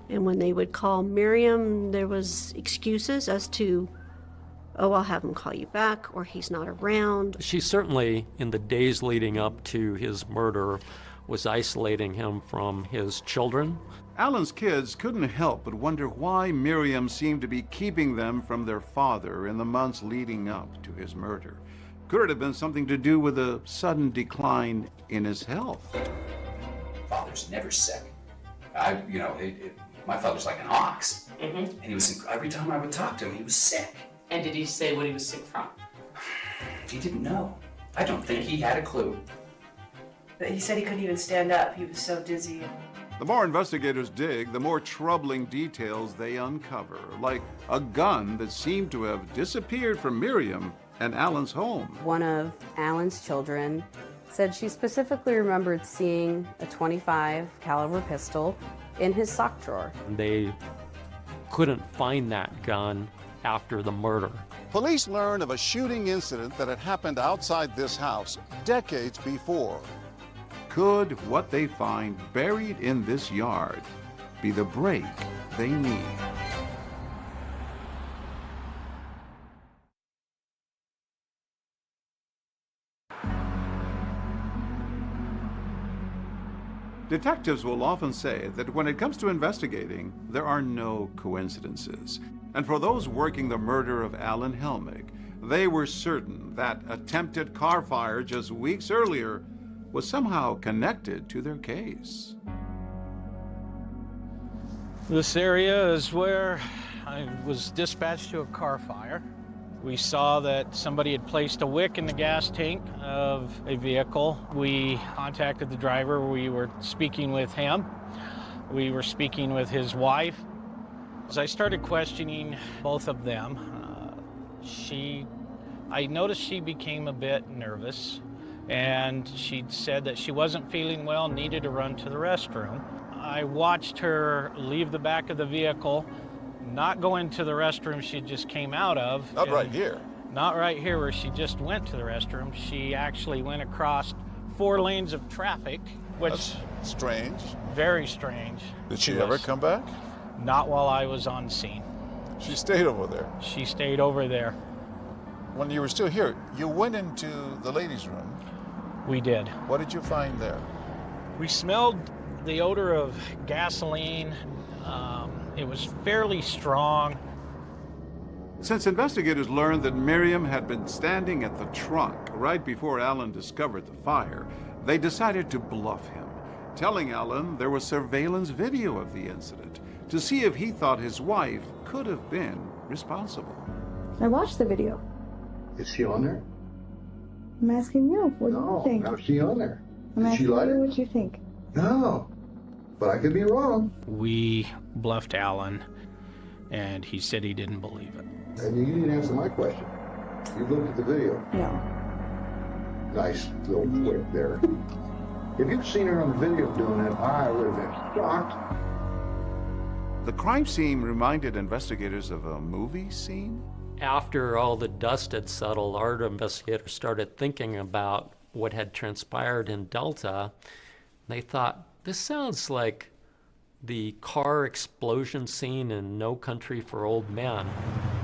And when they would call Miriam, there was excuses as to oh, I'll have him call you back, or he's not around. She certainly, in the days leading up to his murder, was isolating him from his children. Alan's kids couldn't help but wonder why Miriam seemed to be keeping them from their father in the months leading up to his murder. Could it have been something to do with a sudden decline in his health? Father's never sick. My father's like an ox. And he was, every time I would talk to him, he was sick. And did he say what he was sick from? He didn't know. I don't think he had a clue. But he said he couldn't even stand up. He was so dizzy. The more investigators dig, the more troubling details they uncover, like a gun that seemed to have disappeared from Miriam and Alan's home. One of Alan's children said she specifically remembered seeing a .25 caliber pistol in his sock drawer. They couldn't find that gun after the murder. Police learned of a shooting incident that had happened outside this house decades before. Could what they find buried in this yard be the break they need? Detectives will often say that when it comes to investigating, there are no coincidences. And for those working the murder of Alan Helmick, they were certain that attempted car fire just weeks earlier was somehow connected to their case. This area is where I was dispatched to a car fire. We saw that somebody had placed a wick in the gas tank of a vehicle. We contacted the driver. We were speaking with him. We were speaking with his wife. As I started questioning both of them, I noticed she became a bit nervous, and she said that she wasn't feeling well, needed to run to the restroom. I watched her leave the back of the vehicle, not go into the restroom she just came out of. Not right here. Not right here where she just went to the restroom. She actually went across 4 lanes of traffic, which... That's strange. Very strange. Did she ever come back? Not while I was on scene. She stayed over there? She stayed over there. When you were still here, you went into the ladies' room. We did. What did you find there? We smelled the odor of gasoline. It was fairly strong. Since investigators learned that Miriam had been standing at the trunk right before Alan discovered the fire, they decided to bluff him, telling Alan there was surveillance video of the incident to see if he thought his wife could have been responsible. I watched the video. Is she on there? I'm asking you. What do you think? No, how's she on there? I'm Did she asking light you it? what you think. No, but I could be wrong. We bluffed Alan, and he said he didn't believe it. And you didn't answer my question. You looked at the video. No. Nice little twit there. If you'd seen her on the video doing it, I would have been shocked. The crime scene reminded investigators of a movie scene. After all the dust had settled, our investigators started thinking about what had transpired in Delta. They thought, this sounds like the car explosion scene in No Country for Old Men,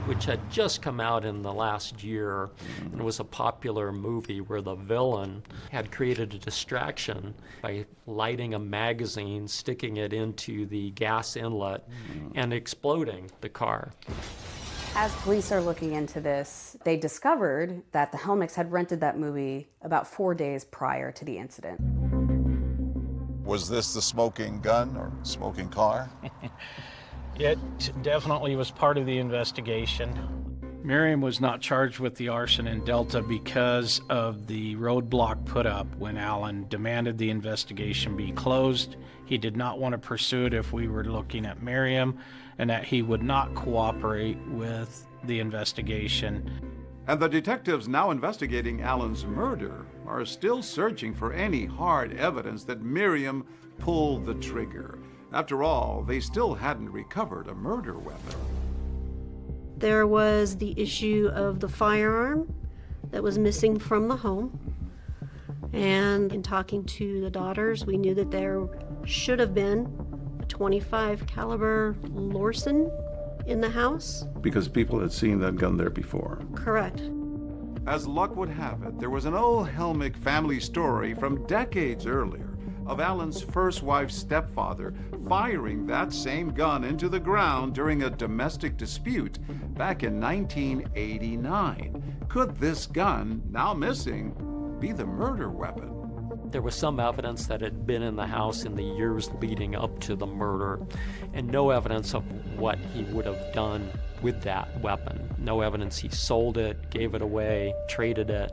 which had just come out in the last year, and it was a popular movie where the villain had created a distraction by lighting a magazine, sticking it into the gas inlet, and exploding the car. As police are looking into this, they discovered that the Helmicks had rented that movie about 4 days prior to the incident. Was this the smoking gun or smoking car? It definitely was part of the investigation. Miriam was not charged with the arson in Delta because of the roadblock put up when Alan demanded the investigation be closed. He did not want to pursue it if we were looking at Miriam, and that he would not cooperate with the investigation. And the detectives now investigating Alan's murder are still searching for any hard evidence that Miriam pulled the trigger. After all, they still hadn't recovered a murder weapon. There was the issue of the firearm that was missing from the home. And in talking to the daughters, we knew that there should have been a .25 caliber Lorsen in the house. Because people had seen that gun there before. Correct. As luck would have it, there was an old Helmick family story from decades earlier of Alan's first wife's stepfather firing that same gun into the ground during a domestic dispute back in 1989. Could this gun, now missing, be the murder weapon? There was some evidence that had been in the house in the years leading up to the murder, and no evidence of what he would have done with that weapon. No evidence he sold it, gave it away, traded it.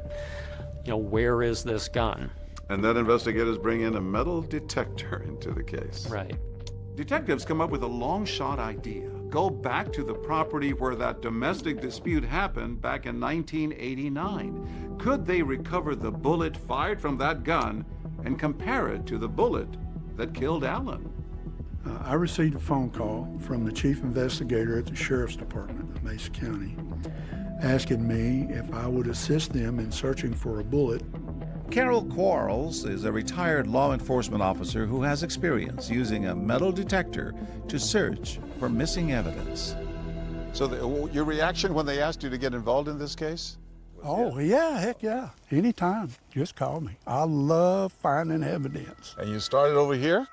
You know, where is this gun? And then investigators bring in a metal detector into the case. Right. Detectives come up with a long shot idea. Go back to the property where that domestic dispute happened back in 1989. Could they recover the bullet fired from that gun and compare it to the bullet that killed Alan? I received a phone call from the chief investigator at the Sheriff's Department of Mesa County asking me if I would assist them in searching for a bullet. Carol Quarles is a retired law enforcement officer who has experience using a metal detector to search for missing evidence. So your reaction when they asked you to get involved in this case? Oh, yeah, heck yeah. Anytime, just call me. I love finding evidence. And you started over here?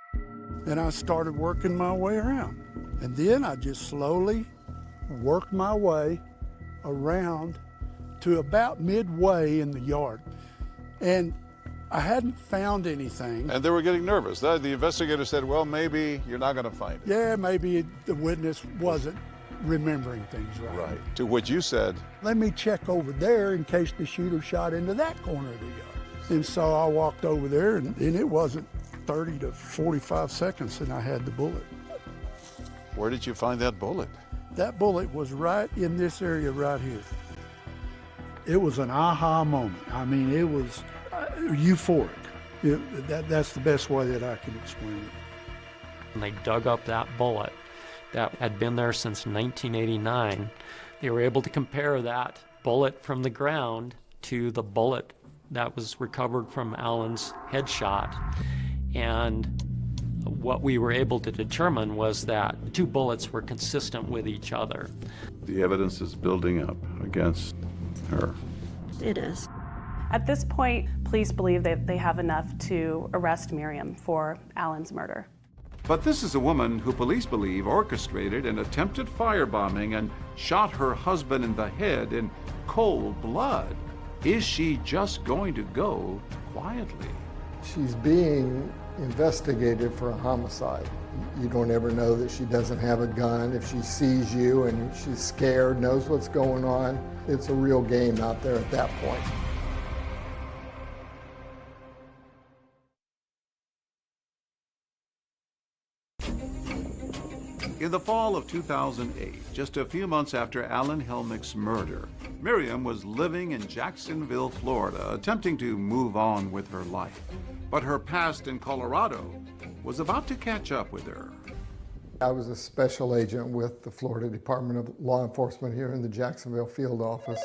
Then I started working my way around. And then I just slowly worked my way around to about midway in the yard. And I hadn't found anything. And they were getting nervous. The investigator said, well, maybe you're not going to find it. Yeah, maybe the witness wasn't remembering things right. Right. To which you said, let me check over there in case the shooter shot into that corner of the yard. And so I walked over there, and it wasn't 30 to 45 seconds, and I had the bullet. Where did you find that bullet? That bullet was right in this area right here. It was an aha moment. I mean, it was euphoric. That's the best way that I can explain it. And they dug up that bullet that had been there since 1989. They were able to compare that bullet from the ground to the bullet that was recovered from Alan's headshot. And what we were able to determine was that the two bullets were consistent with each other. The evidence is building up against her. It is. At this point, police believe that they have enough to arrest Miriam for Alan's murder. But this is a woman who police believe orchestrated an attempted firebombing and shot her husband in the head in cold blood. Is she just going to go quietly? She's being investigated for a homicide. You don't ever know that she doesn't have a gun. If she sees you and she's scared, knows what's going on, it's a real game out there at that point. In the fall of 2008, just a few months after Alan Helmick's murder, Miriam was living in Jacksonville, Florida, attempting to move on with her life. But her past in Colorado was about to catch up with her. I was a special agent with the Florida Department of Law Enforcement here in the Jacksonville field office.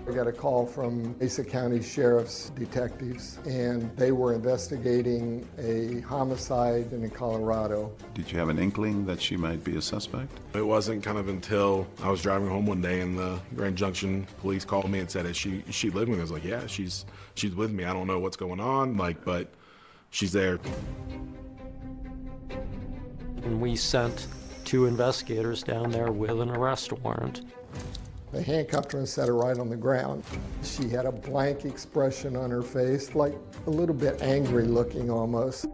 I got a call from Mesa County Sheriff's detectives, and they were investigating a homicide in Colorado. Did you have an inkling that she might be a suspect? It wasn't kind of until I was driving home one day and the Grand Junction police called me and said, is she living? I was like, yeah, she's with me. I don't know what's going on, but she's there. And we sent 2 investigators down there with an arrest warrant. They handcuffed her and set her right on the ground. She had a blank expression on her face, like a little bit angry looking almost.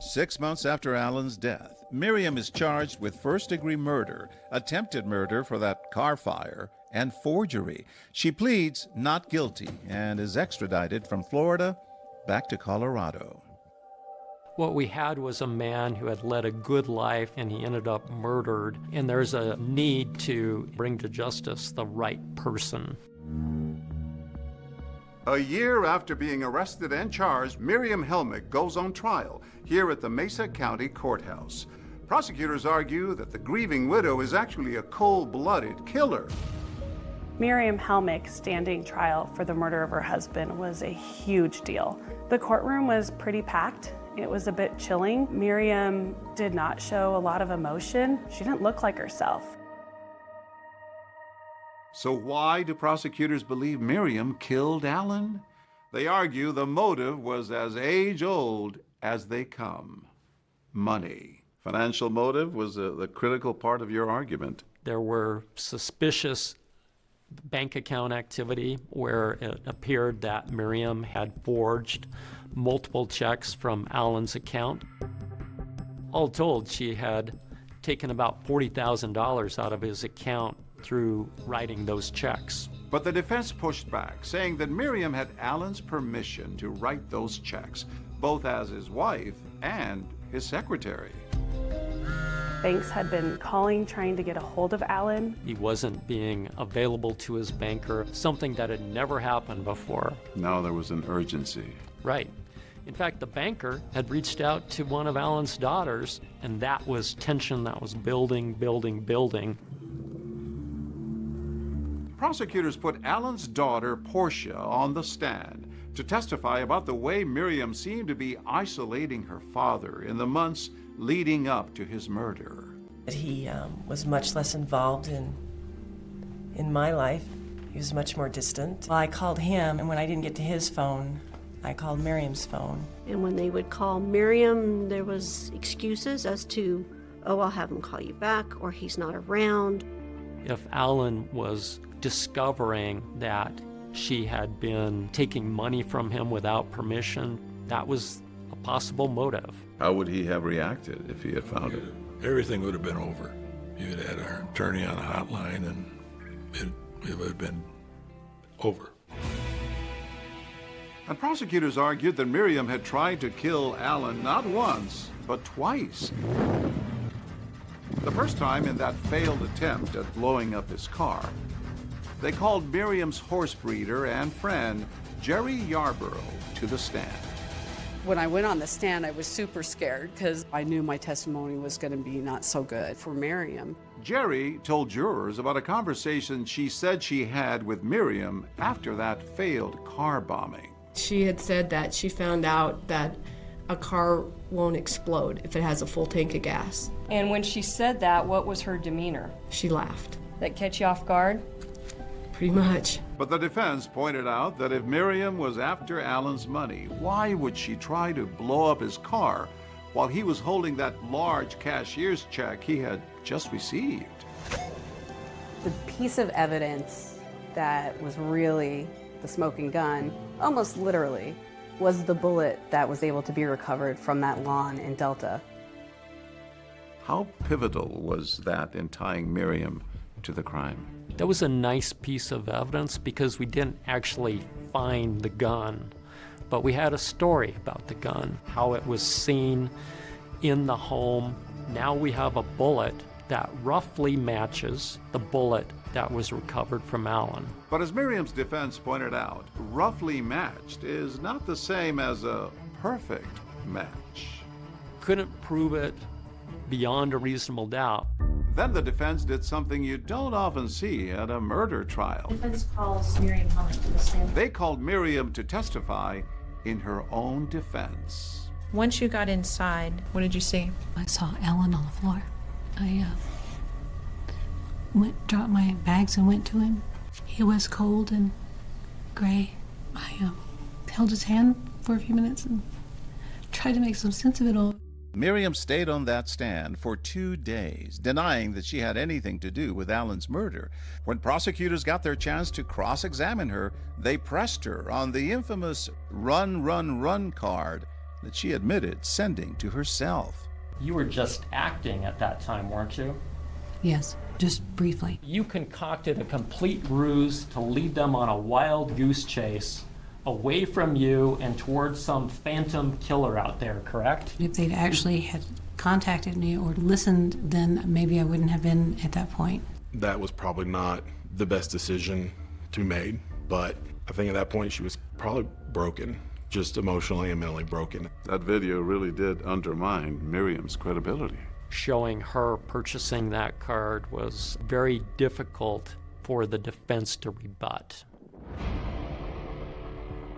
6 months after Alan's death, Miriam is charged with first-degree murder, attempted murder for that car fire, and forgery. She pleads not guilty and is extradited from Florida back to Colorado. What we had was a man who had led a good life and he ended up murdered, and there's a need to bring to justice the right person. A year after being arrested and charged, Miriam Helmick goes on trial here at the Mesa County Courthouse. Prosecutors argue that the grieving widow is actually a cold-blooded killer. Miriam Helmick standing trial for the murder of her husband was a huge deal. The courtroom was pretty packed, It was a bit chilling. Miriam did not show a lot of emotion. She didn't look like herself. So why do prosecutors believe Miriam killed Alan? They argue the motive was as age-old as they come: money. Financial motive was the critical part of your argument. There were suspicious bank account activity where it appeared that Miriam had forged multiple checks from Alan's account. All told, she had taken about $40,000 out of his account through writing those checks. But the defense pushed back, saying that Miriam had Alan's permission to write those checks, both as his wife and his secretary. Banks had been calling, trying to get a hold of Alan. He wasn't being available to his banker, something that had never happened before. Now there was an urgency. Right. In fact, the banker had reached out to one of Alan's daughters, and that was tension that was building. Prosecutors put Alan's daughter, Portia, on the stand to testify about the way Miriam seemed to be isolating her father in the months leading up to his murder. He was much less involved in my life. He was much more distant. Well, I called him, and when I didn't get to his phone, I called Miriam's phone. And when they would call Miriam, there was excuses as to, oh, I'll have him call you back, or he's not around. If Alan was discovering that she had been taking money from him without permission, that was a possible motive. How would he have reacted if he had found it? Everything would have been over. You'd had our attorney on a hotline, and it would have been over. And prosecutors argued that Miriam had tried to kill Alan not once, but twice. The first time in that failed attempt at blowing up his car. They called Miriam's horse breeder and friend, Jerry Yarborough, to the stand. When I went on the stand, I was super scared because I knew my testimony was going to be not so good for Miriam. Jerry told jurors about a conversation she said she had with Miriam after that failed car bombing. She had said that she found out that a car won't explode if it has a full tank of gas. And when she said that, what was her demeanor? She laughed. That catch you off guard? Pretty much. But the defense pointed out that if Miriam was after Alan's money, why would she try to blow up his car while he was holding that large cashier's check he had just received? The piece of evidence that was really the smoking gun, almost literally, was the bullet that was able to be recovered from that lawn in Delta. How pivotal was that in tying Miriam to the crime? That was a nice piece of evidence because we didn't actually find the gun, but we had a story about the gun, how it was seen in the home. Now we have a bullet that roughly matches the bullet that was recovered from Alan. But as Miriam's defense pointed out, roughly matched is not the same as a perfect match. Couldn't prove it beyond a reasonable doubt. Then the defense did something you don't often see at a murder trial. The defense calls Miriam Helmick to the stand. They called Miriam to testify in her own defense. Once you got inside, what did you see? I saw Alan on the floor. I dropped my bags and went to him. He was cold and gray. I held his hand for a few minutes and tried to make some sense of it all. Miriam stayed on that stand for 2 days, denying that she had anything to do with Alan's murder. When prosecutors got their chance to cross-examine her, they pressed her on the infamous run, run, run card that she admitted sending to herself. You were just acting at that time, weren't you? Yes, just briefly. You concocted a complete ruse to lead them on a wild goose chase away from you and towards some phantom killer out there, correct? If they'd actually had contacted me or listened, then maybe I wouldn't have been at that point. That was probably not the best decision to be made, but I think at that point she was probably broken, just emotionally and mentally broken. That video really did undermine Miriam's credibility. Showing her purchasing that card was very difficult for the defense to rebut.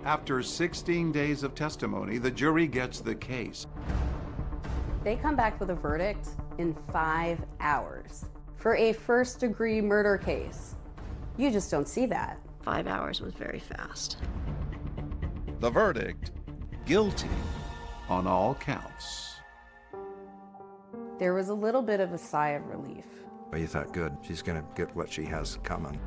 After 16 days of testimony, the jury gets the case. They come back with a verdict in 5 hours for a first-degree murder case. You just don't see that. 5 hours was very fast. The verdict, guilty. On all counts. There was a little bit of a sigh of relief. But you thought, good, she's going to get what she has coming.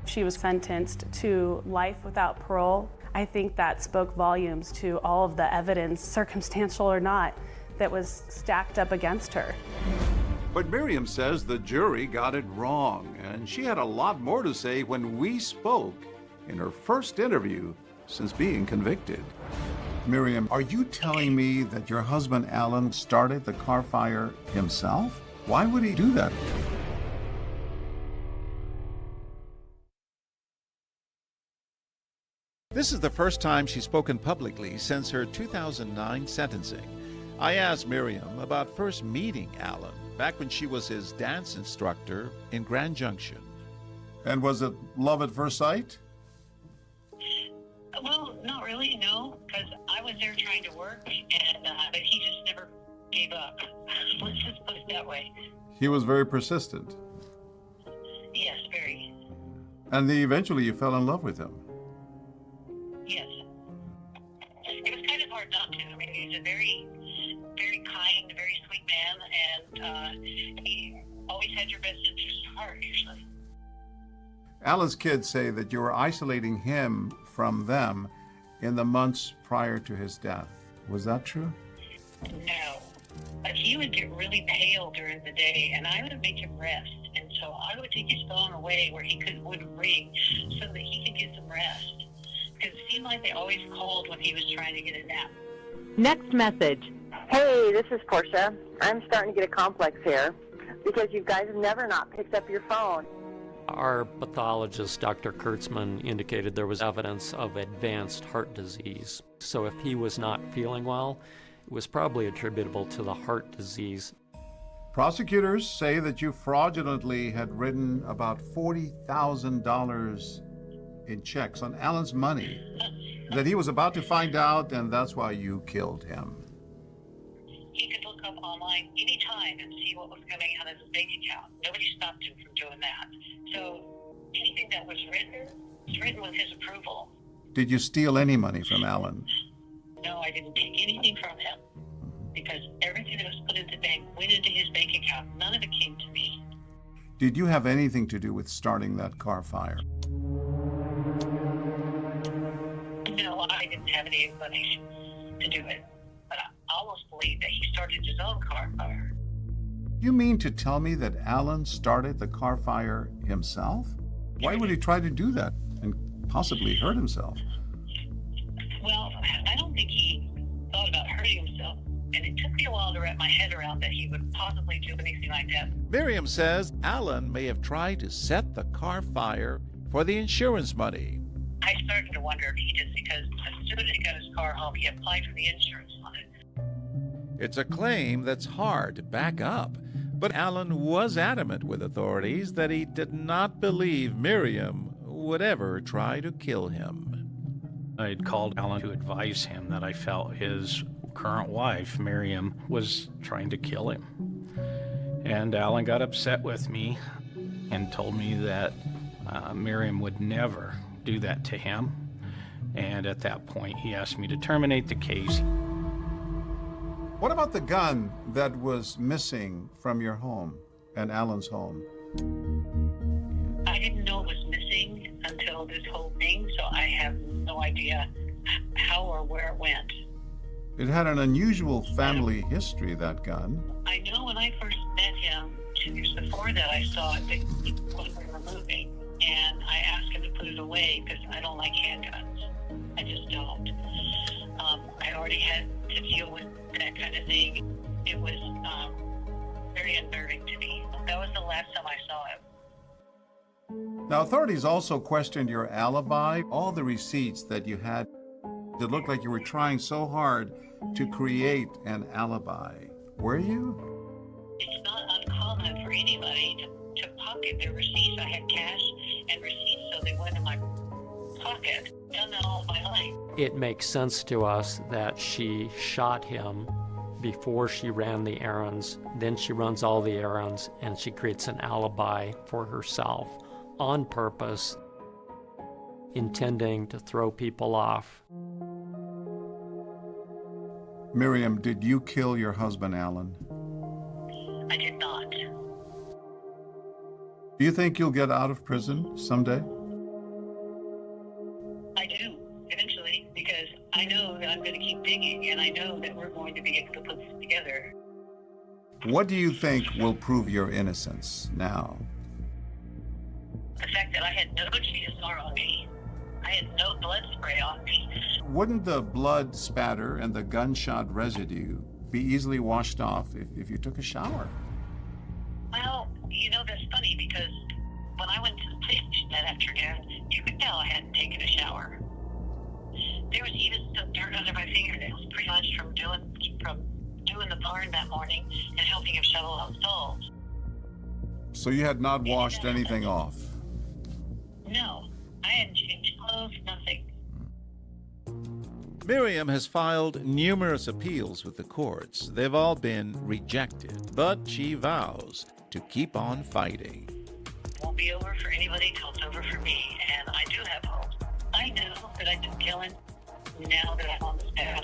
She was sentenced to life without parole. I think that spoke volumes to all of the evidence, circumstantial or not, that was stacked up against her. But Miriam says the jury got it wrong, and she had a lot more to say when we spoke in her first interview since being convicted. Miriam, are you telling me that your husband Alan started the car fire himself? Why would he do that? This is the first time she's spoken publicly since her 2009 sentencing. I asked Miriam about first meeting Alan back when she was his dance instructor in Grand Junction. And was it love at first sight? Well, not really, no, because I was there trying to work, and but he just never gave up. Let's just put it that way. He was very persistent. Yes, very. And eventually you fell in love with him. Yes. It was kind of hard not to. I mean, he's a very, very kind, very sweet man, and he always had your best interest at heart, usually. Alan's kids say that you were isolating him from them in the months prior to his death. Was that true? No. But he would get really pale during the day, and I would make him rest. And so I would take his phone away where he wouldn't ring so that he could get some rest. Because it seemed like they always called when he was trying to get a nap. Next message. Hey, this is Portia. I'm starting to get a complex here because you guys have never not picked up your phone. Our pathologist, Dr. Kurtzman, indicated there was evidence of advanced heart disease. So if he was not feeling well, it was probably attributable to the heart disease. Prosecutors say that you fraudulently had written about $40,000 in checks on Alan's money that he was about to find out, and that's why you killed him. He could look up online anytime and see what was coming out of his bank account. Nobody stopped him from doing that. So anything that was written with his approval. Did you steal any money from Alan? No, I didn't take anything from him because everything that was put into the bank went into his bank account. None of it came to me. Did you have anything to do with starting that car fire? No, I didn't have any inclination to do it. But I almost believe that he started his own car fire. You mean to tell me that Alan started the car fire himself? Why would he try to do that and possibly hurt himself? Well, I don't think he thought about hurting himself, and it took me a while to wrap my head around that he would possibly do anything like that. Miriam says Alan may have tried to set the car fire for the insurance money. I started to wonder if he did, because as soon as he got his car home, he applied for the insurance on it. It's a claim that's hard to back up, but Alan was adamant with authorities that he did not believe Miriam would ever try to kill him. I had called Alan to advise him that I felt his current wife, Miriam, was trying to kill him. And Alan got upset with me and told me that Miriam would never do that to him. And at that point, he asked me to terminate the case. What about the gun that was missing from your home and Alan's home? I didn't know it was missing until this whole thing, so I have no idea how or where it went. It had an unusual family history, that gun. I know when I first met him, 2 years before that, I saw it that he was removing, and I asked him to put it away because I don't like handguns. I just don't. I already had to deal with that kind of thing. It was very unnerving to me. That was the last time I saw him. Now, authorities also questioned your alibi, all the receipts that you had. It looked like you were trying so hard to create an alibi. Were you? It's not uncommon for anybody to pocket their receipts. I had cash and receipts, so they went in my forget. I've done that all my life. It makes sense to us that she shot him before she ran the errands. Then she runs all the errands and she creates an alibi for herself on purpose, intending to throw people off. Miriam, did you kill your husband, Alan? I did not. Do you think you'll get out of prison someday? I do, eventually, because I know that I'm going to keep digging, and I know that we're going to be able to put this together. What do you think will prove your innocence now? The fact that I had no GSR on me, I had no blood spray on me. Wouldn't the blood spatter and the gunshot residue be easily washed off if you took a shower? Well, you know, that's funny because when I went to the police station that afternoon, you could tell I hadn't taken a shower. There was even some dirt under my fingernails, pretty much from doing the barn that morning and helping him shovel out stalls. So you had not washed anything off? No, I hadn't changed clothes, nothing. Miriam has filed numerous appeals with the courts. They've all been rejected, but she vows to keep on fighting. It won't be over for anybody till it's over for me, and I do have hope. I know that I've been killing. Now that I'm on this path,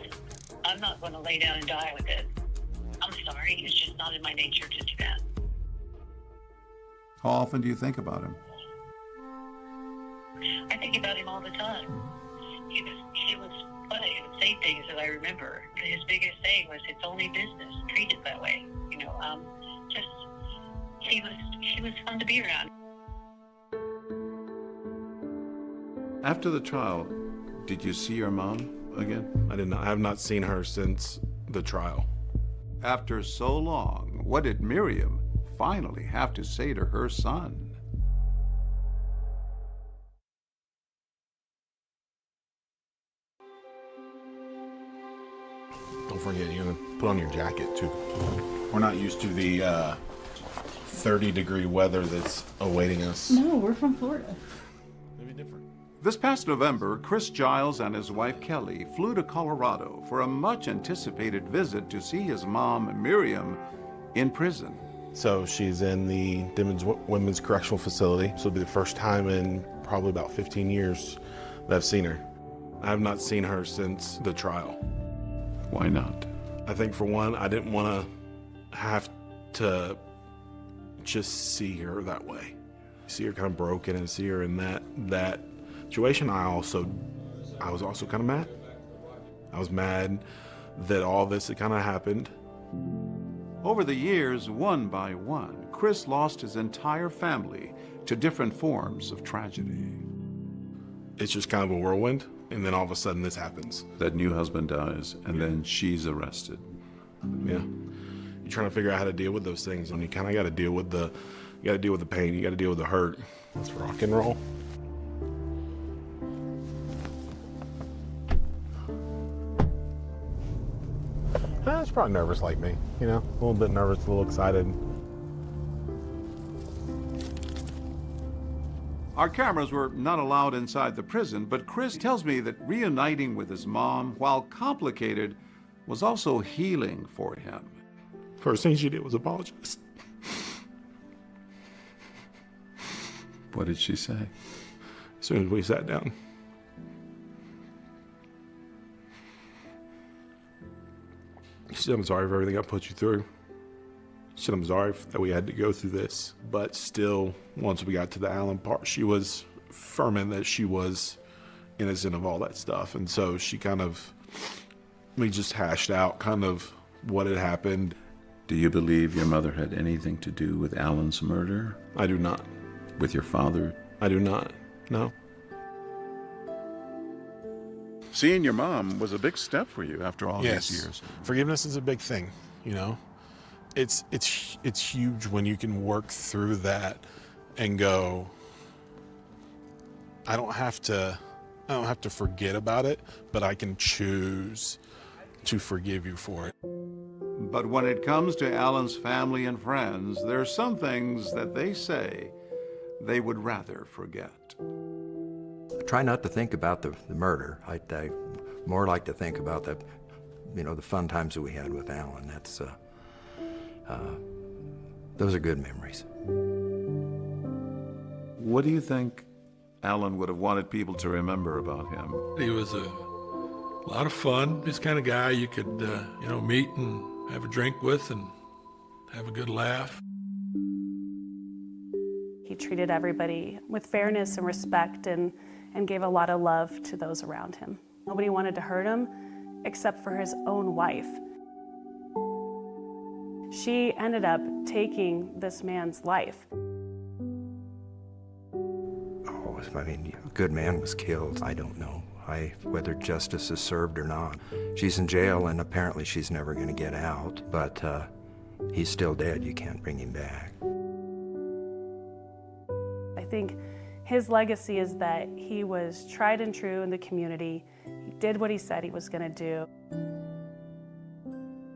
I'm not going to lay down and die with it. I'm sorry, it's just not in my nature to do that. How often do you think about him? I think about him all the time. He was funny and would say things that I remember. His biggest thing was, it's only business, treat it that way. You know, he was fun to be around. After the trial, did you see your mom again? I did not. I have not seen her since the trial. After so long, what did Miriam finally have to say to her son? Don't forget, you're gonna put on your jacket too. We're not used to the 30-degree weather that's awaiting us. No, we're from Florida. Maybe different. This past November, Chris Giles and his wife Kelly flew to Colorado for a much-anticipated visit to see his mom, Miriam, in prison. So she's in the Dimmons Women's Correctional Facility. So it'll be the first time in probably about 15 years that I've seen her. I have not seen her since the trial. Why not? I think for one, I didn't want to have to just see her that way. See her kind of broken and see her in that situation. I was also kind of mad. I was mad that all this had kind of happened. Over the years, one by one, Chris lost his entire family to different forms of tragedy. It's just kind of a whirlwind, and then all of a sudden this happens. That new husband dies, and then she's arrested. Yeah. You're trying to figure out how to deal with those things, and you kind of got to deal with the pain, you got to deal with the hurt. Let's rock and roll. It's probably nervous like me, you know, a little bit nervous, a little excited. Our cameras were not allowed inside the prison, but Chris tells me that reuniting with his mom, while complicated, was also healing for him. First thing she did was apologize. What did she say? As soon as we sat down. She said, I'm sorry for everything I put you through. She said, I'm sorry that we had to go through this. But still, once we got to the Alan part, she was firm in that she was innocent of all that stuff. And so we just hashed out kind of what had happened. Do you believe your mother had anything to do with Alan's murder? I do not. With your father? I do not, no. Seeing your mom was a big step for you after all these years. Forgiveness is a big thing, you know. It's huge when you can work through that and go, I don't have to forget about it, but I can choose to forgive you for it. But when it comes to Alan's family and friends, there are some things that they say they would rather forget. try not to think about the murder. I more like to think about the fun times that we had with Alan. That's those are good memories. What do you think Alan would have wanted people to remember about him? He was a lot of fun. He's the kind of guy you could, meet and have a drink with and have a good laugh. He treated everybody with fairness and respect and gave a lot of love to those around him. Nobody wanted to hurt him except for his own wife. She ended up taking this man's life. I mean, a good man was killed. I don't know whether justice is served or not. She's in jail, and apparently she's never going to get out, but he's still dead. You can't bring him back. I think his legacy is that he was tried and true in the community. He did what he said he was going to do.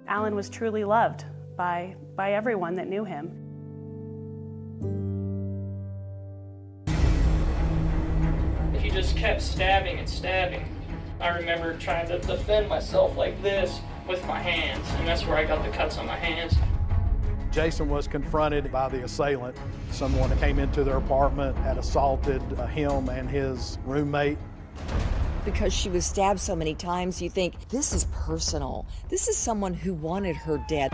Alan was truly loved by everyone that knew him. He just kept stabbing and stabbing. I remember trying to defend myself like this with my hands, and that's where I got the cuts on my hands. Jason was confronted by the assailant. Someone that came into their apartment had assaulted him and his roommate. Because she was stabbed so many times, you think, this is personal. This is someone who wanted her dead.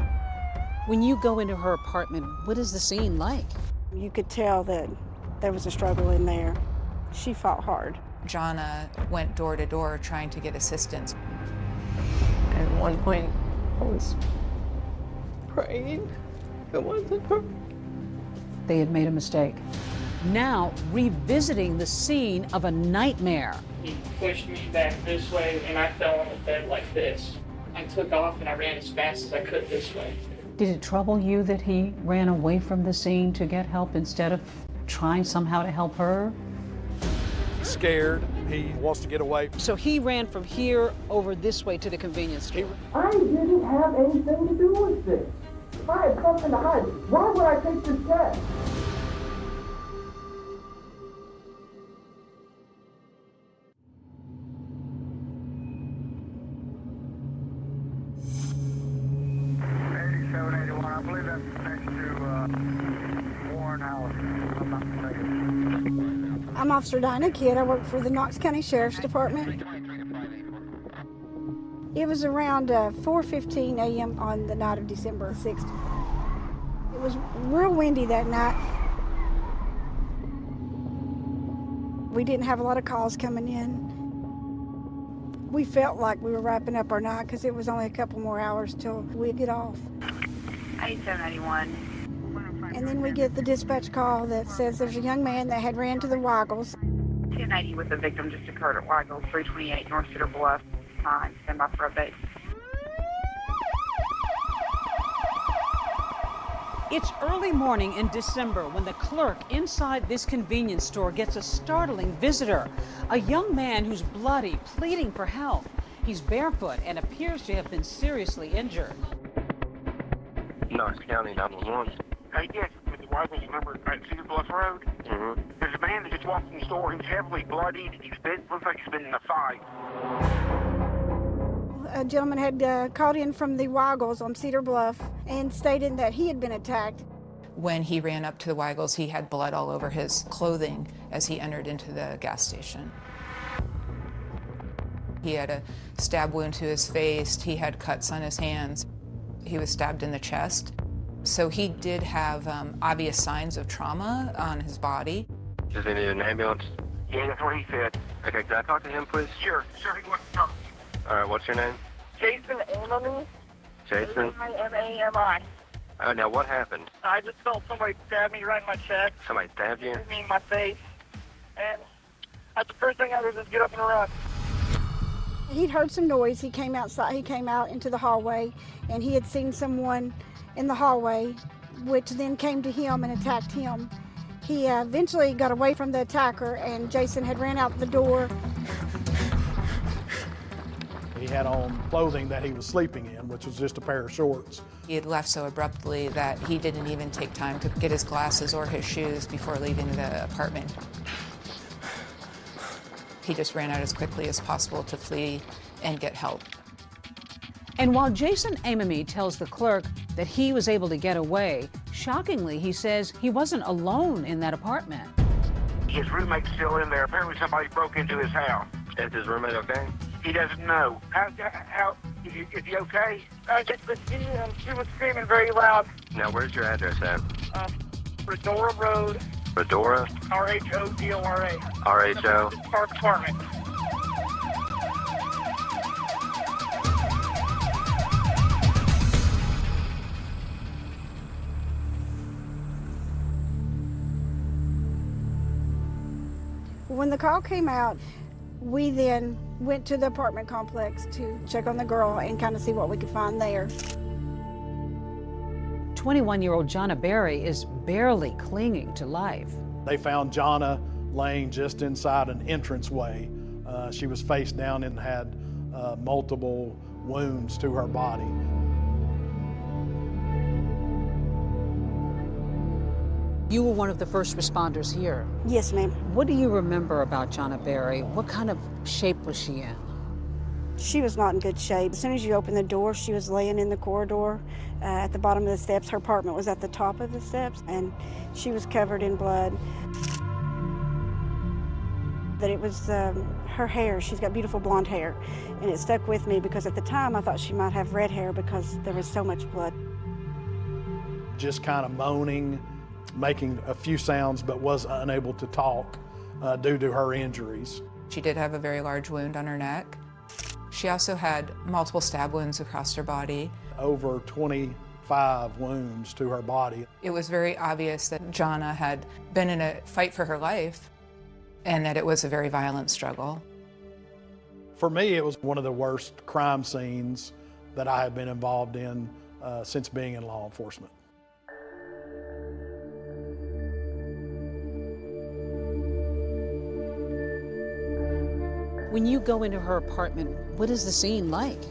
When you go into her apartment, what is the scene like? You could tell that there was a struggle in there. She fought hard. Jonna went door to door trying to get assistance. At one point, I was praying. It wasn't her. They had made a mistake. Now, revisiting the scene of a nightmare. He pushed me back this way, and I fell on the bed like this. I took off, and I ran as fast as I could this way. Did it trouble you that he ran away from the scene to get help instead of trying somehow to help her? Scared, he wants to get away. So he ran from here over this way to the convenience store. I didn't have anything to do with this. If I had something to hide, why would I take this test? I believe that's next to Warren House, if I'm not mistaken. I'm Officer Dinah Kidd. I work for the Knox County Sheriff's Department. It was around 4:15 a.m. on the night of December 6th. It was real windy that night. We didn't have a lot of calls coming in. We felt like we were wrapping up our night because it was only a couple more hours till we'd get off. 8791. And then we get the dispatch call that says there's a young man that had ran to the Weigels. 1080 with the victim just occurred at Weigels, 328 North Cedar Bluff. Time, stand by for update. It's early morning in December when the clerk inside this convenience store gets a startling visitor. A young man who's bloody, pleading for help. He's barefoot and appears to have been seriously injured. Knox County 911. Yes, with the Weigels number at Cedar Bluff Road. Mm-hmm. There's a man that just walked in the store. He's heavily bloodied. Looks like he's been in a fight. A gentleman had called in from the Weigels on Cedar Bluff and stated that he had been attacked. When he ran up to the Weigels, he had blood all over his clothing as he entered into the gas station. He had a stab wound to his face. He had cuts on his hands. He was stabbed in the chest. So he did have obvious signs of trauma on his body. Does he need an ambulance? Yeah, that's what he said. Okay, can I talk to him, please? Sure, he wants to talk. All right, what's your name? Jason Amami. Jason? Amami. Now what happened? I just felt somebody stab me right in my chest. Somebody stabbed you? Me in my face. And that's the first thing I did was get up and run. He'd heard some noise. He came outside. He came out into the hallway, and he had seen someone in the hallway, which then came to him and attacked him. He eventually got away from the attacker, and Jason had ran out the door. He had on clothing that he was sleeping in, which was just a pair of shorts. He had left so abruptly that he didn't even take time to get his glasses or his shoes before leaving the apartment. He just ran out as quickly as possible to flee and get help. And while Jason Amami tells the clerk that he was able to get away, shockingly, he says he wasn't alone in that apartment. His roommate's still in there. Apparently somebody broke into his house. Is his roommate okay? He doesn't know. Is he okay? She was screaming very loud. Now, where's your address at? Redora Road. Redora? R-H-O-D-O-R-A. R-H-O? Park Apartment. When the call came out, we then went to the apartment complex to check on the girl and kind of see what we could find there. 21-year-old Jonna Berry is barely clinging to life. They found Jonna laying just inside an entranceway. She was face down and had multiple wounds to her body. You were one of the first responders here. Yes, ma'am. What do you remember about Jonna Berry? What kind of shape was she in? She was not in good shape. As soon as you opened the door, she was laying in the corridor at the bottom of the steps. Her apartment was at the top of the steps, and she was covered in blood. That it was her hair. She's got beautiful blonde hair, and it stuck with me because at the time I thought she might have red hair because there was so much blood. Just kind of moaning, making a few sounds, but was unable to talk due to her injuries. She did have a very large wound on her neck. She also had multiple stab wounds across her body. Over 25 wounds to her body. It was very obvious that Jonna had been in a fight for her life and that it was a very violent struggle. For me, it was one of the worst crime scenes that I have been involved in since being in law enforcement. When you go into her apartment, what is the scene like?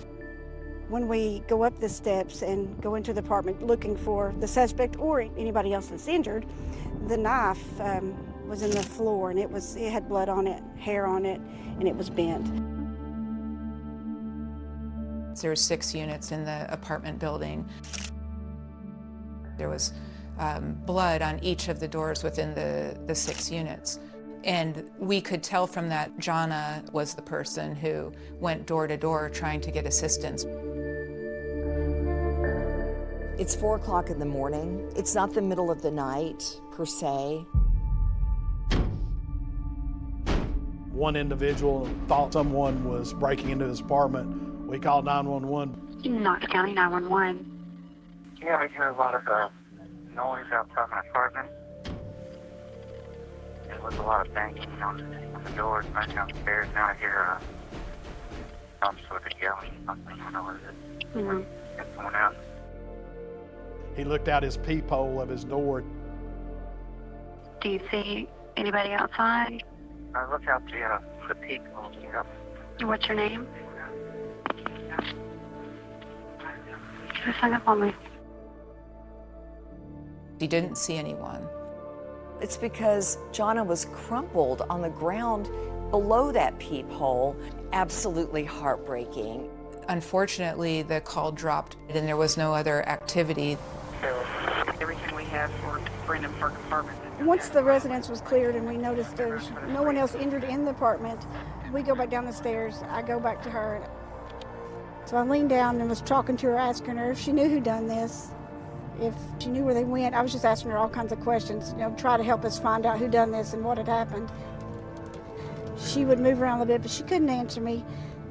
When we go up the steps and go into the apartment looking for the suspect or anybody else that's injured, the knife was in the floor, and it had blood on it, hair on it, and it was bent. There were 6 units in the apartment building. There was blood on each of the doors within the 6 units. And we could tell from that Jonna was the person who went door to door trying to get assistance. It's 4 o'clock in the morning. It's not the middle of the night, per se. One individual thought someone was breaking into his apartment. We called 911. Knox County 911. Yeah, I hear a lot of noise outside my apartment. There was a lot of banging on the doors right downstairs. Now I hear some sort of yelling. I don't know what it is. Mm-hmm. Get someone out. He looked out his peephole of his door. Do you see anybody outside? I look out the peephole. What's your name? Just hung up on me. He didn't see anyone. It's because Jonna was crumpled on the ground below that peephole. Absolutely heartbreaking. Unfortunately, the call dropped and there was no other activity. So everything we have for Brandon Park Apartment. Once the residence was cleared and we noticed there's no one else injured in the apartment, we go back down the stairs. I go back to her. So I leaned down and was talking to her, asking her if she knew who done this, if she knew where they went. I was just asking her all kinds of questions, try to help us find out who done this and what had happened. She would move around a little bit, but she couldn't answer me.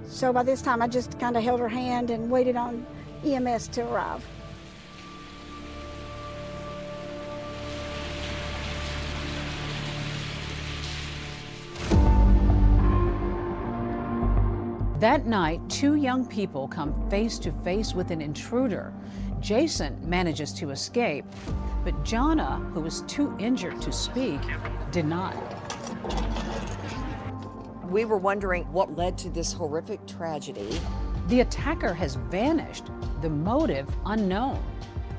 So by this time, I just kind of held her hand and waited on EMS to arrive. That night, 2 young people come face to face with an intruder. Jason manages to escape, but Jonna, who was too injured to speak, did not. We were wondering what led to this horrific tragedy. The attacker has vanished, the motive unknown.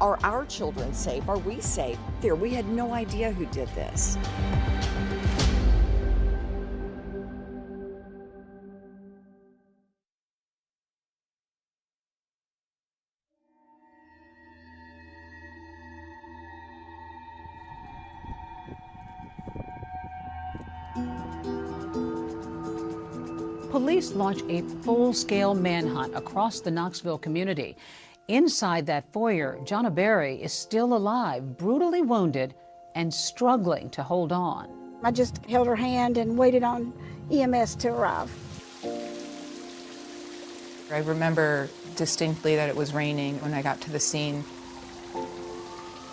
Are our children safe? Are we safe? We had no idea who did this. Police launch a full-scale manhunt across the Knoxville community. Inside that foyer, Jonna Berry is still alive, brutally wounded, and struggling to hold on. I just held her hand and waited on EMS to arrive. I remember distinctly that it was raining when I got to the scene.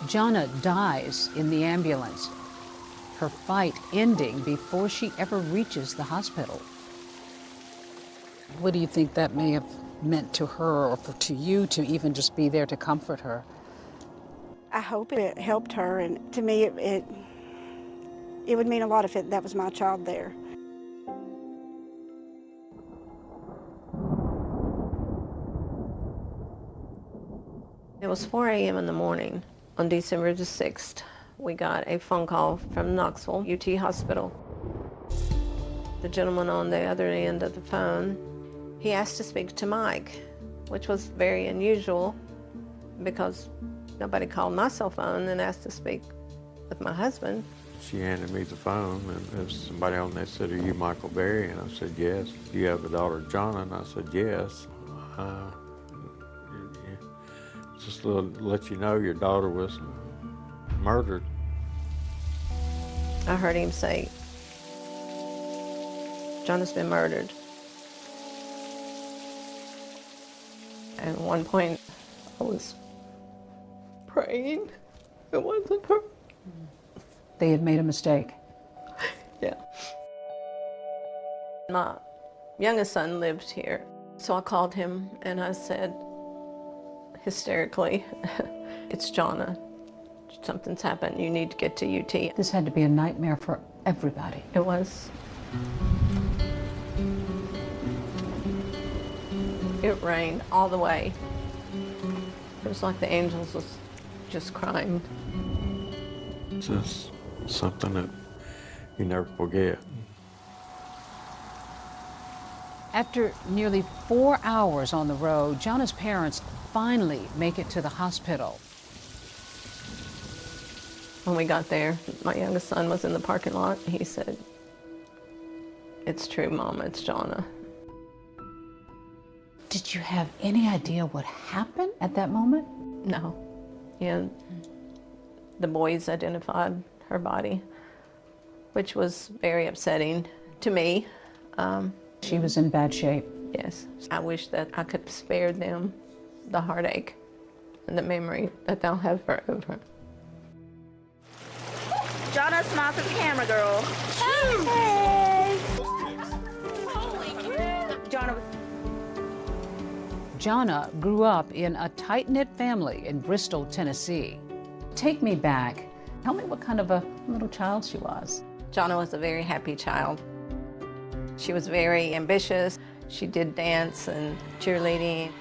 Jonna dies in the ambulance, her fight ending before she ever reaches the hospital. What do you think that may have meant to her or to you to even just be there to comfort her? I hope it helped her, and to me it would mean a lot if that was my child there. It was 4 a.m. in the morning on December the 6th. We got a phone call from Knoxville UT Hospital. The gentleman on the other end of the phone, he asked to speak to Mike, which was very unusual because nobody called my cell phone and asked to speak with my husband. She handed me the phone, and there was somebody on there said, "Are you Michael Berry?" And I said, "Yes." "Do you have a daughter, Jonna?" And I said, "Yes." Just to let you know, your daughter was murdered. I heard him say, "Jonna's been murdered." And at one point, I was praying. It wasn't her. They had made a mistake. Yeah. My youngest son lived here, so I called him and I said, hysterically, "It's Jonna. Something's happened. You need to get to UT." This had to be a nightmare for everybody. It was. It rained all the way. It was like the angels was just crying. It's just something that you never forget. After nearly 4 hours on the road, Jonna's parents finally make it to the hospital. When we got there, my youngest son was in the parking lot. He said, "It's true, Mama, it's Jonna." Did you have any idea what happened at that moment? No. And the boys identified her body, which was very upsetting to me. She was in bad shape. Yes. I wish that I could spare them the heartache and the memory that they'll have forever. Jonna, smile for the camera, girl. Hey! Jonna. Jonna grew up in a tight-knit family in Bristol, Tennessee. Take me back. Tell me what kind of a little child she was. Jonna was a very happy child. She was very ambitious. She did dance and cheerleading.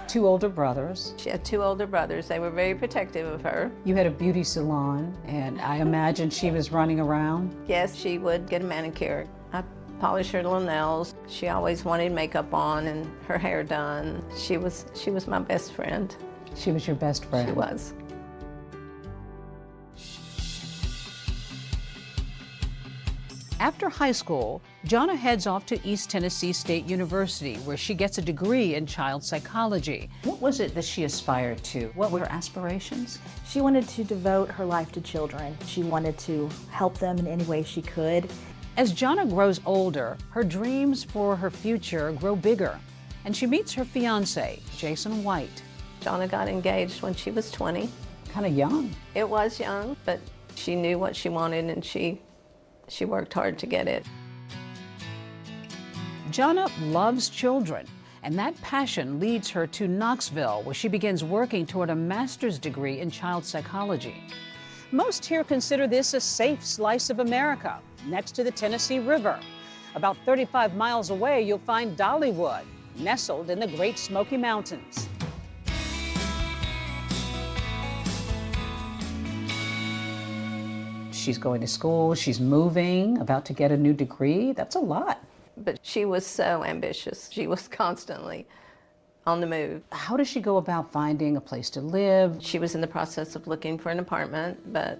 2 older brothers. She had 2 older brothers. They were very protective of her. You had a beauty salon, and I imagine she was running around. Yes, she would get a manicure. I polished her little nails. She always wanted makeup on and her hair done. She was my best friend. She was your best friend. She was. After high school, Jonna heads off to East Tennessee State University, where she gets a degree in child psychology. What was it that she aspired to? What were her aspirations? She wanted to devote her life to children. She wanted to help them in any way she could. As Jonna grows older, her dreams for her future grow bigger, and she meets her fiancé, Jason White. Jonna got engaged when she was 20. Kind of young. It was young, but she knew what she wanted and she worked hard to get it. Jonna loves children, and that passion leads her to Knoxville, where she begins working toward a master's degree in child psychology. Most here consider this a safe slice of America, next to the Tennessee River. About 35 miles away, you'll find Dollywood, nestled in the Great Smoky Mountains. She's going to school, she's moving, about to get a new degree. That's a lot. But she was so ambitious. She was constantly on the move. How does she go about finding a place to live? She was in the process of looking for an apartment, but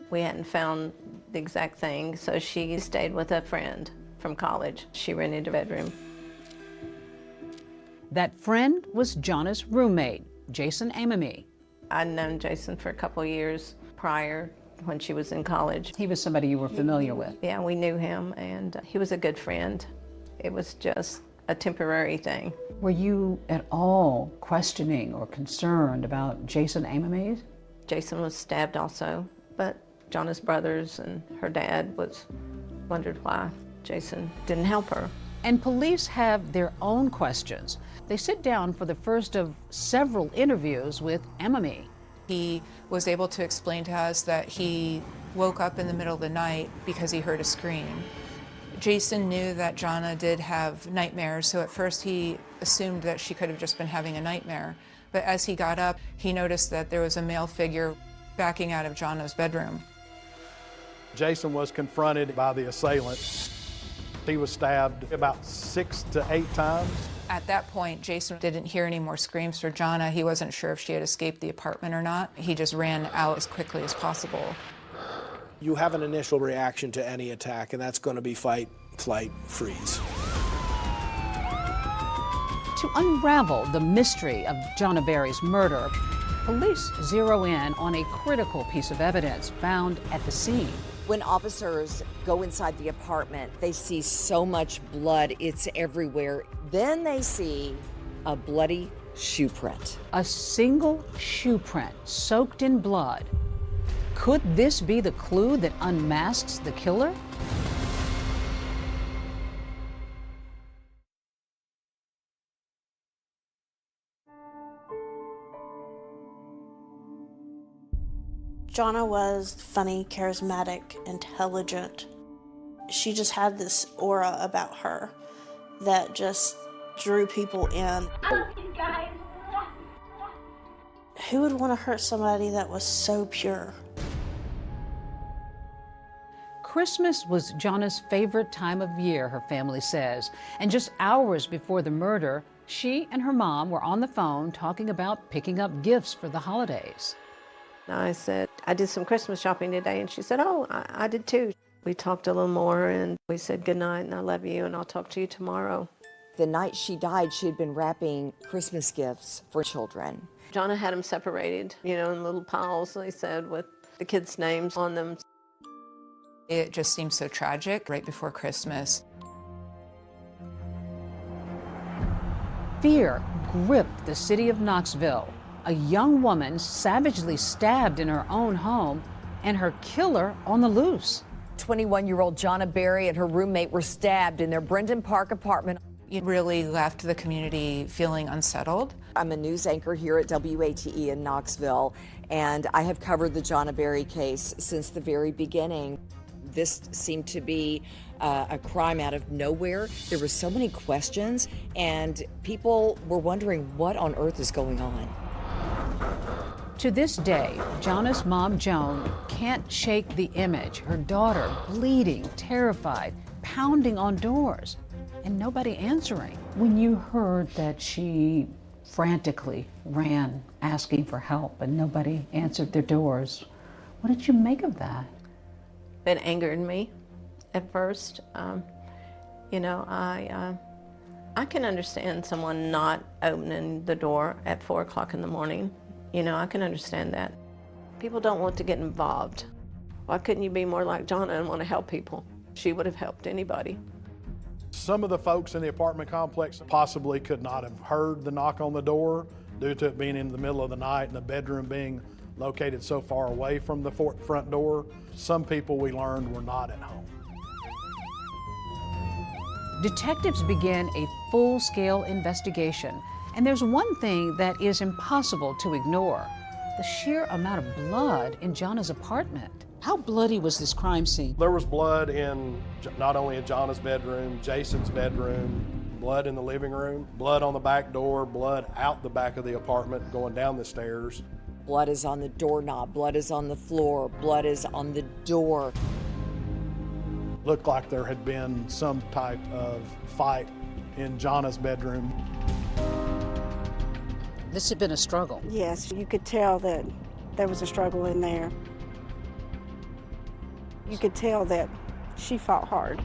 we hadn't found the exact thing, so she stayed with a friend. from college. She rented a bedroom. That friend was Jana's roommate, Jason Amami. I'd known Jason for a couple years prior when she was in college. He was somebody you were familiar with. Yeah, we knew him, and he was a good friend. It was just a temporary thing. Were you at all questioning or concerned about Jason Amami? Jason was stabbed also, but Jana's brothers and her dad wondered why Jason didn't help her. And police have their own questions. They sit down for the first of several interviews with Amami. He was able to explain to us that he woke up in the middle of the night because he heard a scream. Jason knew that Jana did have nightmares, so at first he assumed that she could have just been having a nightmare. But as he got up, he noticed that there was a male figure backing out of Jana's bedroom. Jason was confronted by the assailant. He was stabbed about 6 to 8 times. At that point, Jason didn't hear any more screams for Jana. He wasn't sure if she had escaped the apartment or not. He just ran out as quickly as possible. You have an initial reaction to any attack, and that's going to be fight, flight, freeze. To unravel the mystery of Jana Berry's murder, police zero in on a critical piece of evidence found at the scene. When officers go inside the apartment, they see so much blood, it's everywhere. Then they see a bloody shoe print. A single shoe print soaked in blood. Could this be the clue that unmasks the killer? Jana was funny, charismatic, intelligent. She just had this aura about her that just drew people in. Who would want to hurt somebody that was so pure? Christmas was Jana's favorite time of year, her family says. And just hours before the murder, she and her mom were on the phone talking about picking up gifts for the holidays. I said, I did some Christmas shopping today, and she said, oh, I did too. We talked a little more, and we said goodnight, and I love you, and I'll talk to you tomorrow. The night she died, she had been wrapping Christmas gifts for children. Jana had them separated, you know, in little piles, they said, with the kids' names on them. It just seemed so tragic right before Christmas. Fear gripped the city of Knoxville. A young woman savagely stabbed in her own home and her killer on the loose. 21-year-old Jana Berry and her roommate were stabbed in their Brendan Park apartment. It really left the community feeling unsettled. I'm a news anchor here at WATE in Knoxville, and I have covered the Jana Berry case since the very beginning. This seemed to be a crime out of nowhere. There were so many questions, and people were wondering what on earth is going on. To this day, Jana's mom, Joan, can't shake the image. Her daughter bleeding, terrified, pounding on doors, and nobody answering. When you heard that she frantically ran asking for help and nobody answered their doors, what did you make of that? It angered me at first. You know, I can understand someone not opening the door at 4 o'clock in the morning. You know, I can understand that. People don't want to get involved. Why couldn't you be more like Jana and want to help people? She would have helped anybody. Some of the folks in the apartment complex possibly could not have heard the knock on the door due to it being in the middle of the night and the bedroom being located so far away from the front door. Some people, we learned, were not at home. Detectives began a full-scale investigation, and there's one thing that is impossible to ignore: the sheer amount of blood in Jana's apartment. How bloody was this crime scene? There was blood in not only in Jana's bedroom, Jason's bedroom, blood in the living room, blood on the back door, blood out the back of the apartment going down the stairs. Blood is on the doorknob, blood is on the floor, blood is on the door. Looked like there had been some type of fight in Jana's bedroom. This had been a struggle. Yes, you could tell that there was a struggle in there. You could tell that she fought hard.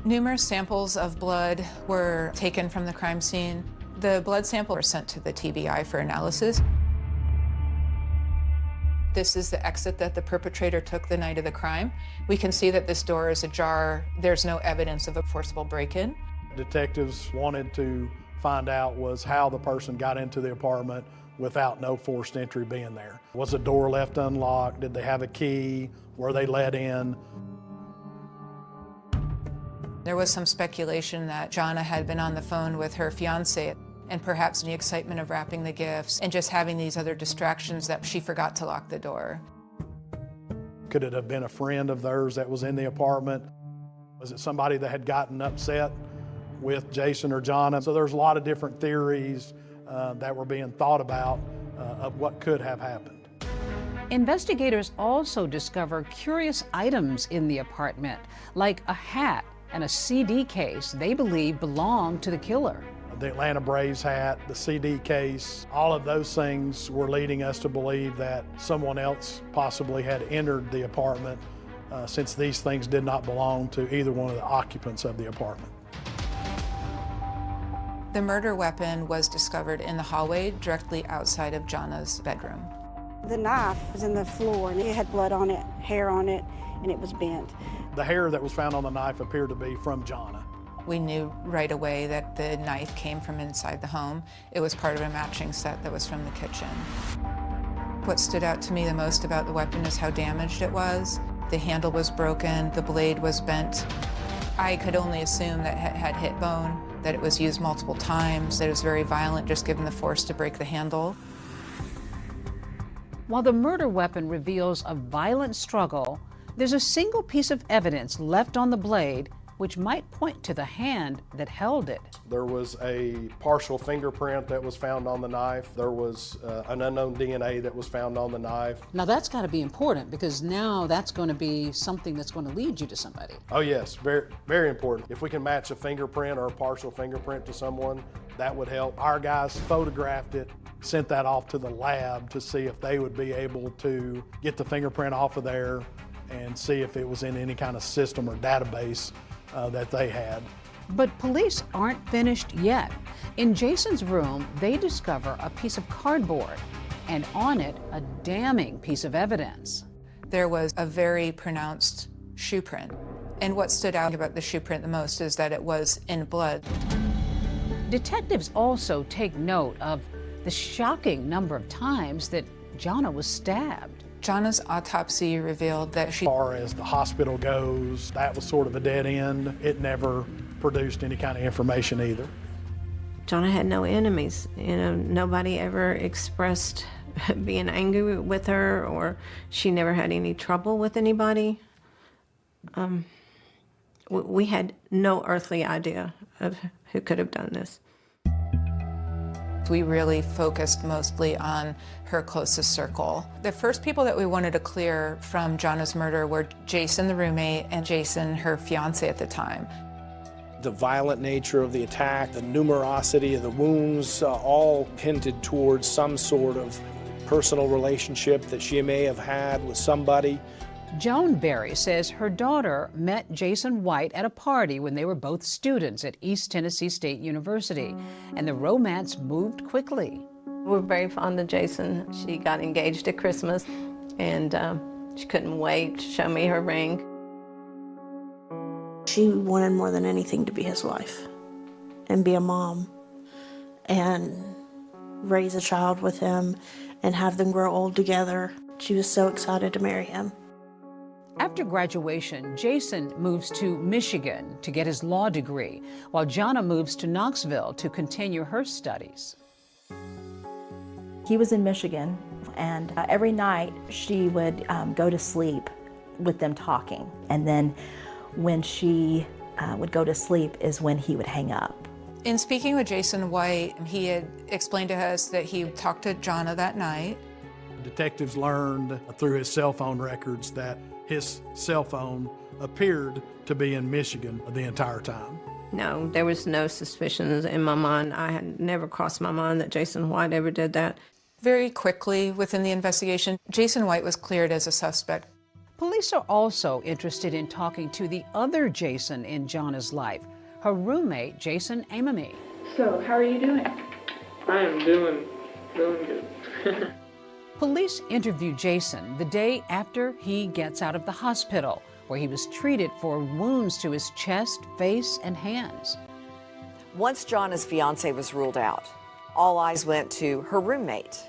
Numerous samples of blood were taken from the crime scene. The blood sample were sent to the TBI for analysis. This is the exit that the perpetrator took the night of the crime. We can see that this door is ajar. There's no evidence of a forcible break-in. Detectives wanted to find out was how the person got into the apartment without no forced entry being there. Was the door left unlocked? Did they have a key? Were they let in? There was some speculation that Jonna had been on the phone with her fiancé, and perhaps in the excitement of wrapping the gifts and just having these other distractions that she forgot to lock the door. Could it have been a friend of theirs that was in the apartment? Was it somebody that had gotten upset with Jason or Jonna? So there's a lot of different theories that were being thought about of what could have happened. Investigators also discover curious items in the apartment, like a hat and a CD case they believe belonged to the killer. The Atlanta Braves hat, the CD case, all of those things were leading us to believe that someone else possibly had entered the apartment since these things did not belong to either one of the occupants of the apartment. The murder weapon was discovered in the hallway directly outside of Jonna's bedroom. The knife was in the floor and it had blood on it, hair on it, and it was bent. The hair that was found on the knife appeared to be from Jonna. We knew right away that the knife came from inside the home. It was part of a matching set that was from the kitchen. What stood out to me the most about the weapon is how damaged it was. The handle was broken, the blade was bent. I could only assume that it had hit bone, that it was used multiple times, that it was very violent just given the force to break the handle. While the murder weapon reveals a violent struggle, there's a single piece of evidence left on the blade which might point to the hand that held it. There was a partial fingerprint that was found on the knife. There was an unknown DNA that was found on the knife. Now that's got to be important because now that's going to be something that's going to lead you to somebody. Oh yes, very, very important. If we can match a fingerprint or a partial fingerprint to someone, that would help. Our guys photographed it, sent that off to the lab to see if they would be able to get the fingerprint off of there and see if it was in any kind of system or database that they had. But police aren't finished yet. In Jason's room, they discover a piece of cardboard, and on it, a damning piece of evidence. There was a very pronounced shoe print. And what stood out about the shoe print the most is that it was in blood. Detectives also take note of the shocking number of times that Jonna was stabbed. Jonna's autopsy revealed that As far as the hospital goes, that was sort of a dead end. It never produced any kind of information either. Jonna had no enemies. You know, nobody ever expressed being angry with her, or she never had any trouble with anybody. We had no earthly idea of who could have done this. We really focused mostly on her closest circle. The first people that we wanted to clear from Jonna's murder were Jason, the roommate, and Jason, her fiance at the time. The violent nature of the attack, the numerosity of the wounds, all hinted towards some sort of personal relationship that she may have had with somebody. Joan Berry says her daughter met Jason White at a party when they were both students at East Tennessee State University, and the romance moved quickly. We're very fond of Jason. She got engaged at Christmas, and she couldn't wait to show me her ring. She wanted more than anything to be his wife and be a mom and raise a child with him and have them grow old together. She was so excited to marry him. After graduation, Jason moves to Michigan to get his law degree, while Jonna moves to Knoxville to continue her studies. He was in Michigan, and every night she would go to sleep with them talking. And then when she would go to sleep is when he would hang up. In speaking with Jason White, he had explained to us that he talked to Jonna that night. Detectives learned through his cell phone records that his cell phone appeared to be in Michigan the entire time. No, there was no suspicions in my mind. I had never crossed my mind that Jason White ever did that. Very quickly within the investigation, Jason White was cleared as a suspect. Police Police are also interested in talking to the other Jason in Jana's life, her roommate, Jason Amami. So, how are you doing? I am doing good. Police interview Jason the day after he gets out of the hospital, where he was treated for wounds to his chest, face, and hands. Once Jana's fiance was ruled out, all eyes went to her roommate.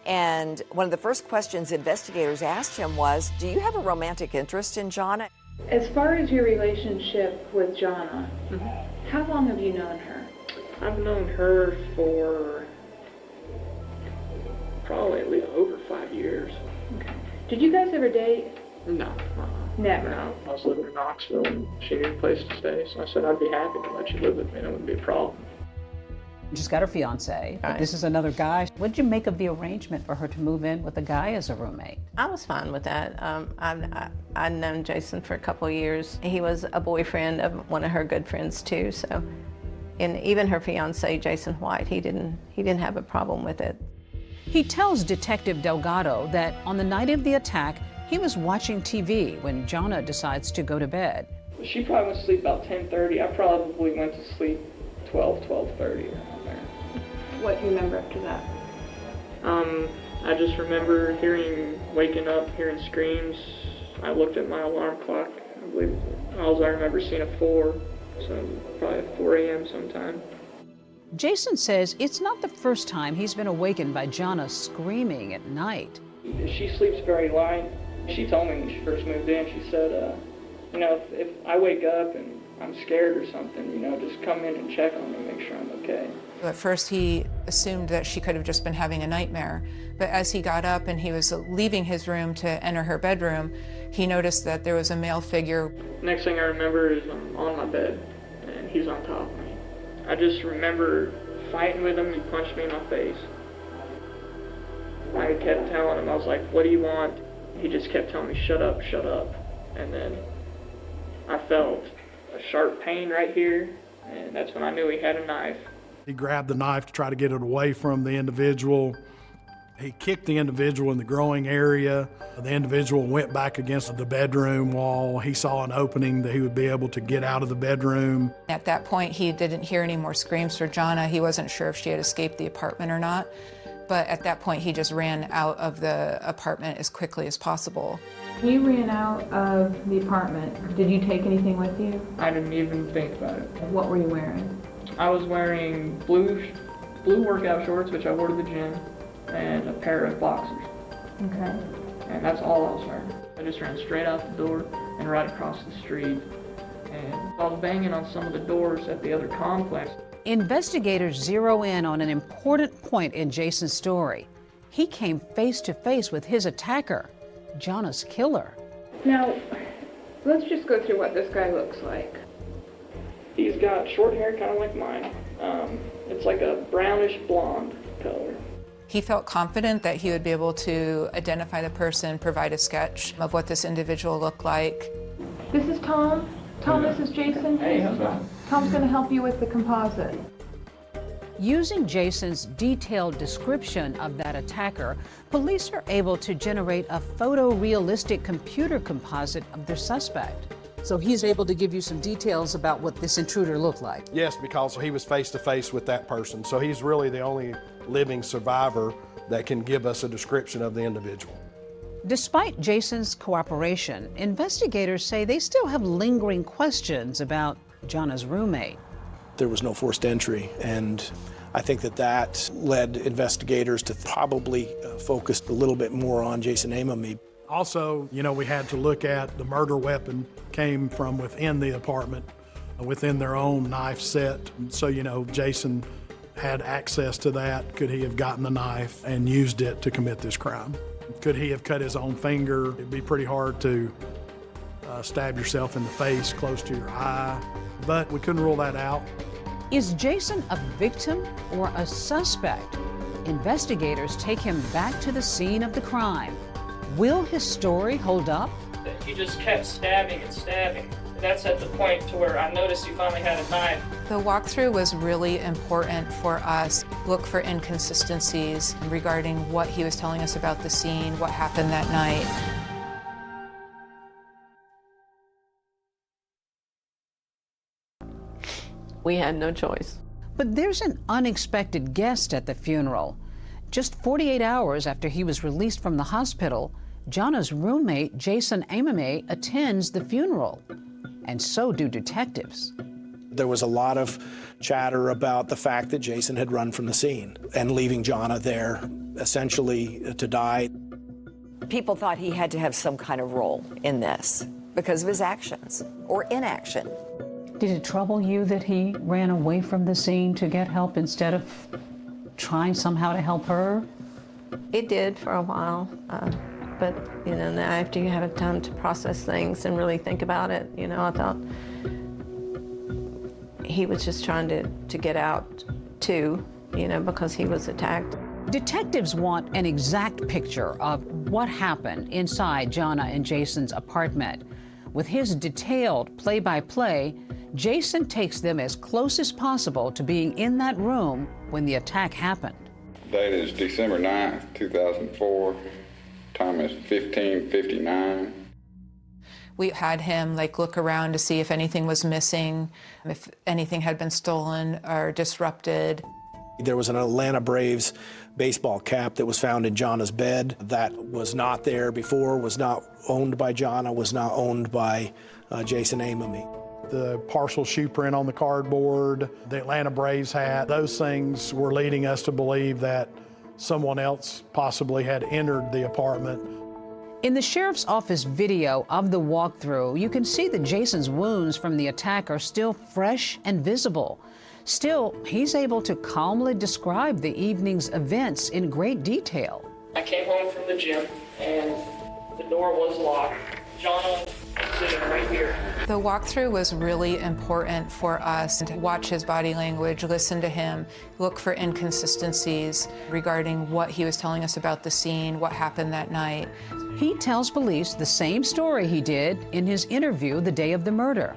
And one of the first questions investigators asked him was, do you have a romantic interest in Jana? As far as your relationship with Jana, how long have you known her? I've known her for probably at least over 5 years. Okay. Did you guys ever date? No. Never? No. I was living in Knoxville and she needed a place to stay, so I said I'd be happy to let you live with me. That wouldn't be a problem. She's got her fiance. Right. This is another guy. What did you make of the arrangement for her to move in with a guy as a roommate? I was fine with that. I'd known Jason for a couple of years. He was a boyfriend of one of her good friends too. So, and even her fiance, Jason White, he didn't have a problem with it. He tells Detective Delgado that on the night of the attack, he was watching TV when Jana decides to go to bed. She probably went to sleep about 10:30. I probably went to sleep 12:30 around there. What do you remember after that? I just remember waking up, hearing screams. I looked at my alarm clock. I believe I remember seeing a 4, so probably at 4 a.m. sometime. Jason says it's not the first time he's been awakened by Jana screaming at night. She sleeps very light. She told me when she first moved in, she said, if I wake up and I'm scared or something, just come in and check on me, make sure I'm okay. At first he assumed that she could have just been having a nightmare, but as he got up and he was leaving his room to enter her bedroom, he noticed that there was a male figure. Next thing I remember is I'm on my bed and he's on top of me. I just remember fighting with him. He punched me in my face. I kept telling him, I was like, what do you want? He just kept telling me, shut up, shut up. And then I felt a sharp pain right here, and that's when I knew he had a knife. He grabbed the knife to try to get it away from the individual. He kicked the individual in the growing area. The individual went back against the bedroom wall. He saw an opening that he would be able to get out of the bedroom. At that point, he didn't hear any more screams for Jana. He wasn't sure if she had escaped the apartment or not. But at that point, he just ran out of the apartment as quickly as possible. You ran out of the apartment. Did you take anything with you? I didn't even think about it. What were you wearing? I was wearing blue workout shorts, which I wore to the gym, and a pair of boxers. Okay. And that's all I was wearing. I just ran straight out the door and right across the street. And I was banging on some of the doors at the other complex. Investigators zero in on an important point in Jason's story. He came face to face with his attacker, Jana's killer. Now, let's just go through what this guy looks like. He's got short hair, kind of like mine. It's like a brownish blonde color. He felt confident that he would be able to identify the person, provide a sketch of what this individual looked like. This is Tom. Tom, this is Jason. Hey, how's it going? Tom's going to help you with the composite. Using Jason's detailed description of that attacker, police are able to generate a photorealistic computer composite of their suspect. So he's able to give you some details about what this intruder looked like? Yes, because he was face to face with that person. So he's really the only living survivor that can give us a description of the individual. Despite Jason's cooperation, investigators say they still have lingering questions about Jana's roommate. There was no forced entry, and I think that led investigators to probably focus a little bit more on Jason Amami. Also, we had to look at the murder weapon came from within the apartment, within their own knife set. So, Jason had access to that. Could he have gotten the knife and used it to commit this crime? Could he have cut his own finger? It'd be pretty hard to stab yourself in the face close to your eye, but we couldn't rule that out. Is Jason a victim or a suspect? Investigators take him back to the scene of the crime. Will his story hold up? He just kept stabbing and stabbing. That's at the point to where I noticed he finally had a knife. The walkthrough was really important for us. Look for inconsistencies regarding what he was telling us about the scene, what happened that night. We had no choice. But there's an unexpected guest at the funeral. Just 48 hours after he was released from the hospital, Jana's roommate, Jason Amame, attends the funeral. And so do detectives. There was a lot of chatter about the fact that Jason had run from the scene and leaving Jana there, essentially to die. People thought he had to have some kind of role in this because of his actions or inaction. Did it trouble you that he ran away from the scene to get help instead of trying somehow to help her? It did for a while, but you know, now after you have time to process things and really think about it, you know, I thought he was just trying to get out too, you know, because he was attacked. Detectives want an exact picture of what happened inside Jana and Jason's apartment. With his detailed play-by-play, Jason takes them as close as possible to being in that room when the attack happened. Date is December 9th, 2004. Time is 15:59. We had him look around to see if anything was missing, if anything had been stolen or disrupted. There was an Atlanta Braves baseball cap that was found in Jana's bed. That was not there before, was not owned by Jana, was not owned by Jason Amame. The partial shoe print on the cardboard, the Atlanta Braves hat, those things were leading us to believe that someone else possibly had entered the apartment. In the sheriff's office video of the walkthrough, you can see that Jason's wounds from the attack are still fresh and visible. Still, he's able to calmly describe the evening's events in great detail. I came home from the gym and the door was locked. Jana was sitting right here. The walkthrough was really important for us to watch his body language, listen to him, look for inconsistencies regarding what he was telling us about the scene, what happened that night. He tells police the same story he did in his interview the day of the murder.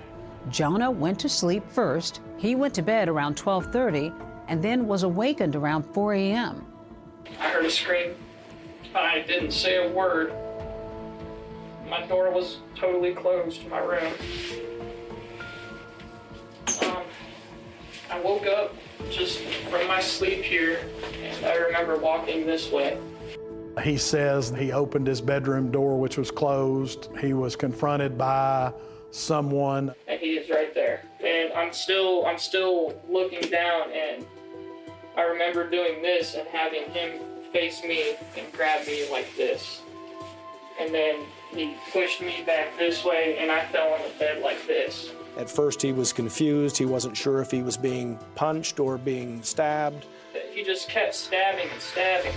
Jana went to sleep first, he went to bed around 12:30, and then was awakened around 4 a.m. I heard a scream. I didn't say a word. My door was totally closed to my room. I woke up just from my sleep here, and I remember walking this way. He says he opened his bedroom door, which was closed. He was confronted by someone. And he is right there. And I'm still looking down, and I remember doing this and having him face me and grab me like this. And then he pushed me back this way, and I fell on the bed like this. At first he was confused. He wasn't sure if he was being punched or being stabbed. He just kept stabbing and stabbing.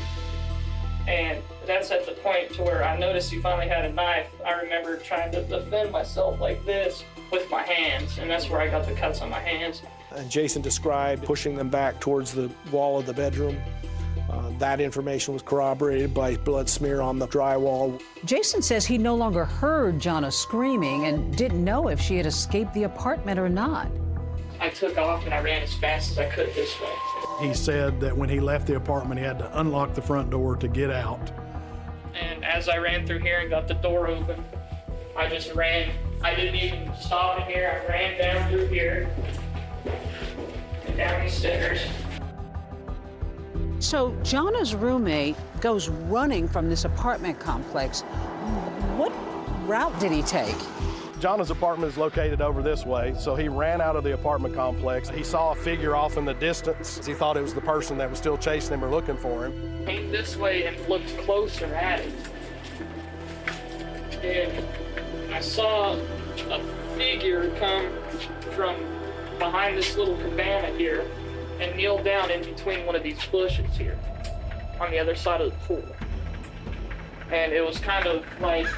And that's at the point to where I noticed he finally had a knife. I remember trying to defend myself like this with my hands, and that's where I got the cuts on my hands. And Jason described pushing them back towards the wall of the bedroom. That information was corroborated by blood smear on the drywall. Jason says he no longer heard Jana screaming and didn't know if she had escaped the apartment or not. I took off and I ran as fast as I could this way. He said that when he left the apartment, he had to unlock the front door to get out. And as I ran through here and got the door open, I just ran. I didn't even stop in here. I ran down through here and down these stairs. So Jana's roommate goes running from this apartment complex. What route did he take? Jana's apartment is located over this way, so he ran out of the apartment complex. He saw a figure off in the distance. He thought it was the person that was still chasing him or looking for him. Came this way and looked closer at it. And I saw a figure come from behind this little cabana here and kneel down in between one of these bushes here on the other side of the pool. And it was kind of like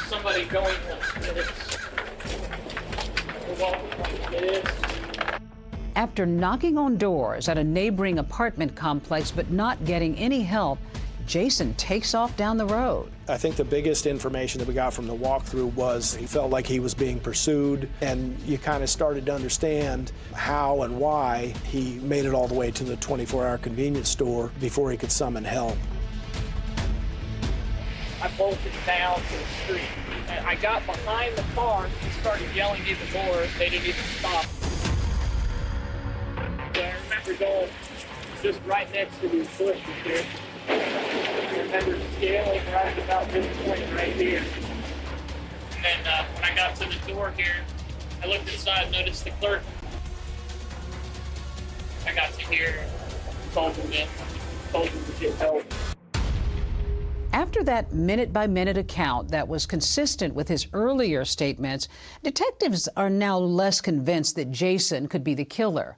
somebody going like this. Walking like this. After knocking on doors at a neighboring apartment complex but not getting any help, Jason takes off down the road. I think the biggest information that we got from the walkthrough was he felt like he was being pursued, and you kind of started to understand how and why he made it all the way to the 24-hour convenience store before he could summon help. I bolted down to the street. And I got behind the car and started yelling even more. They didn't even stop. So I remember going just right next to these bushes here. I remember scaling right about this point right here. And then when I got to the door here, I looked inside, noticed the clerk. I got to here, told him to get help. After that minute-by-minute account that was consistent with his earlier statements, detectives are now less convinced that Jason could be the killer.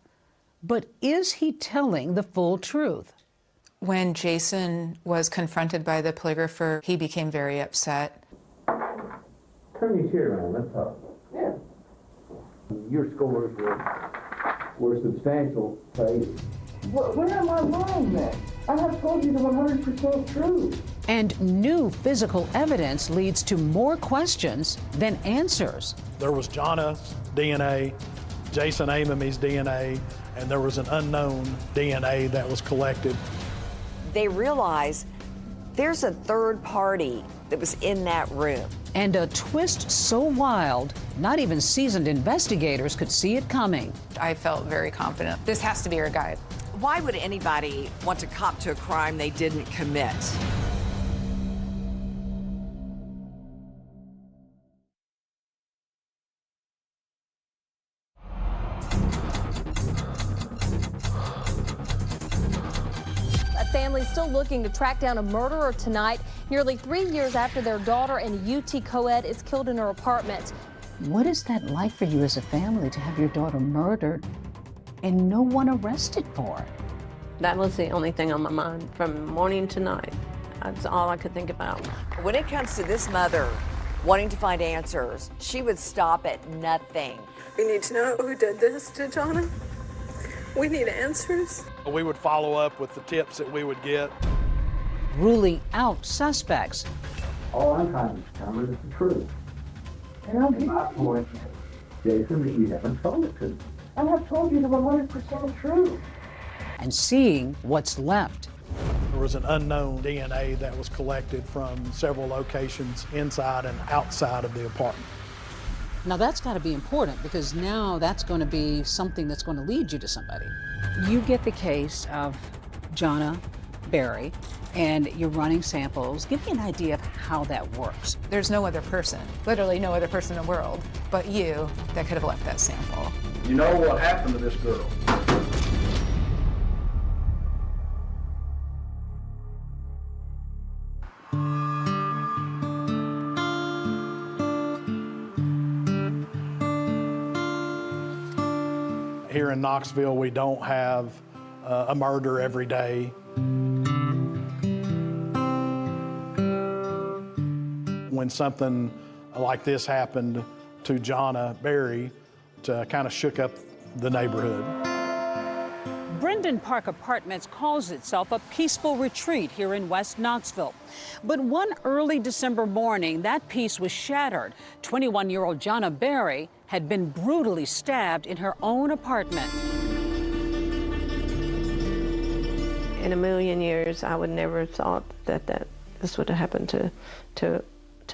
But is he telling the full truth? When Jason was confronted by the polygrapher, he became very upset. Turn your chair around, let's talk. Yeah. Your scores were substantial, Faith. Where am I wrong then? I have told you the 100% truth. And new physical evidence leads to more questions than answers. There was Johnna's DNA, Jason Amomey's DNA, and there was an unknown DNA that was collected. They realize there's a third party that was in that room. And a twist so wild, not even seasoned investigators could see it coming. I felt very confident. This has to be our guy. Why would anybody want to cop to a crime they didn't commit? Family still looking to track down a murderer tonight, nearly 3 years after their daughter in UT co-ed is killed in her apartment. What is that like for you as a family to have your daughter murdered and no one arrested for it? That was the only thing on my mind from morning to night. That's all I could think about. When it comes to this mother wanting to find answers, she would stop at nothing. We need to know who did this to Jonna. We need answers. We would follow up with the tips that we would get. Ruling out suspects. All I'm trying to determine is the truth. And I'll give my point, Jason, that you haven't told it to me. I have told you the 100% truth. And seeing what's left. There was an unknown DNA that was collected from several locations inside and outside of the apartment. Now that's got to be important because now that's going to be something that's going to lead you to somebody. You get the case of Jonna Berry and you're running samples. Give me an idea of how that works. There's no other person, literally no other person in the world, but you that could have left that sample. You know what happened to this girl? Here in Knoxville, we don't have a murder every day. When something like this happened to Jonna Berry, it kind of shook up the neighborhood. Brendan Park Apartments calls itself a peaceful retreat here in West Knoxville. But one early December morning, that peace was shattered. 21-year-old Jonna Berry had been brutally stabbed in her own apartment. In a million years, I would never have thought that this would have happened to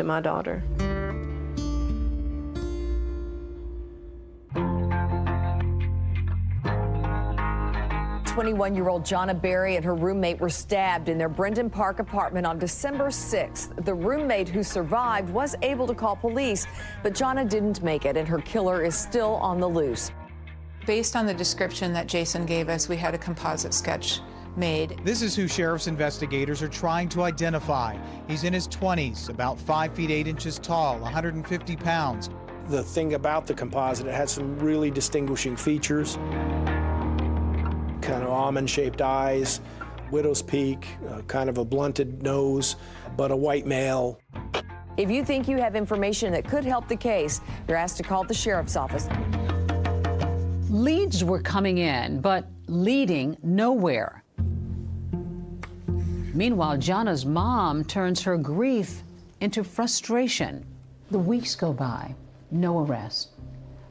my daughter. 21-year-old Jonna Berry and her roommate were stabbed in their Brendan Park apartment on December 6th. The roommate who survived was able to call police, but Jonna didn't make it, and her killer is still on the loose. Based on the description that Jason gave us, we had a composite sketch made. This is who sheriff's investigators are trying to identify. He's in his 20s, about 5 feet 8 inches tall, 150 pounds. The thing about the composite, it had some really distinguishing features. Kind of almond-shaped eyes, widow's peak, kind of a blunted nose, but a white male. If you think you have information that could help the case, you're asked to call the sheriff's office. Leads were coming in, but leading nowhere. Meanwhile, Jonna's mom turns her grief into frustration. The weeks go by, no arrest.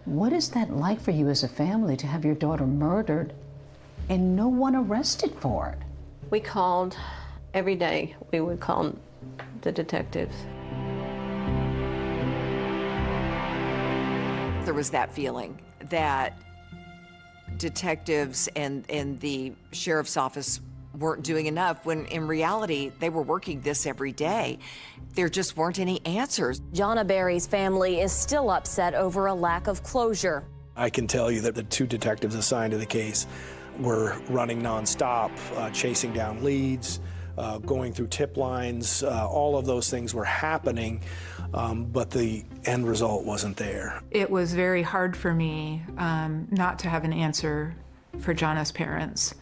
What is that like for you as a family to have your daughter murdered and no one arrested for it? We called every day. We would call the detectives. there was that feeling that detectives and the sheriff's office weren't doing enough, when in reality, they were working this every day. There just weren't any answers. Jonna Berry's family is still upset over a lack of closure. I can tell you that the 2 detectives assigned to the case were running nonstop, chasing down leads, going through tip lines. All of those things were happening, but the end result wasn't there. It was very hard for me not to have an answer for Jonna's parents,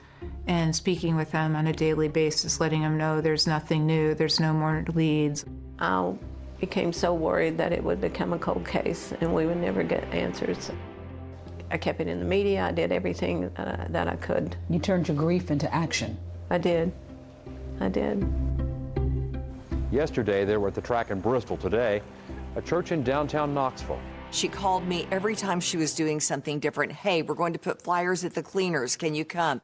and speaking with them on a daily basis, letting them know there's nothing new, there's no more leads. I became so worried that it would become a cold case and we would never get answers. I kept it in the media. I did everything that I could. You turned your grief into action. I did. I did. Yesterday, they were at the track in Bristol. Today, a church in downtown Knoxville. She called me every time she was doing something different. Hey, we're going to put flyers at the cleaners. Can you come?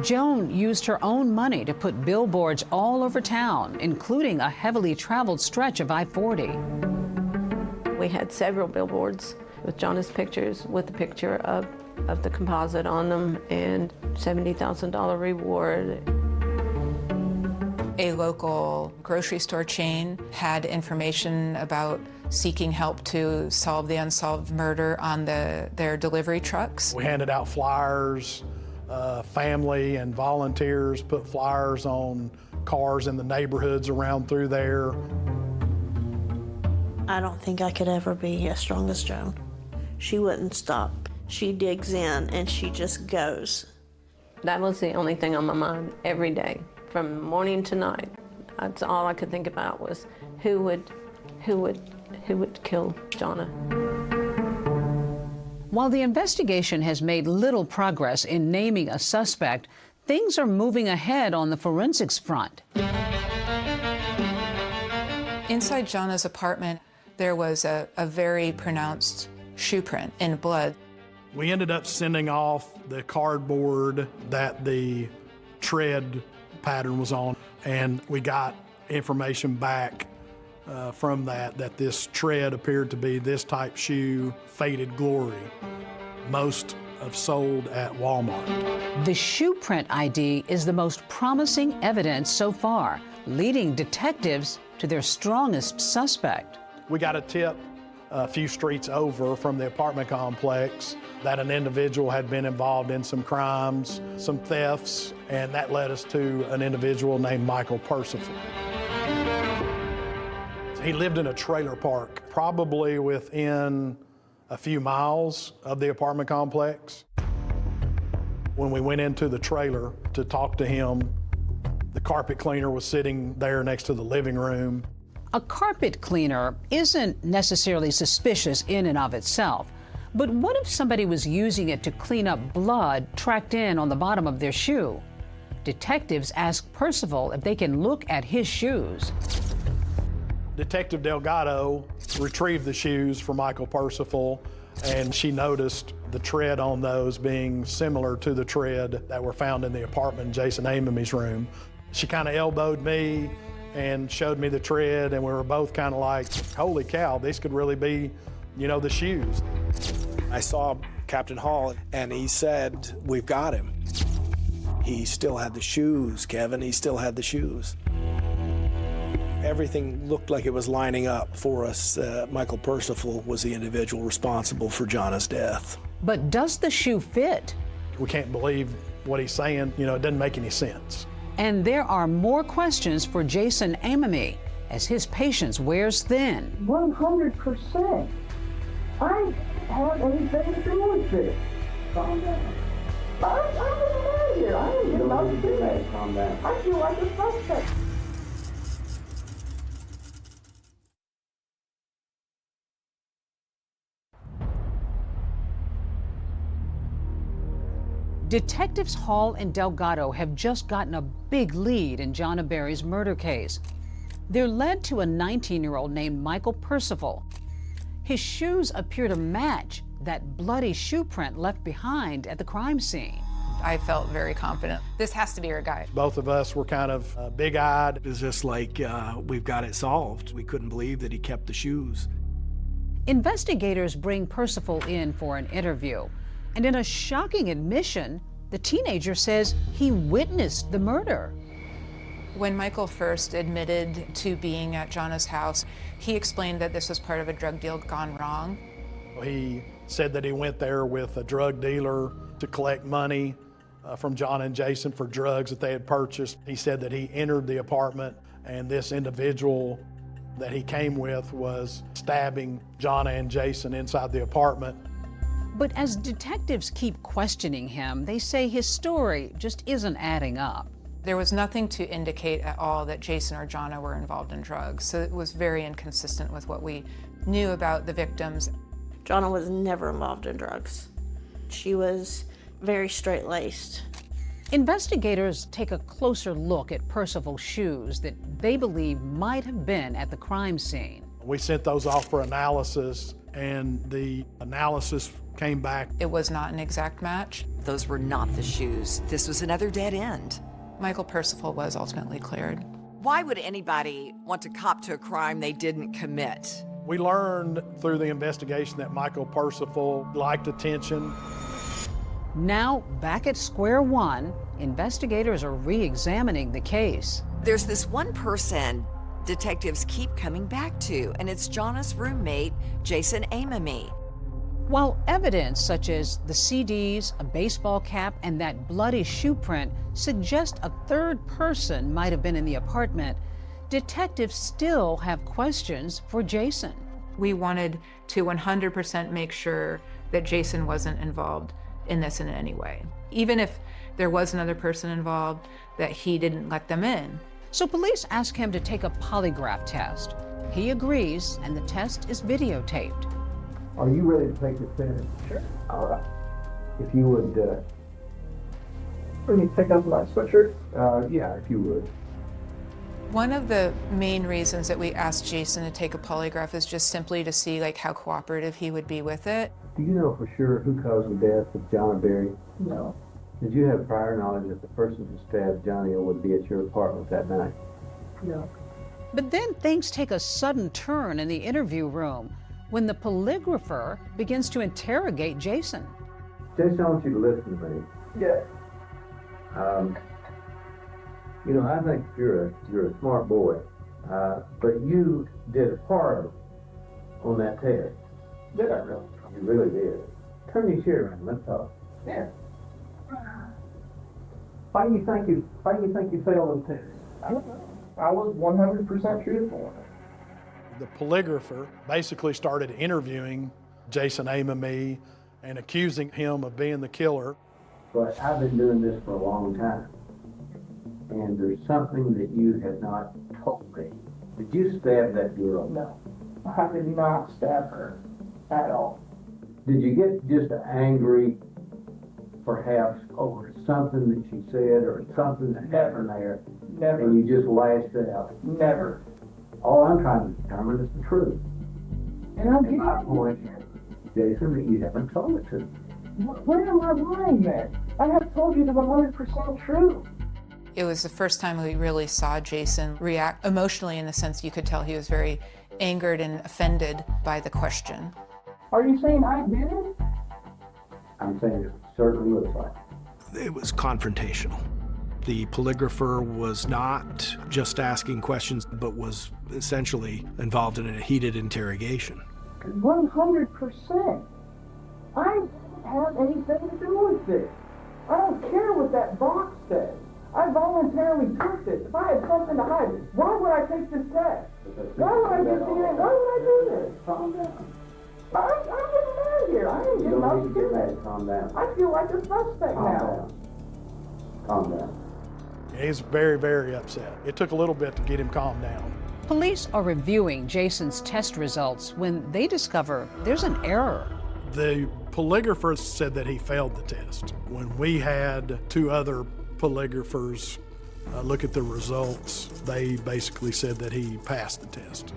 Joan used her own money to put billboards all over town, including a heavily traveled stretch of I-40. We had several billboards with Jonna's pictures, with the picture of the composite on them, and $70,000 reward. A local grocery store chain had information about seeking help to solve the unsolved murder on their delivery trucks. We handed out flyers. Family and volunteers put flyers on cars in the neighborhoods around through there. I don't think I could ever be as strong as Joan. She wouldn't stop. She digs in and she just goes. That was the only thing on my mind every day, from morning to night. That's all I could think about was who would kill Jonna. While the investigation has made little progress in naming a suspect, things are moving ahead on the forensics front. Inside Jonna's apartment, there was a very pronounced shoe print in blood. We ended up sending off the cardboard that the tread pattern was on, and we got information back from that this tread appeared to be this type shoe, Faded Glory. Most have sold at Walmart. The shoe print ID is the most promising evidence so far, leading detectives to their strongest suspect. We got a tip a few streets over from the apartment complex that an individual had been involved in some crimes, some thefts, and that led us to an individual named Michael Percival. He lived in a trailer park, probably within a few miles of the apartment complex. When we went into the trailer to talk to him, the carpet cleaner was sitting there next to the living room. A carpet cleaner isn't necessarily suspicious in and of itself, but what if somebody was using it to clean up blood tracked in on the bottom of their shoe? Detectives ask Percival if they can look at his shoes. Detective Delgado retrieved the shoes for Michael Percival, and she noticed the tread on those being similar to the tread that were found in the apartment in Jason Amamy's room. She kind of elbowed me and showed me the tread, and we were both kind of like, holy cow, these could really be, the shoes. I saw Captain Hall, and he said, we've got him. He still had the shoes, Kevin. He still had the shoes. Everything looked like it was lining up for us. Michael Percival was the individual responsible for Jonna's death. But does the shoe fit? We can't believe what he's saying. It doesn't make any sense. And there are more questions for Jason Amamy as his patience wears thin. 100%. I have anything to do with this. Calm down. I'm the here. I don't get nothing to do with it. Calm down. I feel like a suspect. Detectives Hall and Delgado have just gotten a big lead in Jonna Berry's murder case. They're led to a 19-year-old named Michael Percival. His shoes appear to match that bloody shoe print left behind at the crime scene. I felt very confident. This has to be our guy. Both of us were kind of big-eyed. It was just like, we've got it solved. We couldn't believe that he kept the shoes. Investigators bring Percival in for an interview, and in a shocking admission, the teenager says he witnessed the murder. When Michael first admitted to being at Jana's house, he explained that this was part of a drug deal gone wrong. He said that he went there with a drug dealer to collect money from Jana and Jason for drugs that they had purchased. He said that he entered the apartment and this individual that he came with was stabbing Jana and Jason inside the apartment. But as detectives keep questioning him, they say his story just isn't adding up. There was nothing to indicate at all that Jason or Jana were involved in drugs, so it was very inconsistent with what we knew about the victims. Jana was never involved in drugs. She was very straight-laced. Investigators take a closer look at Percival's shoes that they believe might have been at the crime scene. We sent those off for analysis, and the analysis came back. It was not an exact match. Those were not the shoes. This was another dead end. Michael Percival was ultimately cleared. Why would anybody want to cop to a crime they didn't commit? We learned through the investigation that Michael Percival liked attention. Now, back at square one, investigators are re-examining the case. There's this one person detectives keep coming back to, and it's Jana's roommate, Jason Amami. While evidence such as the CDs, a baseball cap, and that bloody shoe print suggest a third person might have been in the apartment, detectives still have questions for Jason. We wanted to 100% make sure that Jason wasn't involved in this in any way. Even if there was another person involved, that he didn't let them in. So police ask him to take a polygraph test. He agrees, and the test is videotaped. Are you ready to take the test? Sure. All right. If you would, Let me take off my sweatshirt. yeah, if you would. One of the main reasons that we asked Jason to take a polygraph is just simply to see like how cooperative he would be with it. Do you know for sure who caused the death of Jana Berry? No. Did you have prior knowledge that the person who stabbed Johnny would be at your apartment that night? No. But then things take a sudden turn in the interview room when the polygrapher begins to interrogate Jason. Jason, I want you to listen to me. Yeah. You know, I think you're a smart boy, but you did horrible on that test. Did I really? You really did. Turn your chair around. Let's talk. Yeah. Why do you think you failed the test? I don't know. I was 100% truthful. The polygrapher basically started interviewing Jason Amami and accusing him of being the killer. But I've been doing this for a long time, and there's something that you have not told me. Did you stab that girl? No. I did not stab her at all. Did you get just angry, perhaps, over something that she said or something that happened there? Never. And you just lashed out? Never. All I'm trying to determine is the truth. And I'm And my point is, Jason, that you haven't told it to me. Where am I lying then? I have told you the 100% truth. It was the first time we really saw Jason react emotionally in the sense you could tell he was very angered and offended by the question. Are you saying I did it? I'm saying it certainly looks like it. It was confrontational. The polygrapher was not just asking questions, but was essentially involved in a heated interrogation. 100%. I don't have anything to do with this. I don't care what that box says. I voluntarily took this. If I had something to hide, why would I take this test? Why would I do this? Why would I do this? Calm down. I'm getting mad here. I ain't You getting don't out need to to do get this. mad. Calm down. I feel like a suspect Calm now. down. Calm down. He's very, very upset. It took a little bit to get him calmed down. Police are reviewing Jason's test results when they discover there's an error. The polygrapher said that he failed the test. When we had two other polygraphers look at the results, they basically said that he passed the test.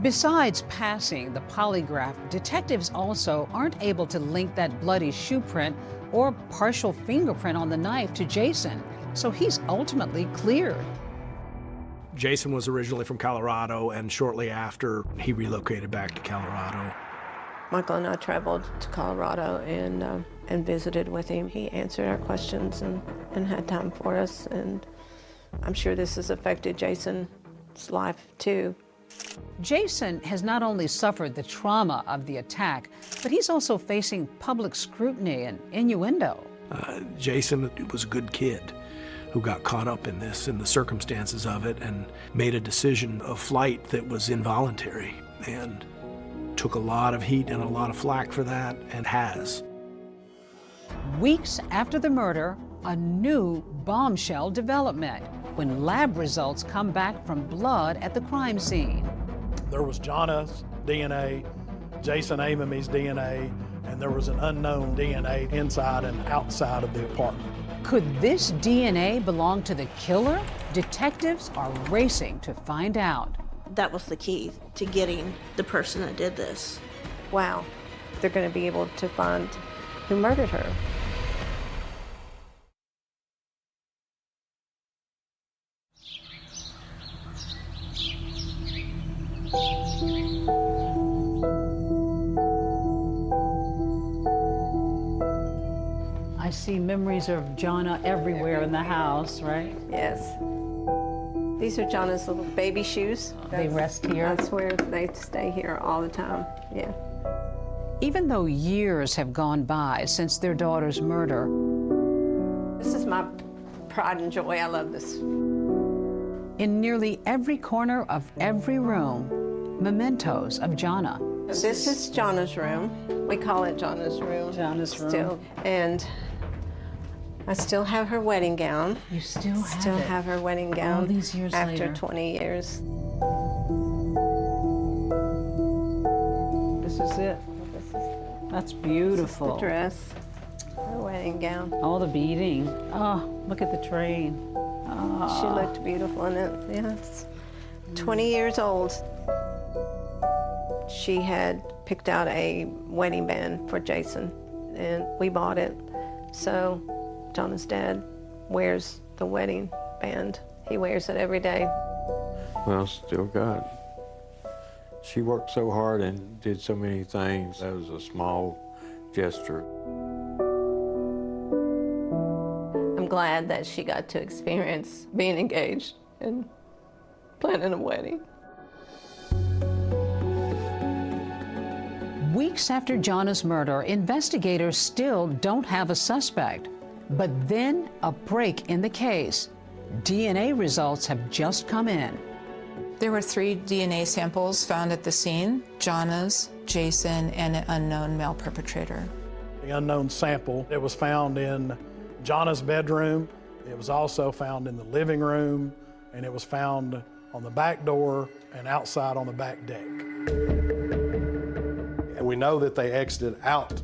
Besides passing the polygraph, detectives also aren't able to link that bloody shoe print or partial fingerprint on the knife to Jason, so he's ultimately cleared. Jason was originally from Colorado, and shortly after, he relocated back to Colorado. Michael and I traveled to Colorado and visited with him. He answered our questions and had time for us, and I'm sure this has affected Jason's life too. Jason has not only suffered the trauma of the attack, but he's also facing public scrutiny and innuendo. Jason was a good kid who got caught up in this, in the circumstances of it, and made a decision of flight that was involuntary, and took a lot of heat and a lot of flack for that, and has. Weeks after the murder, a new bombshell development when lab results come back from blood at the crime scene. There was Jana's DNA, Jason Amamy's DNA, and there was an unknown DNA inside and outside of the apartment. Could this DNA belong to the killer? Detectives are racing to find out. That was the key to getting the person that did this. Wow, they're going to be able to find who murdered her. I see memories of Jana everywhere in the house, right? Yes. These are Jana's little baby shoes. They rest here? That's where they stay here all the time, yeah. Even though years have gone by since their daughter's murder, this is my pride and joy. I love this. in nearly every corner of every room, mementos of Jana. This is Jana's room. We call it Jana's room. Jana's room. Still. And I still have her wedding gown. You still have her wedding gown. All these years after later. 20 years. This is it. That's beautiful. This is the dress, her wedding gown. All the beading. Oh, look at the train. Oh. She looked beautiful in it. Yeah, it's 20 years old. She had picked out a wedding band for Jason, and we bought it. So Jana's dad wears the wedding band. He wears it every day. Well, still got it. She worked so hard and did so many things. That was a small gesture. I'm glad that she got to experience being engaged and planning a wedding. Weeks after Jana's murder, investigators still don't have a suspect. But then a break in the case. DNA results have just come in. There were 3 DNA samples found at the scene: Jana's, Jason, and an unknown male perpetrator. The unknown sample, it was found in Jana's bedroom. It was also found in the living room, and it was found on the back door and outside on the back deck. And we know that they exited out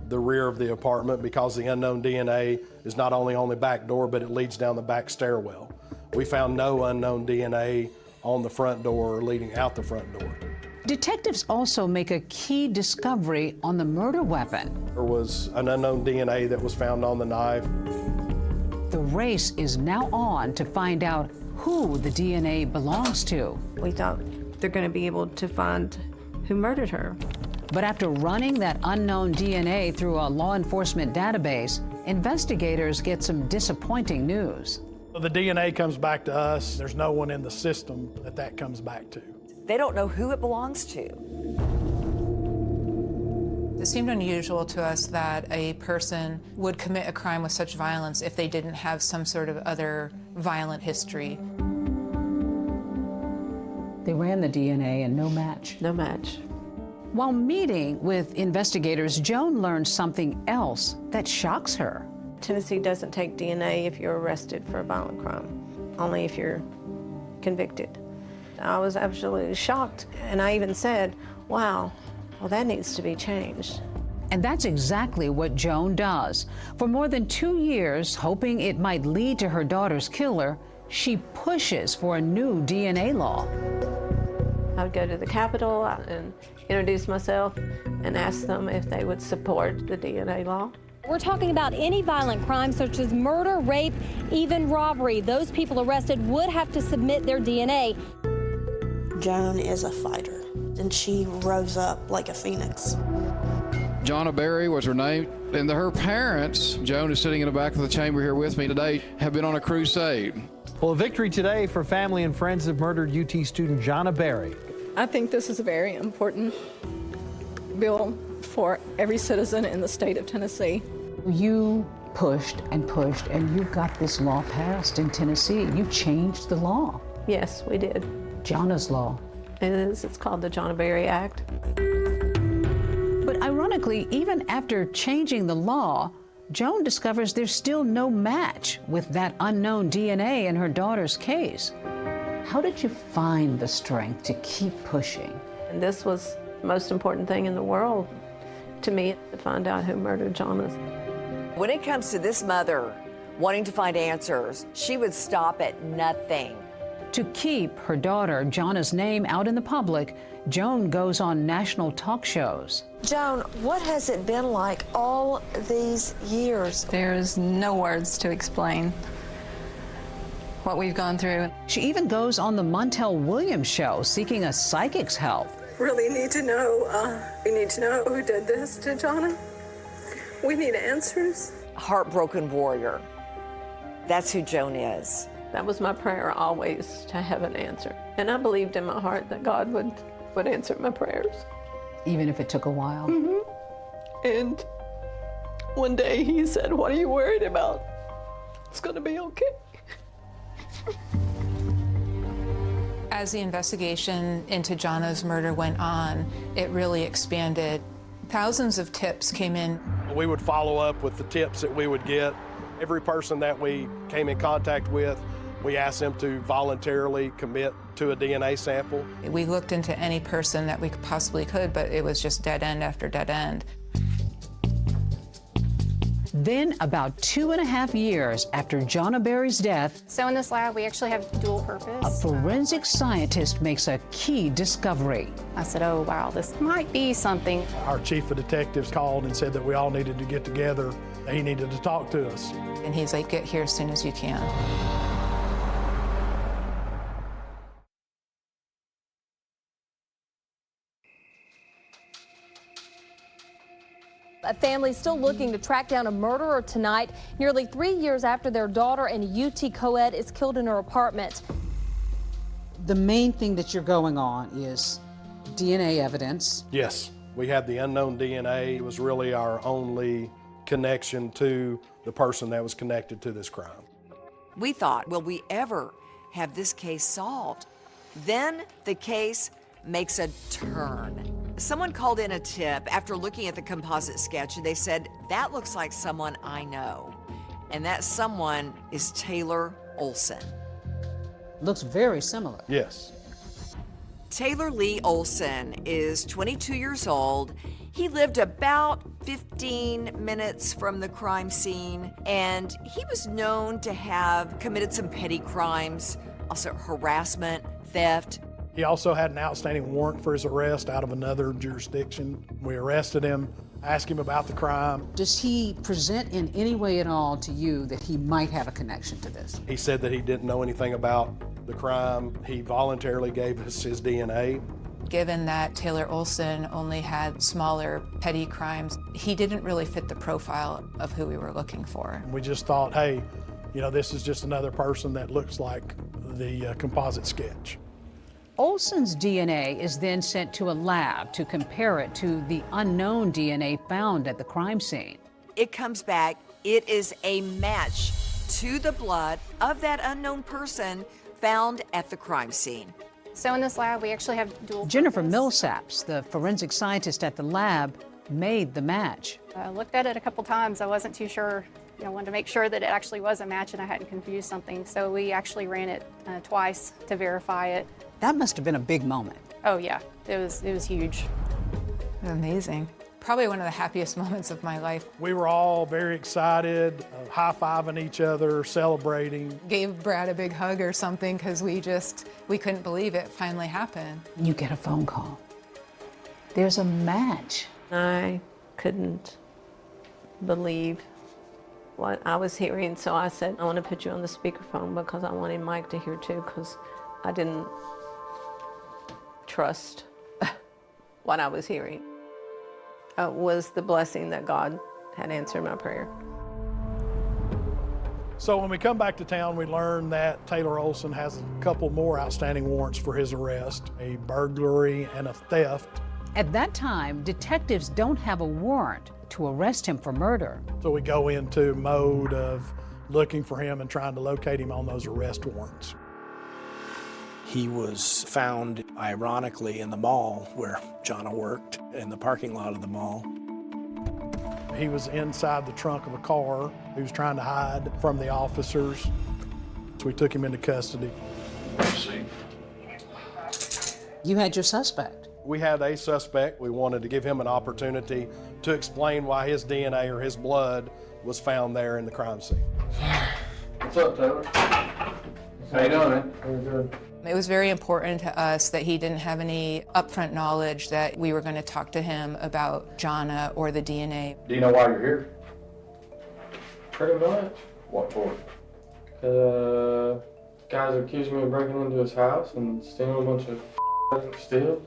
the rear of the apartment because the unknown DNA is not only on the back door, but it leads down the back stairwell. We found no unknown DNA on the front door or leading out the front door. Detectives also make a key discovery on the murder weapon. There was an unknown DNA that was found on the knife. The race is now on to find out who the DNA belongs to. We thought they're going to be able to find who murdered her. But after running that unknown DNA through a law enforcement database, investigators get some disappointing news. The DNA comes back to us. There's no one in the system that comes back to. They don't know who it belongs to. It seemed unusual to us that a person would commit a crime with such violence if they didn't have some sort of other violent history. They ran the DNA and no match. No match. While meeting with investigators, Joan learned something else that shocks her. Tennessee doesn't take DNA if you're arrested for a violent crime, only if you're convicted. I was absolutely shocked, and I even said, wow, well, that needs to be changed. And that's exactly what Joan does. For more than 2 years, hoping it might lead to her daughter's killer, she pushes for a new DNA law. I would go to the Capitol and introduce myself and ask them if they would support the DNA law. We're talking about any violent crime such as murder, rape, even robbery. Those people arrested would have to submit their DNA. Joan is a fighter, and she rose up like a phoenix. Jonna Berry was her name, and her parents, Joan is sitting in the back of the chamber here with me today, have been on a crusade. Well, a victory today for family and friends of murdered UT student Jonna Berry. I think this is a very important bill for every citizen in the state of Tennessee. You pushed and pushed, and you got this law passed in Tennessee. You changed the law. Yes, we did. Jonna's law. It is. It's called the Jonna Berry Act. But ironically, even after changing the law, Joan discovers there's still no match with that unknown DNA in her daughter's case. How did you find the strength to keep pushing? And this was the most important thing in the world to me, to find out who murdered Jonna. When it comes to this mother wanting to find answers, she would stop at nothing. To keep her daughter Jonna's name out in the public, Joan goes on national talk shows. Joan, what has it been like all these years? There's no words to explain what we've gone through. She even goes on the Montel Williams show seeking a psychic's help. Really need to know, we need to know who did this to Jonna. We need answers. Heartbroken warrior. That's who Joan is. That was my prayer always, to have an answer. And I believed in my heart that God would answer my prayers. Even if it took a while? Mm-hmm. And one day he said, "What are you worried about? It's gonna be okay." As the investigation into Jonna's murder went on, it really expanded. Thousands of tips came in. We would follow up with the tips that we would get. Every person that we came in contact with, we asked them to voluntarily commit to a DNA sample. We looked into any person that we possibly could, but it was just dead end after dead end. Then, about 2.5 years after Jonna Berry's death, So in this lab, we actually have dual a purpose. forensic scientist makes a key discovery. I said, oh, wow, this might be something. Our chief of detectives called and said that we all needed to get together. He needed to talk to us. And he's like, get here as soon as you can. A family still looking to track down a murderer tonight, nearly 3 years after their daughter and a UT co-ed is killed in her apartment. The main thing that you're going on is DNA evidence. Yes, we had the unknown DNA. It was really our only connection to the person that was connected to this crime. We thought, will we ever have this case solved? Then the case makes a turn. Someone called in a tip after looking at the composite sketch, and they said, that looks like someone I know. And that someone is Taylor Olson. Looks very similar. Yes. Taylor Lee Olson is 22 years old. He lived about 15 minutes from the crime scene, and he was known to have committed some petty crimes, also harassment, theft. He also had an outstanding warrant for his arrest out of another jurisdiction. We arrested him, asked him about the crime. Does he present in any way at all to you that he might have a connection to this? He said that he didn't know anything about the crime. He voluntarily gave us his DNA. Given that Taylor Olson only had smaller petty crimes, he didn't really fit the profile of who we were looking for. We just thought, hey, you know, this is just another person that looks like the composite sketch. Olson's DNA is then sent to a lab to compare it to the unknown DNA found at the crime scene. It comes back, it is a match to the blood of that unknown person found at the crime scene. So in this lab, we actually have dual Jennifer purpose. Millsaps, the forensic scientist at the lab, made the match. I looked at it a couple times. I wasn't too sure. I wanted to make sure that it actually was a match and I hadn't confused something. So we actually ran it twice to verify it. That must have been a big moment. Oh yeah, it was huge. Amazing. Probably one of the happiest moments of my life. We were all very excited, high-fiving each other, celebrating. Gave Brad a big hug or something because we couldn't believe it finally happened. You get a phone call. There's a match. I couldn't believe what I was hearing, so I said, I want to put you on the speakerphone because I wanted Mike to hear too, because I didn't trust what I was hearing. It was the blessing that God had answered my prayer. So when we come back to town, we learn that Taylor Olson has a couple more outstanding warrants for his arrest, a burglary and a theft. At that time, detectives don't have a warrant to arrest him for murder. So we go into mode of looking for him and trying to locate him on those arrest warrants. He was found, ironically, in the mall where Jonna worked, in the parking lot of the mall. He was inside the trunk of a car. He was trying to hide from the officers. So we took him into custody. You had your suspect. We had a suspect. We wanted to give him an opportunity to explain why his DNA or his blood was found there in the crime scene. What's up, Taylor? How you doing, man? Good. It was very important to us that he didn't have any upfront knowledge that we were going to talk to him about Jonna or the DNA. Do you know why you're here? Pretty much. What for? Guys accused me of breaking into his house and stealing a bunch of steel.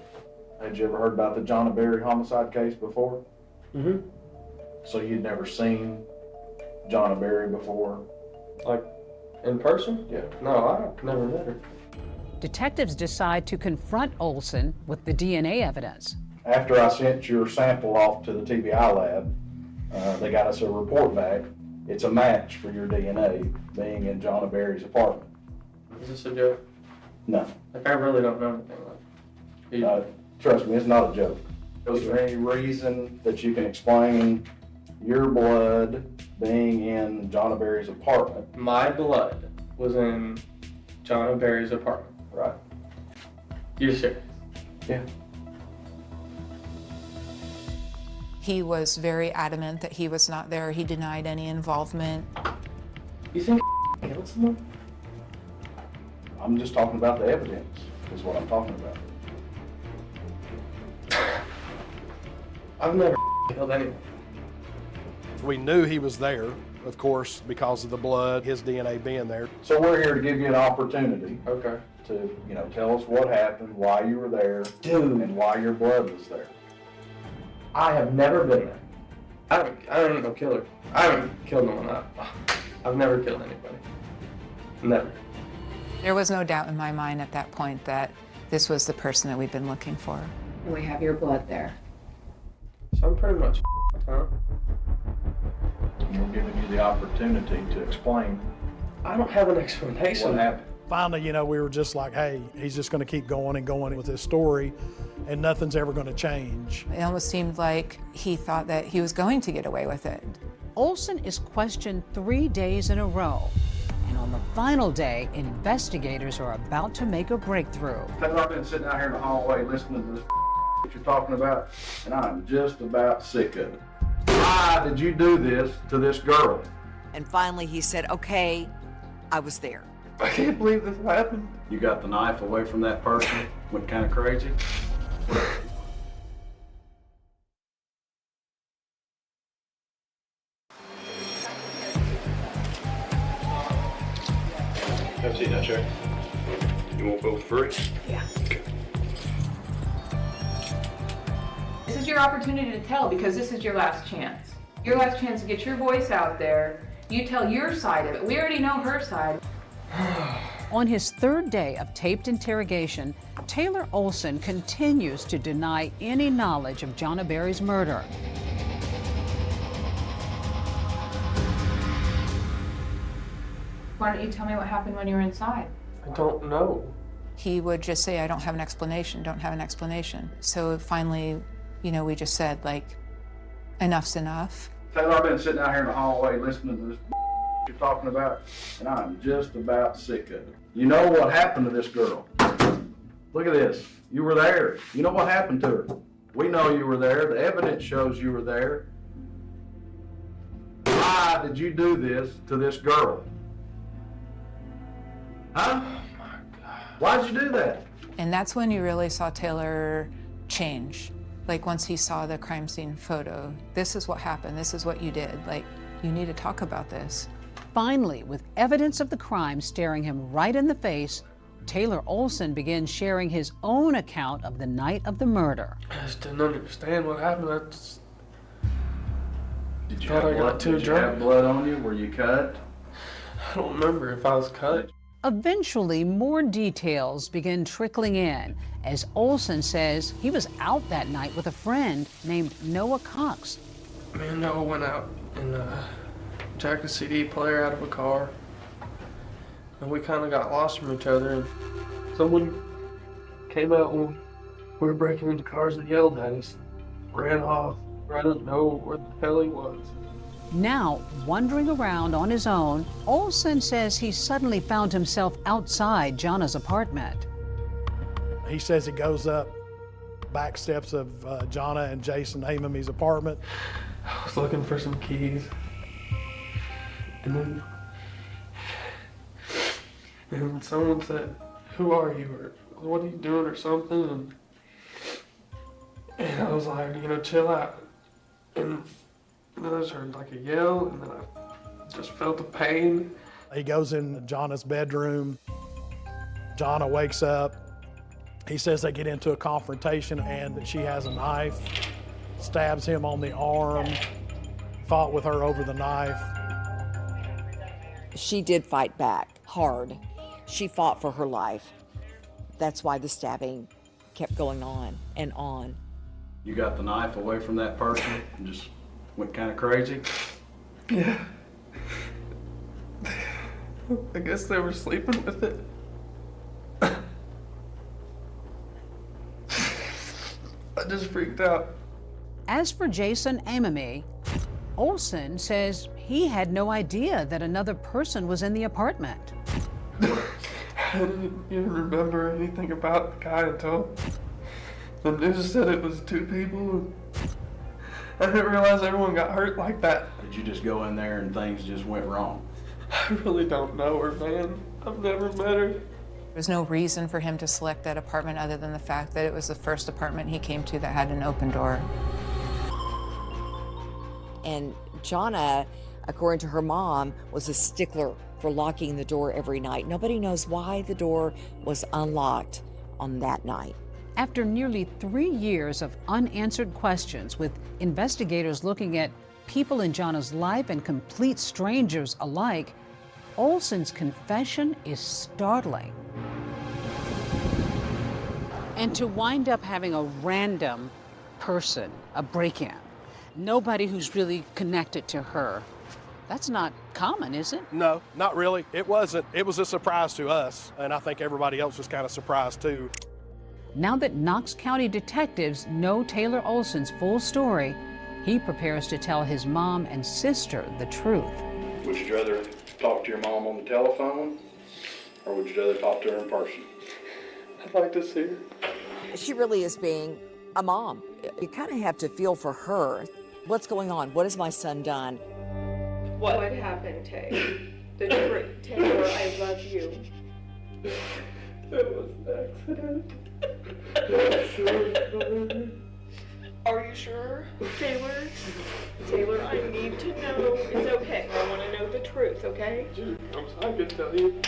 Had you ever heard about the Jonna Berry homicide case before? Mm-hmm. So you'd never seen Jonna Berry before? Like, in person? Yeah. No, I never met her. Detectives decide to confront Olson with the DNA evidence. After I sent your sample off to the TBI lab, they got us a report back. It's a match for your DNA being in Jonna Berry's apartment. Is this a joke? No. Like, I really don't know anything like it. Trust me, it's not a joke. Is there any reason that you can explain your blood being in Jonna Berry's apartment? My blood was in Jonna Berry's apartment. Right. You serious? Yeah. He was very adamant that he was not there. He denied any involvement. You think killed someone? I'm just talking about the evidence, is what I'm talking about. I've never killed anyone. We knew he was there, of course, because of the blood, his DNA being there. So we're here to give you an opportunity. Okay. To, tell us what happened, why you were there, and why your blood was there. I have never been there. I don't know killer. I haven't killed no one. I've never killed anybody. Never. There was no doubt in my mind at that point that this was the person that we've been looking for. We have your blood there. So I'm pretty much huh? We're giving you the opportunity to explain. I don't have an explanation. What happened? Finally, we were just like, hey, he's just going to keep going and going with his story, and nothing's ever going to change. It almost seemed like he thought that he was going to get away with it. Olson is questioned 3 days in a row. And on the final day, investigators are about to make a breakthrough. I've been sitting out here in the hallway listening to this that you're talking about, and I'm just about sick of it. Why did you do this to this girl? And finally he said, okay, I was there. I can't believe this happened. You got the knife away from that person, went kind of crazy. Have a seat now, Sherry. You want both free? Yeah. Okay. This is your opportunity to tell because this is your last chance. Your last chance to get your voice out there. You tell your side of it. We already know her side. On his third day of taped interrogation, Taylor Olson continues to deny any knowledge of Jonna Berry's murder. Why don't you tell me what happened when you were inside? I don't know. He would just say, I don't have an explanation, don't have an explanation. So finally, we just said, enough's enough. Taylor, I've been sitting out here in the hallway listening to this you're talking about, and I'm just about sick of it. You know what happened to this girl? Look at this. You were there. You know what happened to her. We know you were there. The evidence shows you were there. Why why did you do this to this girl? Huh? Why'd you do that? And that's when you really saw Taylor change. Like once he saw the crime scene photo, this is what happened, this is what you did. Like, you need to talk about this. Finally, with evidence of the crime staring him right in the face, Taylor Olson begins sharing his own account of the night of the murder. I just didn't understand what happened. I just Did you thought have I blood? got too Did you drunk. have blood on you? Were you cut? I don't remember if I was cut. Eventually, more details begin trickling in as Olson says he was out that night with a friend named Noah Cox. Me and Noah went out and jacked a CD player out of a car. And we kind of got lost from each other, and someone came out when we were breaking into cars and yelled at us. Ran off. I don't know where the hell he was. Now, wandering around on his own, Olson says he suddenly found himself outside Jana's apartment. He says he goes up back steps of Jana and Jason Amamy's apartment. I was looking for some keys. And then someone said, "Who are you?" or "What are you doing?" or something. And I was like, chill out. And then I just heard like a yell, and then I just felt the pain. He goes in Jana's bedroom. Jana wakes up. He says they get into a confrontation and she has a knife, stabs him on the arm, fought with her over the knife. She did fight back hard. She fought for her life. That's why the stabbing kept going on and on. You got the knife away from that person and just went kind of crazy? Yeah. I guess they were sleeping with it. I just freaked out. As for Jason Amamy, Olson says he had no idea that another person was in the apartment. I didn't even remember anything about the guy until the news said it was 2 people. I didn't realize everyone got hurt like that. Did you just go in there and things just went wrong? I really don't know her, man. I've never met her. There's no reason for him to select that apartment other than the fact that it was the first apartment he came to that had an open door. And Jana, according to her mom, was a stickler for locking the door every night. Nobody knows why the door was unlocked on that night. After nearly 3 years of unanswered questions, with investigators looking at people in Jana's life and complete strangers alike, Olson's confession is startling. And to wind up having a random person, a break-in, nobody who's really connected to her, that's not common, is it? No, not really. It wasn't. It was a surprise to us, and I think everybody else was kind of surprised too. Now that Knox County detectives know Taylor Olson's full story, he prepares to tell his mom and sister the truth. Would you rather talk to your mom on the telephone, or would you rather talk to her in person? I'd like to see her. She really is being a mom. You kind of have to feel for her. What's going on? What has my son done? What happened, Tay? The truth. Taylor, I love you. It was an accident. Are you sure? Taylor? Taylor, I need to know. It's okay. I want to know the truth, okay? I'm sorry, I could tell you.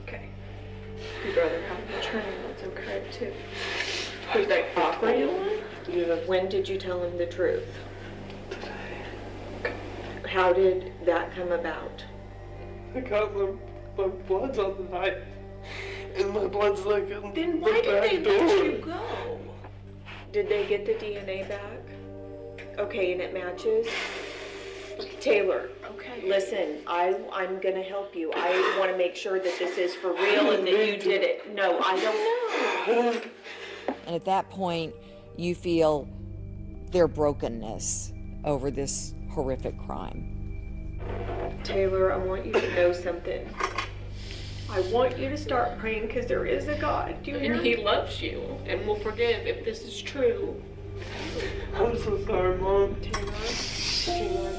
Okay. You'd rather have the train. That's okay, too. Did they offer you one? Yeah. When did you tell him the truth? How did that come about? I got my blood's on the knife, and my blood's like in Then the why did back they door. let you go? Did they get the DNA back? Okay, and it matches? Taylor, okay. Listen, I'm gonna help you. I want to make sure that this is for real and that you did it. No, I don't know. And at that point, you feel their brokenness over this horrific crime. Taylor, I want you to know something. I want you to start praying because there is a God. Do you hear me? He loves you and will forgive if this is true. I'm so sorry, Mom. Taylor,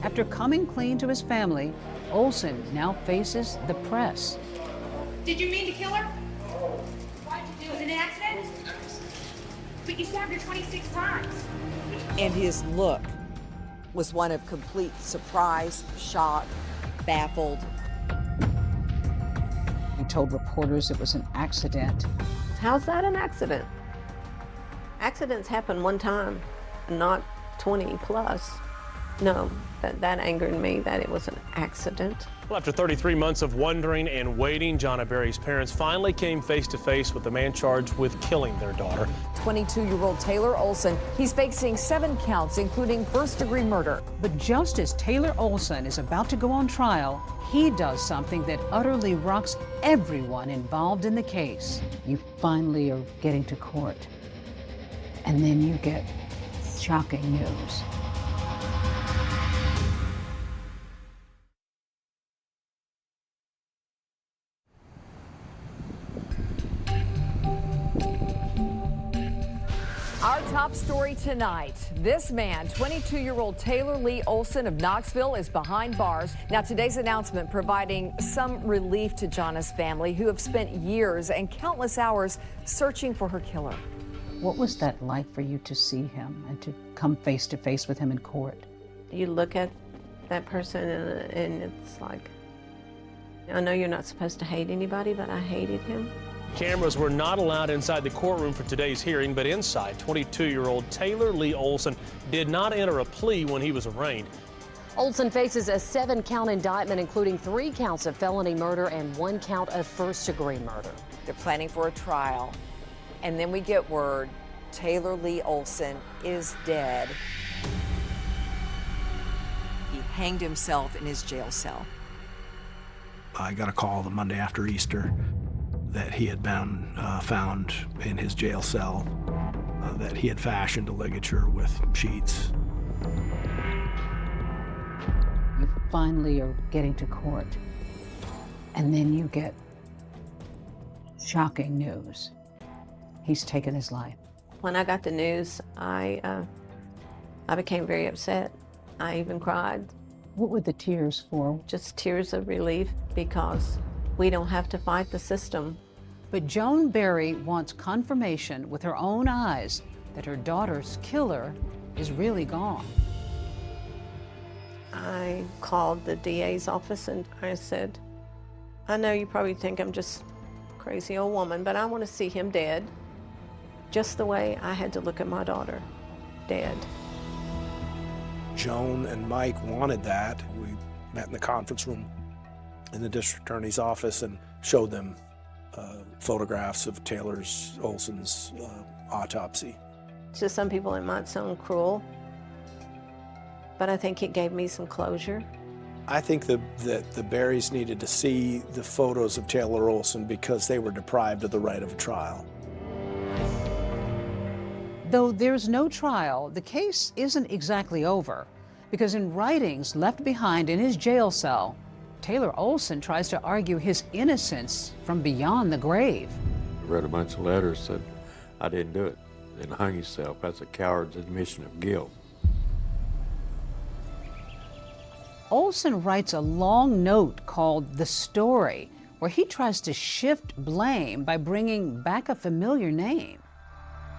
After coming clean to his family, Olson now faces the press. Did you mean to kill her? Why did you do it? Was it an accident? But you stabbed her 26 times. And his look was one of complete surprise, shock, baffled. He told reporters it was an accident. How's that an accident? Accidents happen one time, not 20 plus. No, that angered me that it was an accident. Well, after 33 months of wondering and waiting, Jonna Berry's parents finally came face to face with the man charged with killing their daughter. 22-year-old Taylor Olson, he's facing 7 counts, including first-degree murder. But just as Taylor Olson is about to go on trial, he does something that utterly rocks everyone involved in the case. You finally are getting to court, and then you get shocking news. Our top story tonight. This man, 22-year-old Taylor Lee Olson of Knoxville, is behind bars. Now, today's announcement providing some relief to Jonna's family, who have spent years and countless hours searching for her killer. What was that like for you to see him and to come face to face with him in court? You look at that person and it's like, I know you're not supposed to hate anybody, but I hated him. Cameras were not allowed inside the courtroom for today's hearing, but inside, 22-year-old Taylor Lee Olson did not enter a plea when he was arraigned. Olson faces a 7-count indictment, including 3 counts of felony murder and 1 count of first-degree murder. They're planning for a trial, and then we get word Taylor Lee Olson is dead. He hanged himself in his jail cell. I got a call the Monday after Easter that he had been found in his jail cell, that he had fashioned a ligature with sheets. You finally are getting to court, and then you get shocking news. He's taken his life. When I got the news, I became very upset. I even cried. What were the tears for? Just tears of relief, because we don't have to fight the system. But Joan Berry wants confirmation with her own eyes that her daughter's killer is really gone. I called the DA's office and I said, I know you probably think I'm just a crazy old woman, but I want to see him dead, just the way I had to look at my daughter, dead. Joan and Mike wanted that. We met in the conference room in the district attorney's office and showed them photographs of Taylor Olson's autopsy. To some people it might sound cruel, but I think it gave me some closure. I think that the Berrys needed to see the photos of Taylor Olson because they were deprived of the right of a trial. Though there's no trial, the case isn't exactly over, because in writings left behind in his jail cell, Taylor Olson tries to argue his innocence from beyond the grave. I read a bunch of letters, said, I didn't do it, and hung himself. That's a coward's admission of guilt. Olson writes a long note called The Story, where he tries to shift blame by bringing back a familiar name.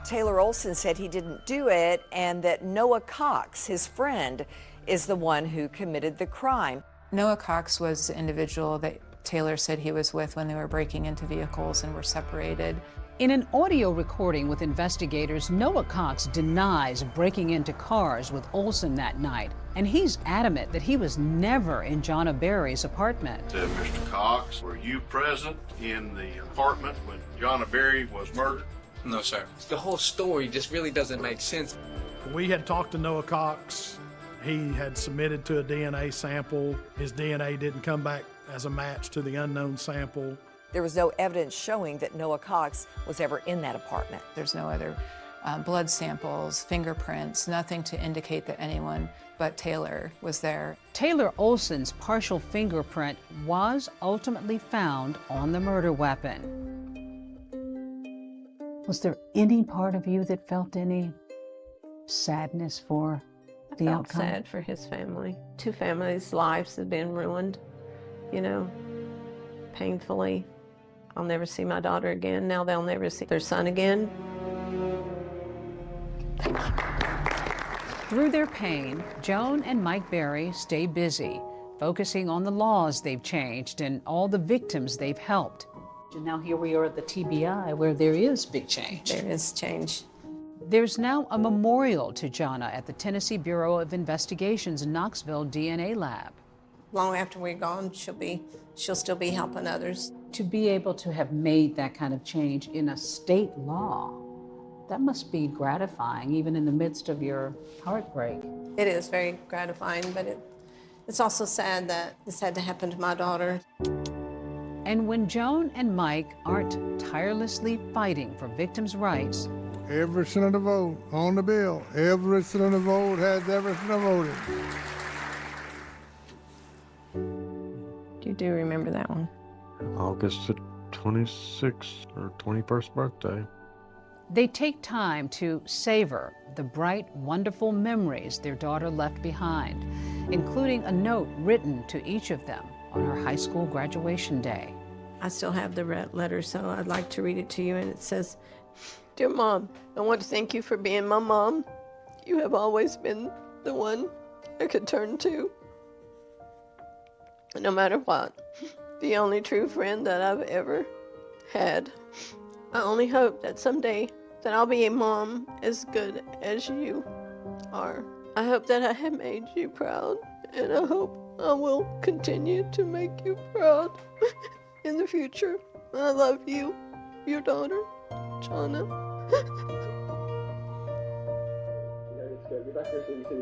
Taylor Olson said he didn't do it and that Noah Cox, his friend, is the one who committed the crime. Noah Cox was the individual that Taylor said he was with when they were breaking into vehicles and were separated. In an audio recording with investigators, Noah Cox denies breaking into cars with Olson that night, and he's adamant that he was never in Jonna Berry's apartment. Mr. Cox, were you present in the apartment when Jonna Berry was murdered? No, sir. The whole story just really doesn't make sense. We had talked to Noah Cox. He had submitted to a DNA sample. His DNA didn't come back as a match to the unknown sample. There was no evidence showing that Noah Cox was ever in that apartment. There's no other blood samples, fingerprints, nothing to indicate that anyone but Taylor was there. Taylor Olson's partial fingerprint was ultimately found on the murder weapon. Was there any part of you that felt any sadness for the Felt outcome? sad for his family. 2 families' lives have been ruined, you know, painfully. I'll never see my daughter again. Now they'll never see their son again. Through their pain, Joan and Mike Berry stay busy, focusing on the laws they've changed and all the victims they've helped. And now here we are at the TBI, where there is big change. There is change. There's now a memorial to Jonna at the Tennessee Bureau of Investigation's Knoxville DNA lab. Long after we're gone, she'll still be helping others. To be able to have made that kind of change in a state law, that must be gratifying, even in the midst of your heartbreak. It is very gratifying, but it's also sad that this had to happen to my daughter. And when Joan and Mike aren't tirelessly fighting for victims' rights, every senator vote on the bill. Every senator vote has every senator voted. You do remember that one? August the 26th or 21st birthday. they take time to savor the bright, wonderful memories their daughter left behind, including a note written to each of them on her high school graduation day. I still have the letter, so I'd like to read it to you, and it says, "Dear Mom, I want to thank you for being my mom. You have always been the one I could turn to, no matter what. The only true friend that I've ever had. I only hope that someday that I'll be a mom as good as you are. I hope that I have made you proud, and I hope I will continue to make you proud in the future. I love you, your daughter, Jonna."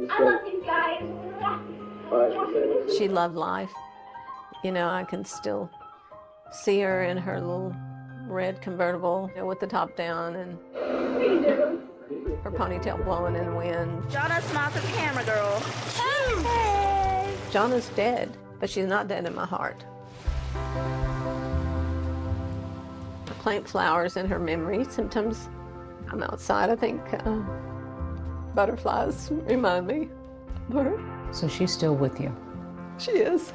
I love you guys. She loved life. You know, I can still see her in her little red convertible with the top down and her ponytail blowing in the wind. Jonna, smile to the camera, girl. Jonna's dead, but she's not dead in my heart. I plant flowers in her memory. Sometimes I'm outside, I think butterflies remind me of her. So she's still with you? She is.